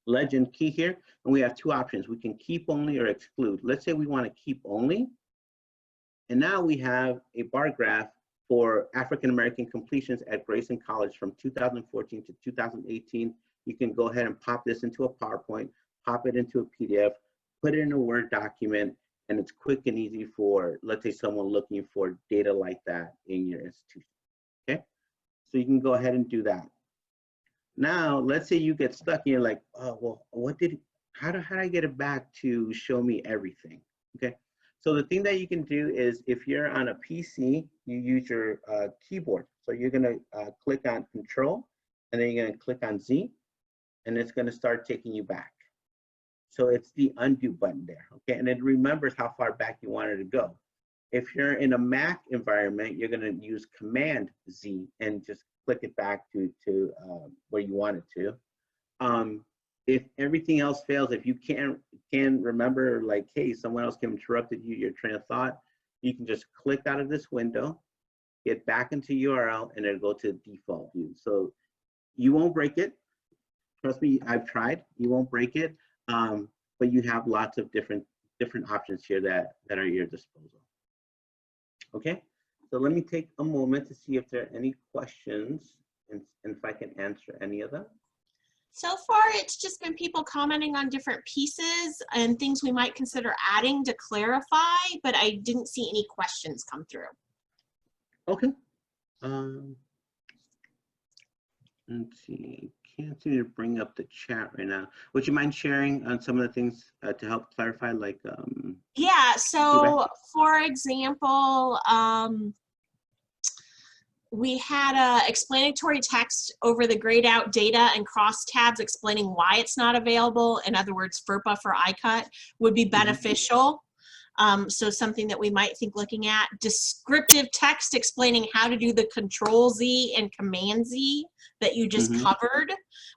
K: legend key here, and we have two options. We can keep only or exclude. Let's say we want to keep only. And now we have a bar graph for African American completions at Grayson College from 2014 to 2018. You can go ahead and pop this into a PowerPoint, pop it into a PDF, put it in a Word document, and it's quick and easy for, let's say, someone looking for data like that in your institution, okay? So you can go ahead and do that. Now, let's say you get stuck and you're like, oh, well, how do I get it back to show me everything, okay? So the thing that you can do is if you're on a PC, you use your keyboard. So you're gonna click on Control, and then you're gonna click on Z, and it's gonna start taking you back. So it's the undo button there, okay? And it remembers how far back you wanted to go. If you're in a Mac environment, you're gonna use Command Z and just click it back to where you want it to. If everything else fails, if you can't remember, like, hey, someone else interrupted you, your train of thought, You can just click out of this window, get back into URL, and it'll go to default view. So you won't break it. Trust me, I've tried. You won't break it, but you have lots of different options here that are at your disposal. Okay, so let me take a moment to see if there are any questions and if I can answer any of them.
B: So far, it's just been people commenting on different pieces and things we might consider adding to clarify, but I didn't see any questions come through.
K: Okay. Let's see. Can't seem to bring up the chat right now. Would you mind sharing on some of the things to help clarify, like?
B: Yeah. So, for example, we had a explanatory text over the grayed out data and cross tabs explaining why it's not available. In other words, FERPA for iCut would be beneficial. So something that we might think looking at. Descriptive text explaining how to do the Control-Z and Command-Z that you just covered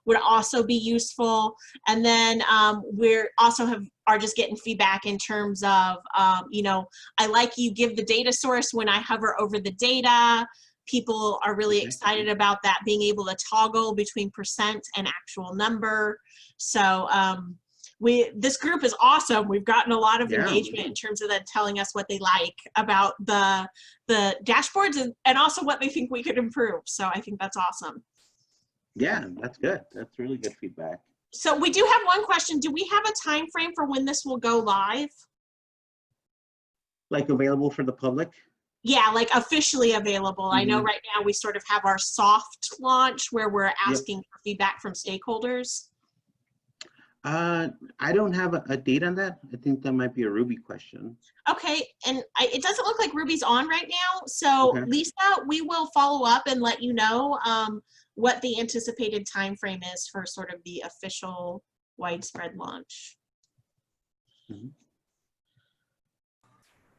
B: would also be useful. And then we're also are just getting feedback in terms of, you know, I like you give the data source when I hover over the data. People are really excited about that, being able to toggle between percent and actual number. So this group is awesome. We've gotten a lot of engagement in terms of them telling us what they like about the dashboards and also what they think we could improve. So I think that's awesome.
K: Yeah, that's good. That's really good feedback.
B: So we do have one question. Do we have a time frame for when this will go live?
K: Like available for the public?
B: Yeah, like officially available. I know right now we sort of have our soft launch where we're asking for feedback from stakeholders.
K: I don't have a date on that. I think that might be a Ruby question.
B: Okay, and it doesn't look like Ruby's on right now. So Lisa, we will follow up and let you know what the anticipated time frame is for sort of the official widespread launch.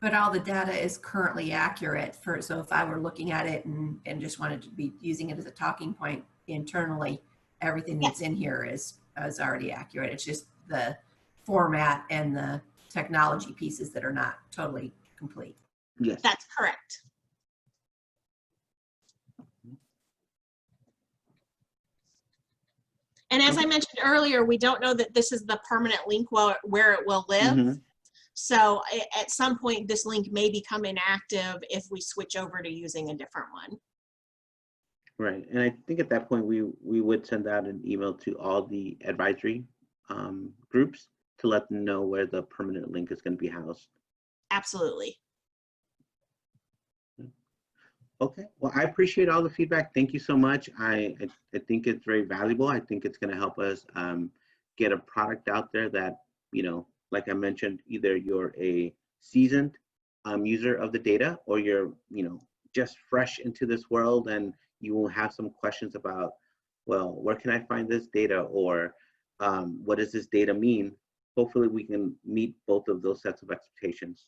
E: But all the data is currently accurate so if I were looking at it and just wanted to be using it as a talking point internally, everything that's in here is already accurate. It's just the format and the technology pieces that are not totally complete.
K: Yes.
B: That's correct. And as I mentioned earlier, we don't know that this is the permanent link where it will live. So at some point, this link may become inactive if we switch over to using a different one.
K: Right, and I think at that point, we would send out an email to all the advisory groups to let them know where the permanent link is going to be housed.
B: Absolutely.
K: Okay, well, I appreciate all the feedback. Thank you so much. I think it's very valuable. I think it's going to help us get a product out there that, you know, like I mentioned, either you're a seasoned user of the data or you're, you know, just fresh into this world and you will have some questions about, well, where can I find this data, or what does this data mean? Hopefully we can meet both of those sets of expectations.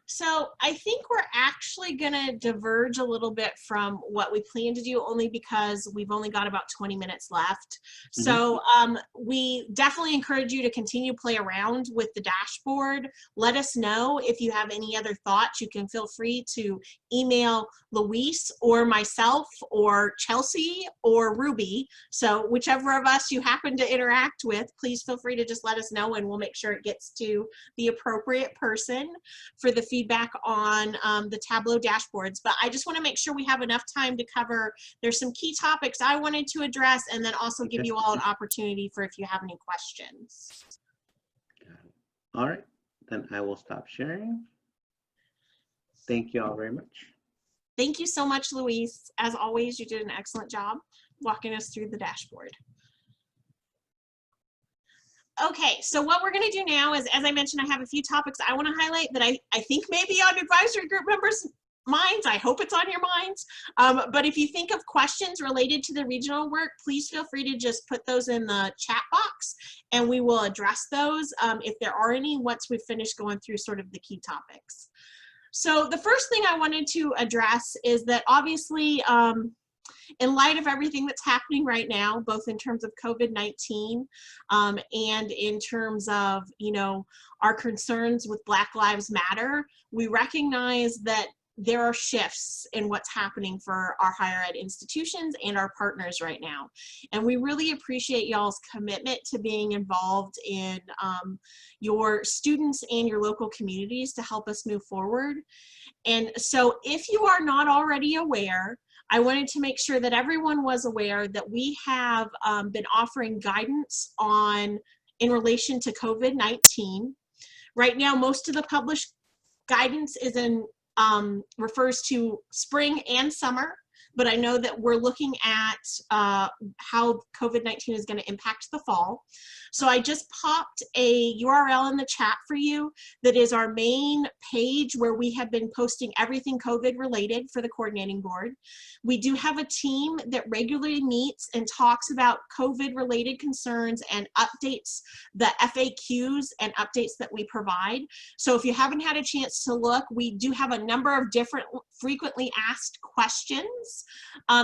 B: So I think we're actually going to diverge a little bit from what we plan to do, only because we've only got about 20 minutes left. So we definitely encourage you to continue to play around with the dashboard. Let us know if you have any other thoughts. You can feel free to email Luis or myself or Chelsea or Ruby. So whichever of us you happen to interact with, please feel free to just let us know and we'll make sure it gets to the appropriate person for the feedback on the Tableau dashboards. But I just want to make sure we have enough time to cover. There's some key topics I wanted to address and then also give you all an opportunity for if you have any questions.
K: All right, then I will stop sharing. Thank you all very much.
B: Thank you so much, Luis. As always, you did an excellent job walking us through the dashboard. Okay, so what we're going to do now is, as I mentioned, I have a few topics I want to highlight that I think may be on advisory group members' minds. I hope it's on your minds. But if you think of questions related to the regional work, please feel free to just put those in the chat box and we will address those if there are any once we've finished going through sort of the key topics. So the first thing I wanted to address is that obviously In light of everything that's happening right now, both in terms of COVID-19 and in terms of, you know, our concerns with Black Lives Matter, we recognize that there are shifts in what's happening for our higher ed institutions and our partners right now. And we really appreciate y'all's commitment to being involved in your students and your local communities to help us move forward. And so if you are not already aware, I wanted to make sure that everyone was aware that we have been offering guidance in relation to COVID-19. Right now, most of the published guidance is refers to spring and summer, but I know that we're looking at how COVID-19 is going to impact the fall. So I just popped a URL in the chat for you that is our main page where we have been posting everything COVID related for the coordinating board. We do have a team that regularly meets and talks about COVID related concerns and updates the FAQs and updates that we provide. So if you haven't had a chance to look, we do have a number of different frequently asked questions,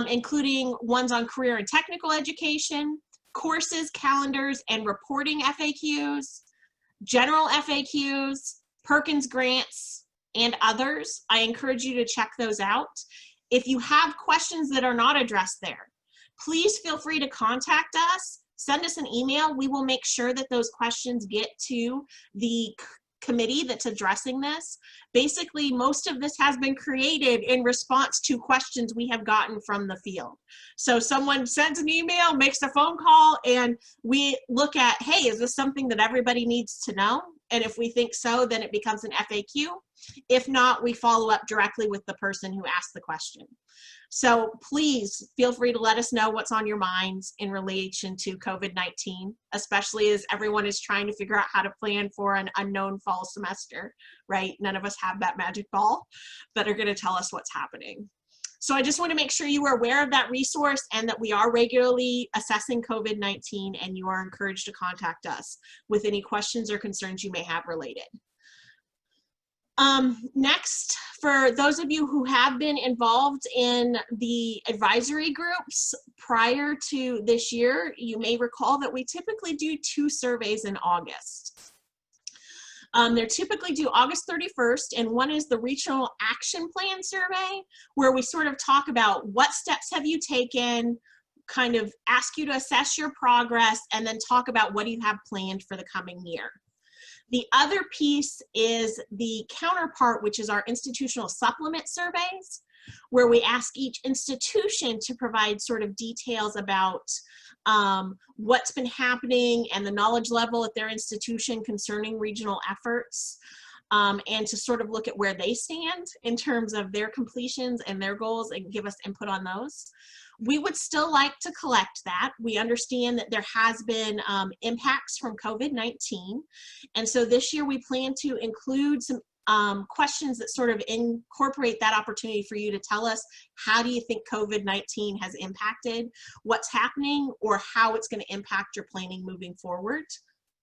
B: including ones on career and technical education, courses, calendars, and reporting FAQs, general FAQs, Perkins grants, and others. I encourage you to check those out. If you have questions that are not addressed there, please feel free to contact us, send us an email. We will make sure that those questions get to the committee that's addressing this. Basically, most of this has been created in response to questions we have gotten from the field. So someone sends an email, makes a phone call, and we look at, hey, is this something that everybody needs to know? And if we think so, then it becomes an FAQ. If not, we follow up directly with the person who asked the question. So please feel free to let us know what's on your minds in relation to COVID-19, especially as everyone is trying to figure out how to plan for an unknown fall semester, right? None of us have that magic ball that are going to tell us what's happening. So I just want to make sure you are aware of that resource and that we are regularly assessing COVID-19, and you are encouraged to contact us with any questions or concerns you may have related. Next, for those of you who have been involved in the advisory groups prior to this year, you may recall that we typically do 2 surveys in August. They're typically due August 31st, and one is the Regional Action Plan survey, where we sort of talk about what steps have you taken, kind of ask you to assess your progress, and then talk about what do you have planned for the coming year. The other piece is the counterpart, which is our institutional supplement surveys, where we ask each institution to provide sort of details about what's been happening and the knowledge level at their institution concerning regional efforts, and to sort of look at where they stand in terms of their completions and their goals and give us input on those. We would still like to collect that. We understand that there has been impacts from COVID-19. And so this year we plan to include some questions that sort of incorporate that opportunity for you to tell us, how do you think COVID-19 has impacted what's happening, or how it's going to impact your planning moving forward.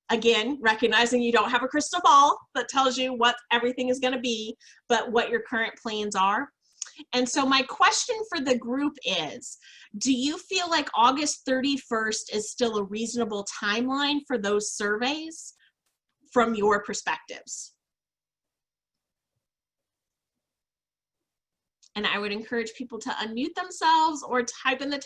B: Again, recognizing you don't have a crystal ball that tells you what everything is going to be, but what your current plans are. And so my question for the group is, do you feel like August 31st is still a reasonable timeline for those surveys from your perspectives? And I would encourage people to unmute themselves or type in the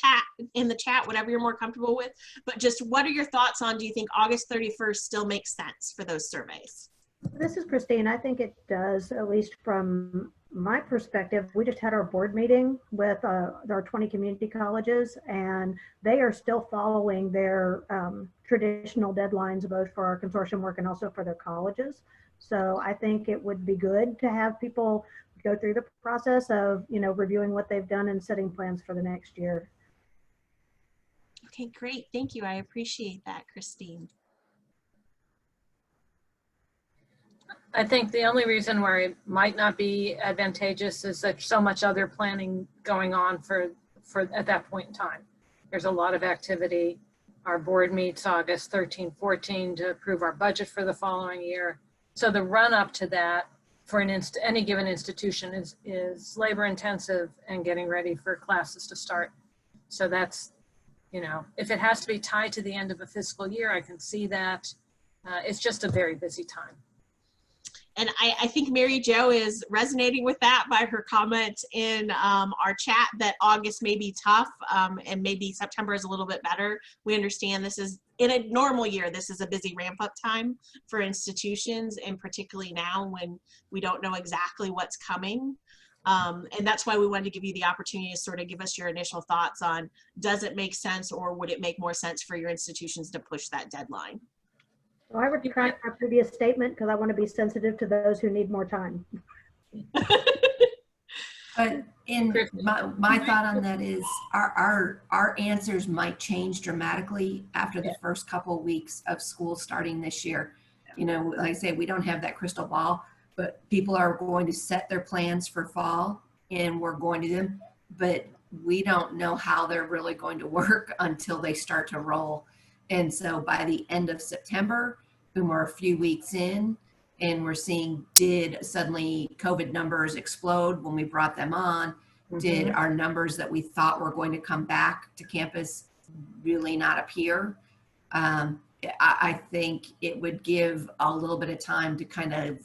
B: chat, whatever you're more comfortable with. But just what are your thoughts on, do you think August 31st still makes sense for those surveys?
G: This is Christine. I think it does, at least from my perspective. We just had our board meeting with our 20 community colleges, and they are still following their traditional deadlines, both for our consortium work and also for their colleges. So I think it would be good to have people go through the process of, reviewing what they've done and setting plans for the next year.
B: Okay, great. Thank you. I appreciate that, Christine.
L: I think the only reason where it might not be advantageous is that so much other planning going on for at that point in time. There's a lot of activity. Our board meets August 13, 14 to approve our budget for the following year. So the run up to that for any given institution is labor intensive and getting ready for classes to start. So that's, you know, if it has to be tied to the end of a fiscal year, I can see that. It's just a very busy time.
B: And I think Mary Jo is resonating with that by her comment in our chat that August may be tough and maybe September is a little bit better. We understand this is, in a normal year, this is a busy ramp up time for institutions, and particularly now when we don't know exactly what's coming. And that's why we wanted to give you the opportunity to sort of give us your initial thoughts on, does it make sense, or would it make more sense for your institutions to push that deadline?
G: So I retract my previous statement because I want to be sensitive to those who need more time.
E: But in my thought on that is our answers might change dramatically after the first couple of weeks of school starting this year. You know, like I say, we don't have that crystal ball, but people are going to set their plans for fall and we're going to do them, but we don't know how they're really going to work until they start to roll. And so by the end of September, when we're a few weeks in and we're seeing, did suddenly COVID numbers explode when we brought them on? Did our numbers that we thought were going to come back to campus really not appear? I think it would give a little bit of time to kind of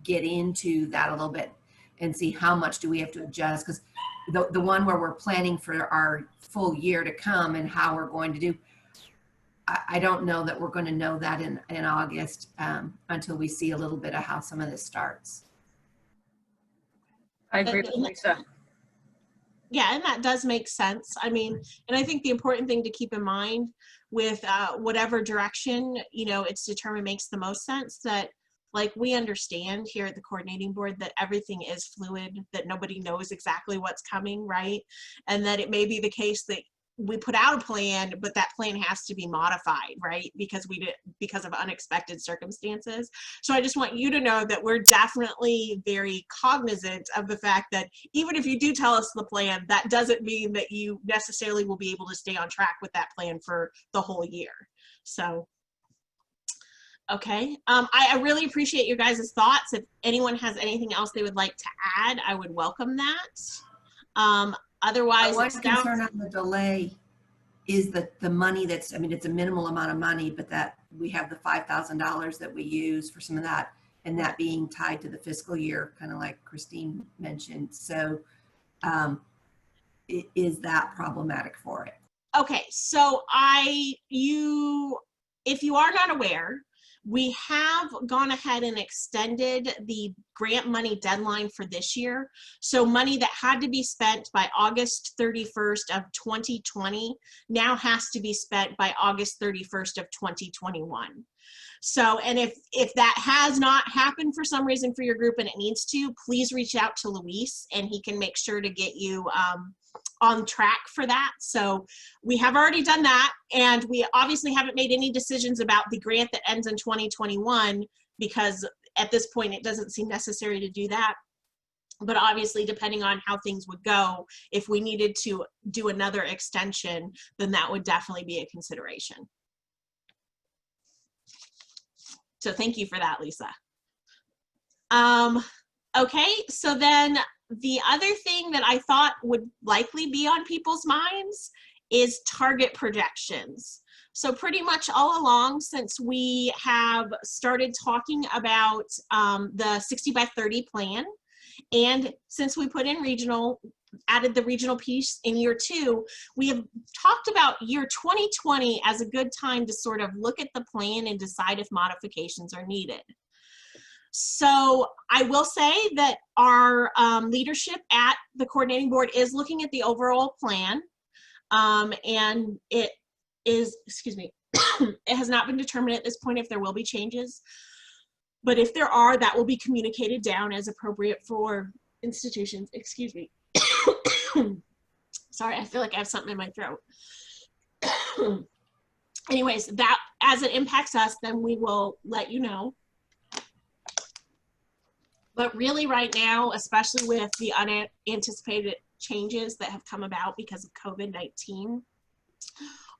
E: get into that a little bit and see how much do we have to adjust, because the one where we're planning for our full year to come and how we're going to do, I don't know that we're going to know that in August until we see a little bit of how some of this starts.
L: I agree with Lisa.
B: Yeah, and that does make sense. I mean, and I think the important thing to keep in mind with whatever direction, you know, it's determined makes the most sense, that like we understand here at the coordinating board that everything is fluid, that nobody knows exactly what's coming, right? And that it may be the case that we put out a plan, but that plan has to be modified, right? Because of unexpected circumstances. So I just want you to know that we're definitely very cognizant of the fact that even if you do tell us the plan, that doesn't mean that you necessarily will be able to stay on track with that plan for the whole year. So, okay. I really appreciate you guys' thoughts. If anyone has anything else they would like to add, I would welcome that. Otherwise,
E: one concern on the delay is that the money that's, I mean, it's a minimal amount of money, but that we have the $5,000 that we use for some of that, and that being tied to the fiscal year, kind of like Christine mentioned. So is that problematic for it?
B: Okay, so if you are not aware, we have gone ahead and extended the grant money deadline for this year. So money that had to be spent by August 31st of 2020 now has to be spent by August 31st of 2021. So, and if that has not happened for some reason for your group and it needs to, please reach out to Luis and he can make sure to get you on track for that. So we have already done that, and we obviously haven't made any decisions about the grant that ends in 2021 because at this point it doesn't seem necessary to do that. But obviously, depending on how things would go, if we needed to do another extension, then that would definitely be a consideration. So thank you for that, Lisa. Okay, so then the other thing that I thought would likely be on people's minds is target projections. So pretty much all along since we have started talking about the 60 by 30 plan, and since we put in regional, added the regional piece in year 2, we have talked about year 2020 as a good time to sort of look at the plan and decide if modifications are needed. So I will say that our leadership at the coordinating board is looking at the overall plan, and it is, excuse me, it has not been determined at this point if there will be changes, but if there are, that will be communicated down as appropriate for institutions. Excuse me. Sorry, I feel like I have something in my throat. Anyways, that as it impacts us, then we will let you know. But really right now, especially with the unanticipated changes that have come about because of COVID-19,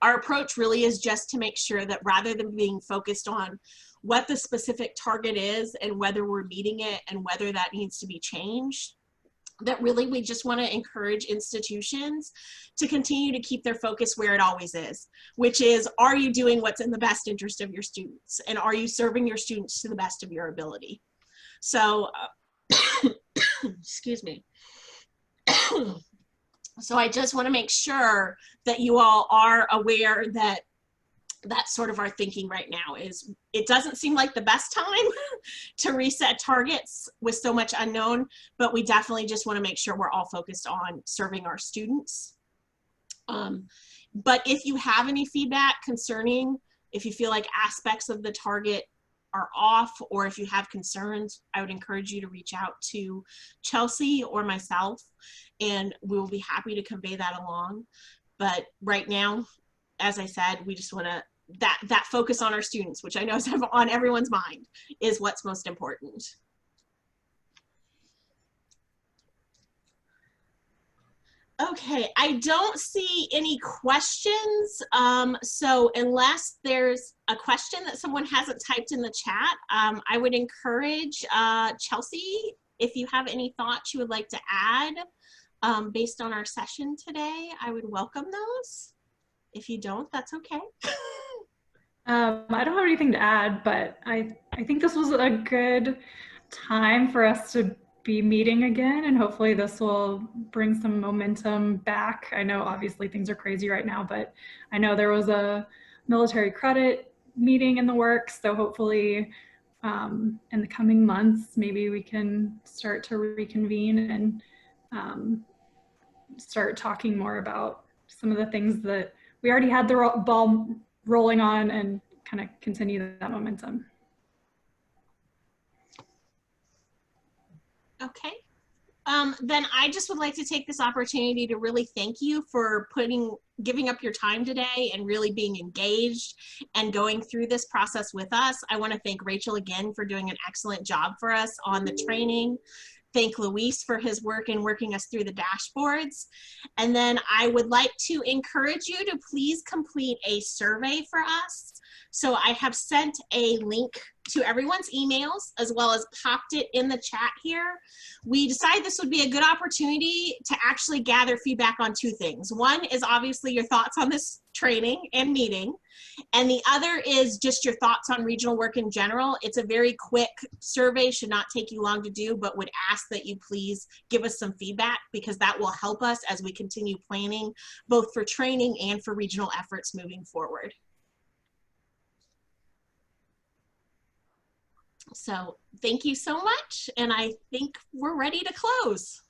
B: our approach really is just to make sure that rather than being focused on what the specific target is and whether we're meeting it and whether that needs to be changed, that really we just want to encourage institutions to continue to keep their focus where it always is, which is, are you doing what's in the best interest of your students? And are you serving your students to the best of your ability? So, excuse me. So I just want to make sure that you all are aware that that's sort of our thinking right now. Is it doesn't seem like the best time to reset targets with so much unknown, but we definitely just want to make sure we're all focused on serving our students. But if you have any feedback concerning, if you feel like aspects of the target are off, or if you have concerns, I would encourage you to reach out to Chelsea or myself, and we will be happy to convey that along. But right now, as I said, we just want to, that focus on our students, which I know is on everyone's mind, is what's most important. Okay, I don't see any questions. So unless there's a question that someone hasn't typed in the chat, I would encourage Chelsea, if you have any thoughts you would like to add based on our session today, I would welcome those. If you don't, that's okay.
D: I don't have anything to add, but I think this was a good time for us to be meeting again, and hopefully this will bring some momentum back. I know obviously things are crazy right now, but I know there was a military credit meeting in the works, so hopefully in the coming months, maybe we can start to reconvene and start talking more about some of the things that we already had the ball rolling on, and kind of continue that momentum.
B: Okay. Then I just would like to take this opportunity to really thank you for giving up your time today and really being engaged and going through this process with us. I want to thank Rachel again for doing an excellent job for us on the training. Thank Luis for his work in working us through the dashboards. And then I would like to encourage you to please complete a survey for us. So I have sent a link to everyone's emails, as well as popped it in the chat here. We decided this would be a good opportunity to actually gather feedback on two things. One is obviously your thoughts on this training and meeting, and the other is just your thoughts on regional work in general. It's a very quick survey, should not take you long to do, but would ask that you please give us some feedback, because that will help us as we continue planning both for training and for regional efforts moving forward. So thank you so much, and I think we're ready to close.